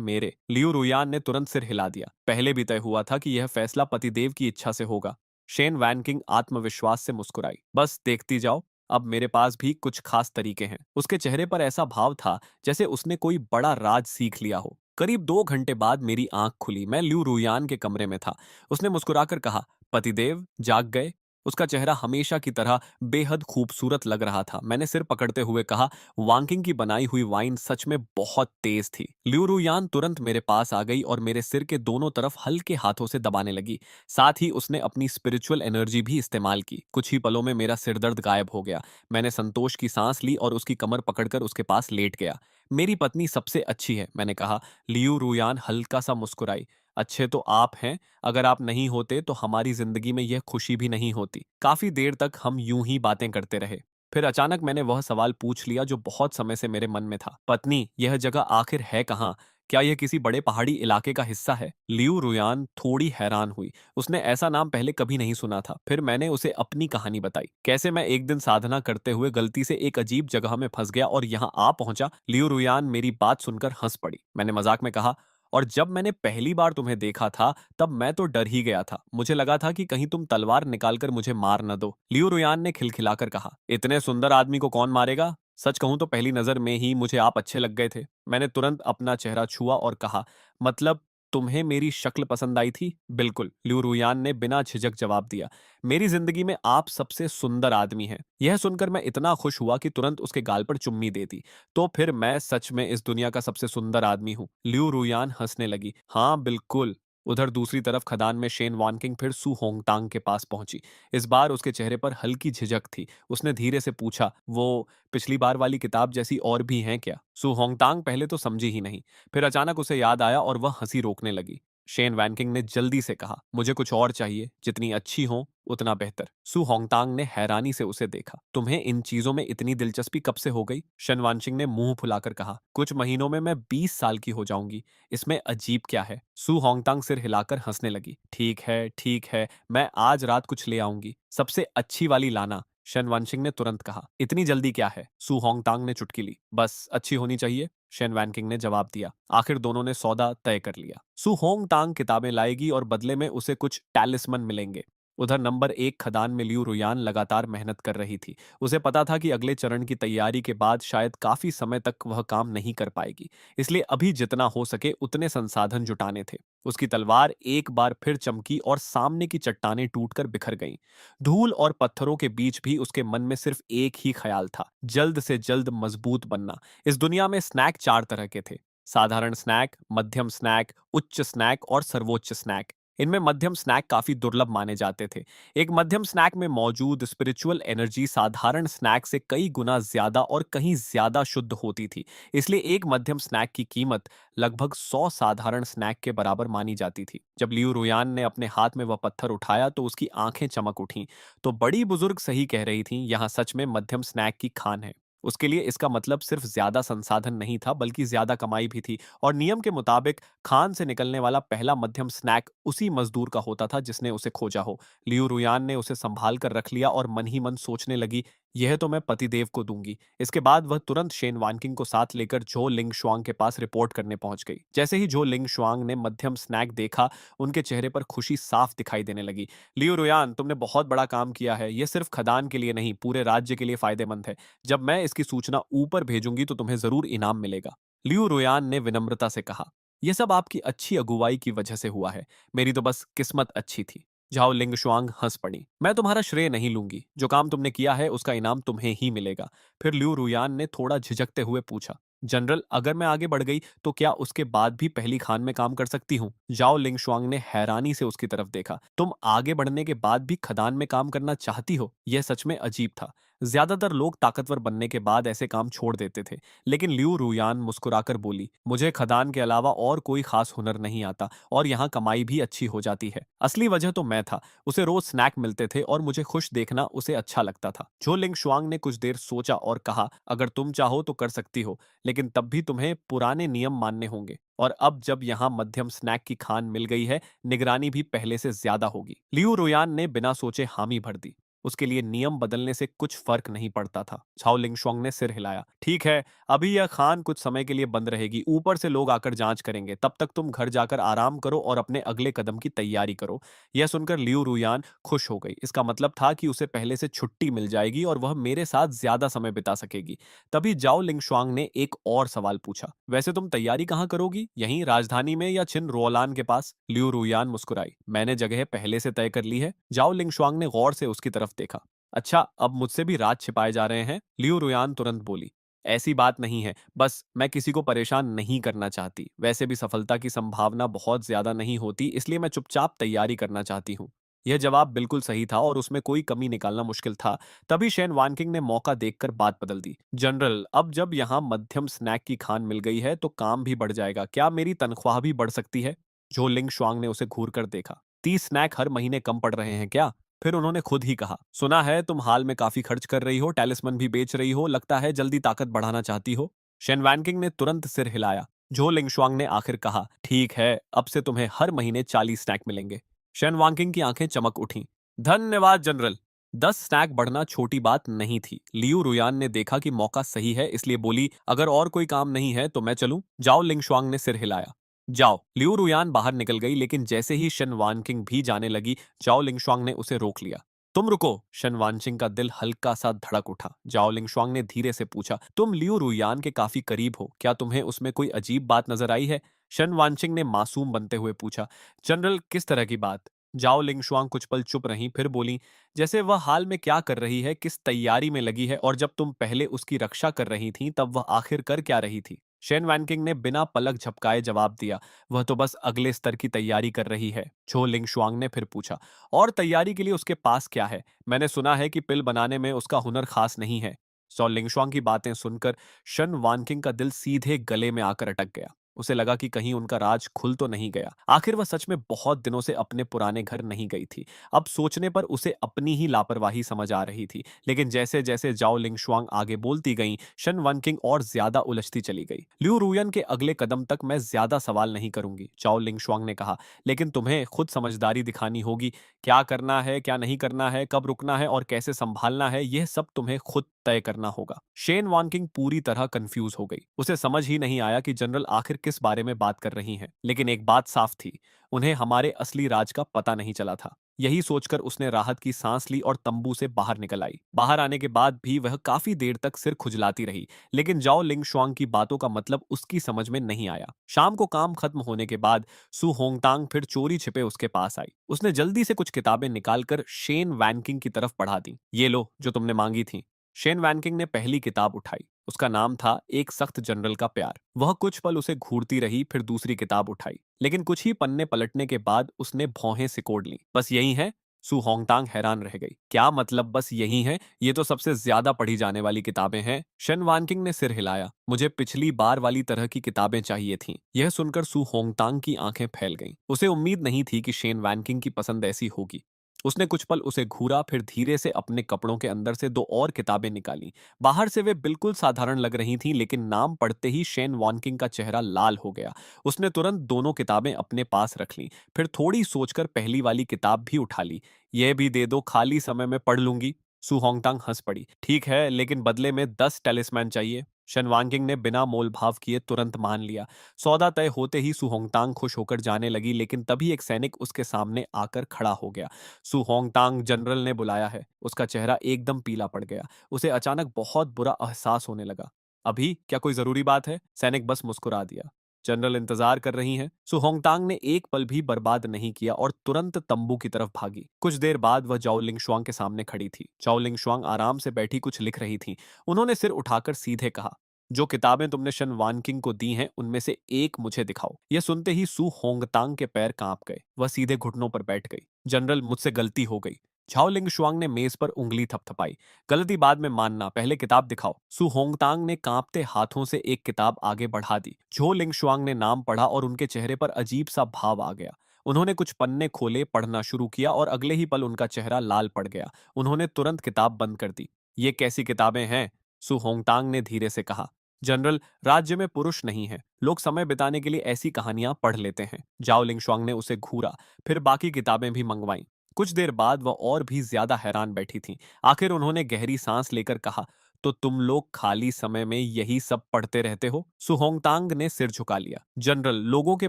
मेरे। लियू रुयान ने तुरंत सिर हिला दिया। पहले भी तय हुआ था कि यह फैसला पतिदेव की इच्छा से होगा। शेन वैनकिंग आत्मविश्वास से मुस्कुराई, बस देखती जाओ, अब मेरे पास भी कुछ खास तरीके हैं। उसके चेहरे पर ऐसा भाव था जैसे उसने कोई बड़ा राज सीख लिया हो। करीब 2 घंटे बाद मेरी आंख खुली। मैं लियू रुयान के कमरे में था। उसने मुस्कुराकर कहा, पतिदेव जाग गए? उसका चेहरा हमेशा की तरह बेहद खूबसूरत लग रहा था। मैंने सिर पकड़ते हुए कहा, वांकिंग की बनाई हुई वाइन सच में बहुत तेज थी। लियू रुयान तुरंत मेरे पास आ गई और मेरे सिर के दोनों तरफ हल्के हाथों से दबाने लगी। साथ ही उसने अपनी स्पिरिचुअल एनर्जी भी इस्तेमाल की। कुछ ही पलों में मेरा सिरदर्द गायब हो गया। मैंने संतोष की सांस ली और उसकी कमर पकड़कर उसके पास लेट गया। मेरी पत्नी सबसे अच्छी है, मैंने कहा। लियू रुयान हल्का सा मुस्कुराई। अच्छे तो आप हैं, अगर आप नहीं होते तो हमारी जिंदगी में यह खुशी भी नहीं होती। काफी देर तक हम यूं ही बातें करते रहे। फिर अचानक मैंने वह सवाल पूछ लिया जो बहुत समय से मेरे मन में था, पत्नी, यह जगह आखिर है कहाँ? क्या यह किसी बड़े पहाड़ी इलाके का हिस्सा है? लियू रुयान थोड़ी हैरान हुई। उसने ऐसा नाम पहले कभी नहीं सुना था। फिर मैंने उसे अपनी कहानी बताई, कैसे मैं एक दिन साधना करते हुए गलती से एक अजीब जगह में फंस गया और यहाँ आ पहुंचा। लियू रुयान मेरी बात सुनकर हंस पड़ी। मैंने मजाक में कहा, और जब मैंने पहली बार तुम्हें देखा था तब मैं तो डर ही गया था। मुझे लगा था कि कहीं तुम तलवार निकालकर मुझे मार न दो। लियू रुयान ने खिलखिलाकर कहा, इतने सुंदर आदमी को कौन मारेगा? सच कहूं तो पहली नजर में ही मुझे आप अच्छे लग गए थे। मैंने तुरंत अपना चेहरा छुआ और कहा, मतलब तुम्हें मेरी शक्ल पसंद आई थी? बिल्कुल, लियू रुयान ने बिना झिझक जवाब दिया। मेरी जिंदगी में आप सबसे सुंदर आदमी हैं। यह सुनकर मैं इतना खुश हुआ कि तुरंत उसके गाल पर चुम्मी दे दी। तो फिर मैं सच में इस दुनिया का सबसे सुंदर आदमी हूँ? लियू रुयान हंसने लगी। हाँ बिल्कुल। उधर दूसरी तरफ खदान में शेन वानकिंग फिर सु होंगटांग के पास पहुंची। इस बार उसके चेहरे पर हल्की झिझक थी। उसने धीरे से पूछा, वो पिछली बार वाली किताब जैसी और भी हैं क्या? सु होंगटांग पहले तो समझी ही नहीं। फिर अचानक उसे याद आया और वह हंसी रोकने लगी। शेन वैनकिंग ने जल्दी से कहा, मुझे कुछ और चाहिए, जितनी अच्छी हो उतना बेहतर। सु होंगटांग ने हैरानी से उसे देखा। तुम्हें इन चीजों में इतनी दिलचस्पी कब से हो गई? शन वानशिंग ने मुंह फुलाकर कहा, कुछ महीनों में मैं 20 साल की हो जाऊंगी। इसमें अजीब क्या है? सु होंगटांग सिर हिलाकर हंसने लगी। ठीक है ठीक है, मैं आज रात कुछ ले आऊंगी, सबसे अच्छी वाली लाना। शन वानशिंग ने तुरंत कहा, इतनी जल्दी क्या है? सु होंगटांग ने चुटकी ली। बस अच्छी होनी चाहिए। शेन वैनकिंग ने जवाब दिया। आखिर दोनों ने सौदा तय कर लिया। सु होंग टांग किताबें लाएगी और बदले में उसे कुछ टैलिस्मन मिलेंगे। उधर नंबर 1 खदान में लियू रुयान लगातार मेहनत कर रही थी। उसे पता था कि अगले चरण की तैयारी के बाद शायद काफी समय तक वह काम नहीं कर पाएगी। इसलिए अभी जितना हो सके उतने संसाधन जुटाने थे। उसकी तलवार एक बार फिर चमकी और सामने की चट्टानें टूटकर बिखर गईं। धूल और पत्थरों के बीच भी उसके मन में सिर्फ एक ही ख्याल था, जल्द से जल्द मजबूत बनना। इस दुनिया में स्नैक 4 तरह के थे। साधारण स्नैक, मध्यम स्नैक, उच्च स्नैक और सर्वोच्च स्नैक। इनमें मध्यम स्नैक काफी दुर्लभ माने जाते थे। एक मध्यम स्नैक में मौजूद स्पिरिचुअल एनर्जी साधारण स्नैक से कई गुना ज्यादा और कहीं ज्यादा शुद्ध होती थी। इसलिए एक मध्यम स्नैक की कीमत लगभग 100 साधारण स्नैक के बराबर मानी जाती थी। जब लियू रुयान ने अपने हाथ में वह पत्थर उठाया तो उसकी आंखें चमक उठीं। तो बड़ी बुजुर्ग सही कह रही थीं, यहाँ सच में मध्यम स्नैक की खान है। उसके लिए इसका मतलब सिर्फ ज्यादा संसाधन नहीं था, बल्कि ज्यादा कमाई भी थी। और नियम के मुताबिक खान से निकलने वाला पहला मध्यम स्नैक उसी मजदूर का होता था जिसने उसे खोजा हो। लियू रुयान ने उसे संभाल कर रख लिया और मन ही मन सोचने लगी, यह तो मैं पतिदेव को दूंगी। इसके बाद वह तुरंत शेन वानकिंग को साथ लेकर झो लिंग शुआंग के पास रिपोर्ट करने पहुंच गई। जैसे ही झो लिंग शुआंग ने मध्यम स्नैक देखा, उनके चेहरे पर खुशी साफ दिखाई देने लगी। लियू रुयान, तुमने बहुत बड़ा काम किया है। यह सिर्फ खदान के लिए नहीं, पूरे राज्य के लिए फायदेमंद है। जब मैं इसकी सूचना ऊपर भेजूंगी तो तुम्हें जरूर इनाम मिलेगा। लियू रुयान ने विनम्रता से कहा, यह सब आपकी अच्छी अगुवाई की वजह से हुआ है। मेरी तो बस किस्मत अच्छी थी। झाओ लिंगशुआंग हंस पड़ी। मैं तुम्हारा श्रेय नहीं लूंगी। जो काम तुमने किया है उसका इनाम तुम्हें ही मिलेगा। फिर लियू रुयान ने थोड़ा झिझकते हुए पूछा, जनरल, अगर मैं आगे बढ़ गई तो क्या उसके बाद भी पहली खान में काम कर सकती हूँ? जाओ लिंगशुआंग ने हैरानी से उसकी तरफ देखा। तुम आगे बढ़ने के बाद भी खदान में काम करना चाहती हो? यह सच में अजीब था। ज्यादातर लोग ताकतवर बनने के बाद ऐसे काम छोड़ देते थे। लेकिन लियू रुयान मुस्कुराकर बोली, मुझे खदान के अलावा और कोई खास हुनर नहीं आता और यहाँ कमाई भी अच्छी हो जाती है। असली वजह तो मैं था। उसे रोज स्नैक मिलते थे और मुझे खुश देखना उसे अच्छा लगता था। झो लिंग शुआंग ने कुछ देर सोचा और कहा, अगर तुम चाहो तो कर सकती हो, लेकिन तब भी तुम्हें पुराने नियम मानने होंगे। और अब जब यहाँ मध्यम स्नैक की खान मिल गई है, निगरानी भी पहले से ज्यादा होगी। लियू रुयान ने बिना सोचे हामी भर दी। उसके लिए नियम बदलने से कुछ फर्क नहीं पड़ता था। झाओ लिंगशुआंग ने सिर हिलाया। ठीक है, अभी यह खान कुछ समय के लिए बंद रहेगी। ऊपर से लोग आकर जांच करेंगे। तब तक तुम घर जाकर आराम करो और अपने अगले कदम की तैयारी करो। यह सुनकर लियू रुयान खुश हो गई। इसका मतलब था कि उसे पहले से छुट्टी मिल जाएगी और वह मेरे साथ ज्यादा समय बिता सकेगी। तभी जाओ लिंगशुआंग ने एक और सवाल पूछा, वैसे तुम तैयारी कहाँ करोगी? यहीं राजधानी में या छिन रोलान के पास? लियू रुयान मुस्कुराई। मैंने जगह पहले से तय कर ली है। जाओ लिंगशुआंग ने गौर से उसकी तरफ देखा। अच्छा, अब मुझसे भी राज छिपाए जा रहे हैं? लियू रुयान तुरंत बोली। ऐसी बात नहीं है, बस मैं किसी को परेशान नहीं करना चाहती। वैसे भी सफलता की संभावना बहुत ज्यादा नहीं होती, इसलिए मैं चुपचाप तैयारी करना चाहती हूँ। यह जवाब बिल्कुल सही था और उसमें कोई कमी निकालना मुश्किल था। तभी शेन वानकिंग ने मौका देखकर बात बदल दी। जनरल, अब जब यहाँ मध्यम स्नैक की खान मिल गई है तो काम भी बढ़ जाएगा। क्या मेरी तनख्वाह भी बढ़ सकती है? जो लिंग शुआंग ने उसे घूर कर देखा। 30 स्नैक हर महीने कम पड़ रहे हैं क्या? फिर उन्होंने खुद ही कहा, सुना है तुम हाल में काफी खर्च कर रही हो, टैलिस्मन भी बेच रही हो, लगता है जल्दी ताकत बढ़ाना चाहती हो। शेन वैनकिंग ने तुरंत सिर हिलाया। जो लिंगशुआंग ने आखिर कहा, ठीक है, अब से तुम्हें हर महीने 40 स्नैक मिलेंगे। शेन वांकिंग की आंखें चमक उठीं। धन्यवाद जनरल। 10 स्नैक बढ़ना छोटी बात नहीं थी। लियू रुयान ने देखा कि मौका सही है, इसलिए बोली, अगर और कोई काम नहीं है तो मैं चलूं? जाओ लिंगशुआंग ने सिर हिलाया। जाओ। लियू रुयान बाहर निकल गई, लेकिन जैसे ही शन वानकिंग भी जाने लगी, जाओ लिंगशुआंग ने उसे रोक लिया। तुम रुको। शन वानचिंग का दिल हल्का सा धड़क उठा। जाओ लिंगशुआंग ने धीरे से पूछा, तुम लियू रुयान के काफी करीब हो, क्या तुम्हें उसमें कोई अजीब बात नजर आई है? शन वानचिंग ने मासूम बनते हुए पूछा। जनरल, किस तरह की बात? जाओ लिंगशुआंग कुछ पल चुप रही, फिर बोली, जैसे वह हाल में क्या कर रही है, किस तैयारी में लगी है, और जब तुम पहले उसकी रक्षा कर रही थी तब वह आखिर कर क्या रही थी? शेन वैनकिंग ने बिना पलक झपकाए जवाब दिया, वह तो बस अगले स्तर की तैयारी कर रही है। छो लिंगशुआंग ने फिर पूछा, और तैयारी के लिए उसके पास क्या है? मैंने सुना है कि पिल बनाने में उसका हुनर खास नहीं है। सो लिंगशुआंग की बातें सुनकर शन वानकिंग का दिल सीधे गले में आकर अटक गया। उसे लगा कि कहीं उनका राज खुल तो नहीं गया। आखिर वह सच में बहुत दिनों से अपने पुराने घर नहीं गई थी। अब सोचने पर उसे अपनी ही लापरवाही समझ आ रही थी। लेकिन जैसे जैसे जाओ लिंगशुआंग आगे बोलती गईं, शन वनकिंग और ज्यादा उलझती चली गई। लिू रुयन के अगले कदम तक मैं ज्यादा सवाल नहीं करूंगी, जाओ लिंगशुआंग ने कहा, लेकिन तुम्हें खुद समझदारी दिखानी होगी। क्या करना है, क्या नहीं करना है, कब रुकना है और कैसे संभालना है, यह सब तुम्हें खुद तय करना होगा। शेन वानकिंग पूरी तरह कंफ्यूज हो गई। उसे समझ ही नहीं आया कि जनरल आखिर किस बारे में बात कर रही हैं। लेकिन एक बात साफ थी, उन्हें हमारे असली राज का पता नहीं चला था। यही सोचकर उसने राहत की सांस ली और तंबू से बाहर निकल आई। बाहर आने के बाद भी वह काफी देर तक सिर खुजलाती रही, लेकिन जाओ लिंगशुआंग की बातों का मतलब उसकी समझ में नहीं आया। शाम को काम खत्म होने के बाद सु होंगतांग फिर चोरी छिपे उसके पास आई। उसने जल्दी से कुछ किताबें निकालकर शेन वैनकिंग की तरफ बढ़ा दी। ये लो, जो तुमने मांगी थी। शेन वैनकिंग ने पहली किताब उठाई। उसका नाम था एक सख्त जनरल का प्यार। वह कुछ पल उसे घूरती रही, फिर दूसरी किताब उठाई। लेकिन कुछ ही पन्ने पलटने के बाद उसने भौहें सिकोड़ ली। बस यही है? सु होंगतांग हैरान रह गई। क्या मतलब बस यही है? ये तो सबसे ज्यादा पढ़ी जाने वाली किताबें हैं। शन वानकिंग ने सिर हिलाया। मुझे पिछली बार वाली तरह की किताबें चाहिए थीं। यह सुनकर सु होंगतांग की आंखें फैल गईं। उसे उम्मीद नहीं थी कि शेन वैनकिंग की पसंद ऐसी होगी। उसने कुछ पल उसे घूरा, फिर धीरे से अपने कपड़ों के अंदर से दो और किताबें निकाली। बाहर से वे बिल्कुल साधारण लग रही थीं, लेकिन नाम पढ़ते ही शेन वॉनकिंग का चेहरा लाल हो गया। उसने तुरंत दोनों किताबें अपने पास रख लीं, फिर थोड़ी सोचकर पहली वाली किताब भी उठा ली। यह भी दे दो, खाली समय में पढ़ लूंगी। सु होंगतांग हंस पड़ी। ठीक है, लेकिन बदले में 10 टेलिस्मैन चाहिए। शन वांगिंग ने बिना मोल भाव किए तुरंत मान लिया। सौदा तय होते ही सु होंगतांग खुश होकर जाने लगी, लेकिन तभी एक सैनिक उसके सामने आकर खड़ा हो गया। सु होंगतांग, जनरल ने बुलाया है। उसका चेहरा एकदम पीला पड़ गया। उसे अचानक बहुत बुरा एहसास होने लगा। अभी क्या कोई जरूरी बात है? सैनिक बस मुस्कुरा दिया। जनरल इंतजार कर रही हैं। सु होंगतांग ने एक पल भी बर्बाद नहीं किया और तुरंत तंबू की तरफ भागी। कुछ देर बाद वह जाओ लिंगशुआंग के सामने खड़ी थी। जाओ लिंगशुआंग आराम से बैठी कुछ लिख रही थी। उन्होंने सिर उठाकर सीधे कहा, जो किताबें तुमने शन वानकिंग को दी हैं उनमें से एक मुझे दिखाओ। यह सुनते ही सु होंगतांग के पैर कांप गए। वह सीधे घुटनों पर बैठ गई। जनरल, मुझसे गलती हो गई। झाओ लिंगशुआंग ने मेज पर उंगली थपथपाई। गलती बाद में मानना, पहले किताब दिखाओ। सु होंगतांग ने कांपते हाथों से एक किताब आगे बढ़ा दी। झो लिंगशुआंग ने नाम पढ़ा और उनके चेहरे पर अजीब सा भाव आ गया। उन्होंने कुछ पन्ने खोले, पढ़ना शुरू किया और अगले ही पल उनका चेहरा लाल पड़ गया। उन्होंने तुरंत किताब बंद कर दी। ये कैसी किताबें हैं? सु होंगतांग ने धीरे से कहा। जनरल, राज्य में पुरुष नहीं है। लोग समय बिताने के लिए ऐसी कहानियां पढ़ लेते हैं। जाओ लिंगशुआंग ने उसे घूरा, फिर बाकी किताबें भी मंगवाईं। कुछ देर बाद वह और भी ज्यादा हैरान बैठी थीं। आखिर उन्होंने गहरी सांस लेकर कहा, तो तुम लोग खाली समय में यही सब पढ़ते रहते हो? सुहोंगतांग ने सिर झुका लिया। जनरल, लोगों के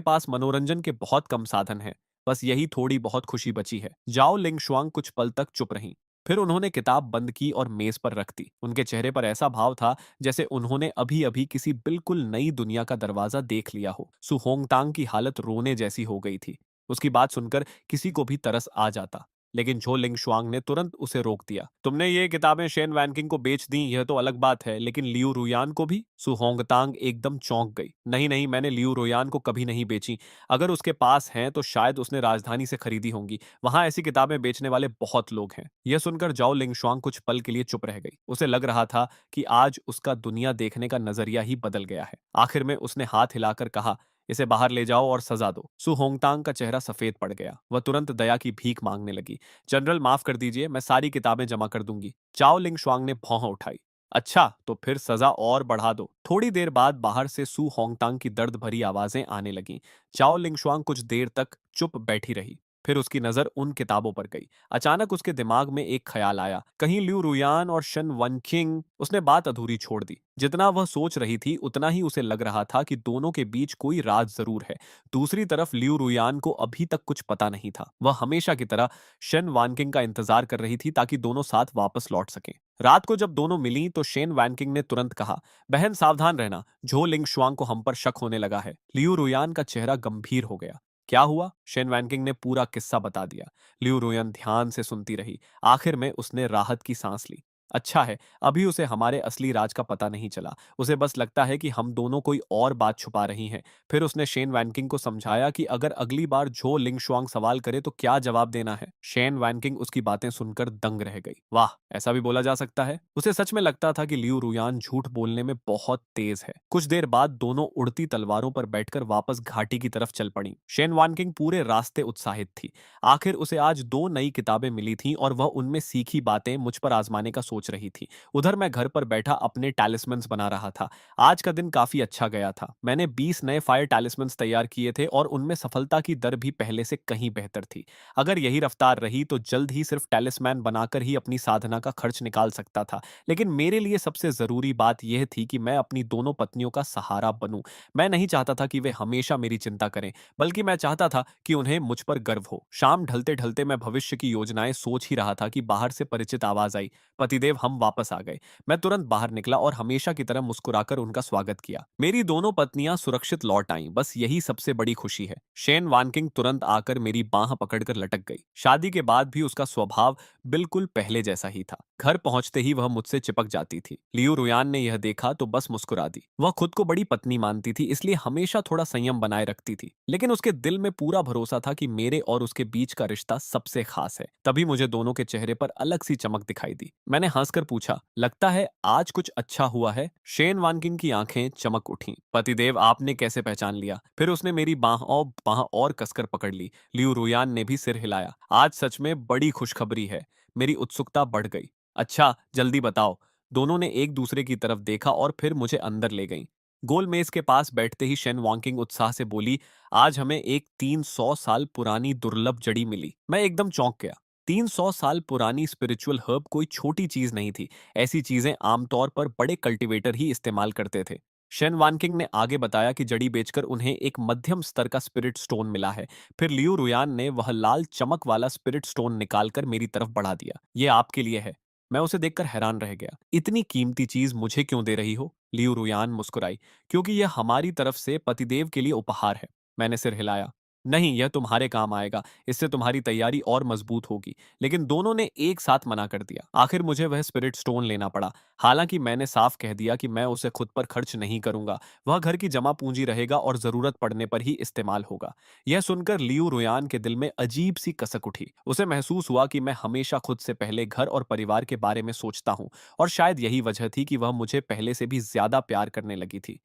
पास मनोरंजन के बहुत कम साधन हैं। बस यही थोड़ी बहुत खुशी बची है। जाओ लिंगशुआंग कुछ पल तक चुप रहीं। फिर उन्होंने किताब बंद की और मेज पर रख दी। उनके चेहरे पर ऐसा भाव था जैसे उन्होंने अभी अभी किसी बिल्कुल नई दुनिया का दरवाजा देख लिया हो। सुहोंगतांग की हालत रोने जैसी हो गई थी। उसकी बात सुनकर किसी को भी तरस आ जाता, लेकिन झो लिंगशुआंग ने तुरंत उसे रोक दिया। तुमने ये किताबें शेन वैनकिंग को बेच दी, यह तो अलग बात है, लेकिन लियू रुयान को भी? सुहोंगतांग एकदम चौंक गई। नहीं नहीं, मैंने लियू रुयान को कभी नहीं बेची। अगर उसके पास हैं तो शायद उसने राजधानी से खरीदी होंगी। वहां ऐसी किताबें बेचने वाले बहुत लोग हैं। यह सुनकर जाओ लिंगशुआंग कुछ पल के लिए चुप रह गई। उसे लग रहा था कि आज उसका दुनिया देखने का नजरिया ही बदल गया है। आखिर में उसने हाथ हिलाकर कहा, इसे बाहर ले जाओ और सजा दो। सु होंगतांग का चेहरा सफेद पड़ गया। वह तुरंत दया की भीख मांगने लगी। जनरल, माफ कर दीजिए, मैं सारी किताबें जमा कर दूंगी। चाओ लिंगशुआंग ने भौं उठाई। अच्छा, तो फिर सजा और बढ़ा दो। थोड़ी देर बाद बाहर से सु होंगतांग की दर्द भरी आवाजें आने लगीं। चाओ लिंगशुआंग कुछ देर तक चुप बैठी रही। फिर उसकी नजर उन किताबों पर गई। अचानक उसके दिमाग में एक ख्याल आया, कहीं लिू रुयान और शन वनकिंग। उसने बात अधूरी छोड़ दी। जितना वह सोच रही थी उतना ही उसे लग रहा था कि दोनों के बीच कोई राज जरूर है। दूसरी तरफ लिू रुयान को अभी तक कुछ पता नहीं था। वह हमेशा की तरह शन वानकिंग का इंतजार कर रही थी ताकि दोनों साथ वापस लौट सकें। रात को जब दोनों मिली तो शेन वैनकिंग ने तुरंत कहा, बहन सावधान रहना, झो लिंगशुआंग को हम पर शक होने लगा है। लियू रुयान का चेहरा गंभीर हो गया। क्या हुआ? शेन वैनकिंग ने पूरा किस्सा बता दिया। लियू रुयान ध्यान से सुनती रही। आखिर में उसने राहत की सांस ली। अच्छा है, अभी उसे हमारे असली राज का पता नहीं चला। उसे बस लगता है कि हम दोनों कोई और बात छुपा रही हैं। फिर उसने शेन वैनकिंग को समझाया कि अगर अगली बार झो लिंगशुआंग सवाल करे तो क्या जवाब देना है। शेन वैनकिंग उसकी बातें सुनकर दंग रह गई। वाह, ऐसा भी बोला जा सकता है। उसे सच में लगता था कि लियू रुयान झूठ बोलने में बहुत तेज है। कुछ देर बाद दोनों उड़ती तलवारों पर बैठकर वापस घाटी की तरफ चल पड़ी। शेन वैनकिंग पूरे रास्ते उत्साहित थी। आखिर उसे आज दो नई किताबें मिली थीं और वह उनमें सीखी बातें मुझ पर आजमाने का सोच सोच रही थी। उधर मैं घर पर बैठा अपने टैलिस्मन्स बना रहा था। आज का दिन काफी अच्छा गया था। मैंने 20 नए फायर टैलिस्मन्स तैयार किए थे और उनमें सफलता की दर भी पहले से कहीं बेहतर थी। अगर यही रफ्तार रही तो जल्द ही सिर्फ टैलिस्मैन बनाकर ही अपनी साधना का खर्च निकाल सकता था। लेकिन मेरे लिए सबसे जरूरी बात यह थी कि मैं अपनी दोनों पत्नियों का सहारा बनूं। मैं नहीं चाहता था कि वे हमेशा मेरी चिंता करें, बल्कि मैं चाहता था कि उन्हें मुझ पर गर्व हो। शाम ढलते ढलते मैं भविष्य की योजनाएं सोच ही रहा था कि बाहर से परिचित आवाज आई, पतिदेव हम वापस आ गए। मैं तुरंत बाहर निकला और हमेशा की तरह मुस्कुराकर उनका स्वागत किया। मेरी दोनों पत्नियां सुरक्षित लौट आईं, बस यही सबसे बड़ी खुशी है। शेन वानकिंग तुरंत आकर मेरी बाह पकड़कर लटक गई। शादी के बाद भी उसका स्वभाव बिल्कुल पहले जैसा ही था। घर पहुंचते ही वह मुझसे चिपक जाती थी। लियू रुयान ने यह देखा तो बस मुस्कुरा दी। वह खुद को बड़ी पत्नी मानती थी, इसलिए हमेशा थोड़ा संयम बनाए रखती थी, लेकिन उसके दिल में पूरा भरोसा था कि मेरे और उसके बीच का रिश्ता सबसे खास है। तभी मुझे दोनों के चेहरे पर अलग सी चमक दिखाई दी। मैंने हंसकर पूछा, लगता है आज कुछ अच्छा हुआ है? शेन वानकिंग की आंखें चमक उठीं। पतिदेव आपने कैसे पहचान लिया? फिर उसने मेरी बाह और कसकर पकड़ ली। लियू रुयान ने भी सिर हिलाया। आज सच में बड़ी खुशखबरी है। मेरी उत्सुकता बढ़ गई। अच्छा जल्दी बताओ। दोनों ने एक दूसरे की तरफ देखा और फिर मुझे अंदर ले गईं। गोल मेज के पास बैठते ही शेन वांकिंग उत्साह से बोली, आज हमें एक 300 साल पुरानी दुर्लभ जड़ी मिली। मैं एकदम चौंक गया। 300 साल पुरानी स्पिरिचुअल हर्ब कोई छोटी चीज नहीं थी। ऐसी चीजें आमतौर पर बड़े कल्टीवेटर ही इस्तेमाल करते थे। शेन वानकिंग ने आगे बताया कि जड़ी बेचकर उन्हें एक मध्यम स्तर का स्पिरिट स्टोन मिला है। फिर लियू रुयान ने वह लाल चमक वाला स्पिरिट स्टोन निकालकर मेरी तरफ बढ़ा दिया। ये आपके लिए है। मैं उसे देखकर हैरान रह गया। इतनी कीमती चीज मुझे क्यों दे रही हो? लियू रुयान मुस्कुराई। क्योंकि यह हमारी तरफ से पतिदेव के लिए उपहार है। मैंने सिर हिलाया। नहीं, यह तुम्हारे काम आएगा। इससे तुम्हारी तैयारी और मजबूत होगी। लेकिन दोनों ने एक साथ मना कर दिया। आखिर मुझे वह स्पिरिट स्टोन लेना पड़ा। हालांकि मैंने साफ कह दिया कि मैं उसे खुद पर खर्च नहीं करूंगा। वह घर की जमा पूंजी रहेगा और जरूरत पड़ने पर ही इस्तेमाल होगा। यह सुनकर लियू रुयान के दिल में अजीब सी कसक उठी। उसे महसूस हुआ कि मैं हमेशा खुद से पहले घर और परिवार के बारे में सोचता हूँ, और शायद यही वजह थी कि वह मुझे पहले से भी ज्यादा प्यार करने लगी थी।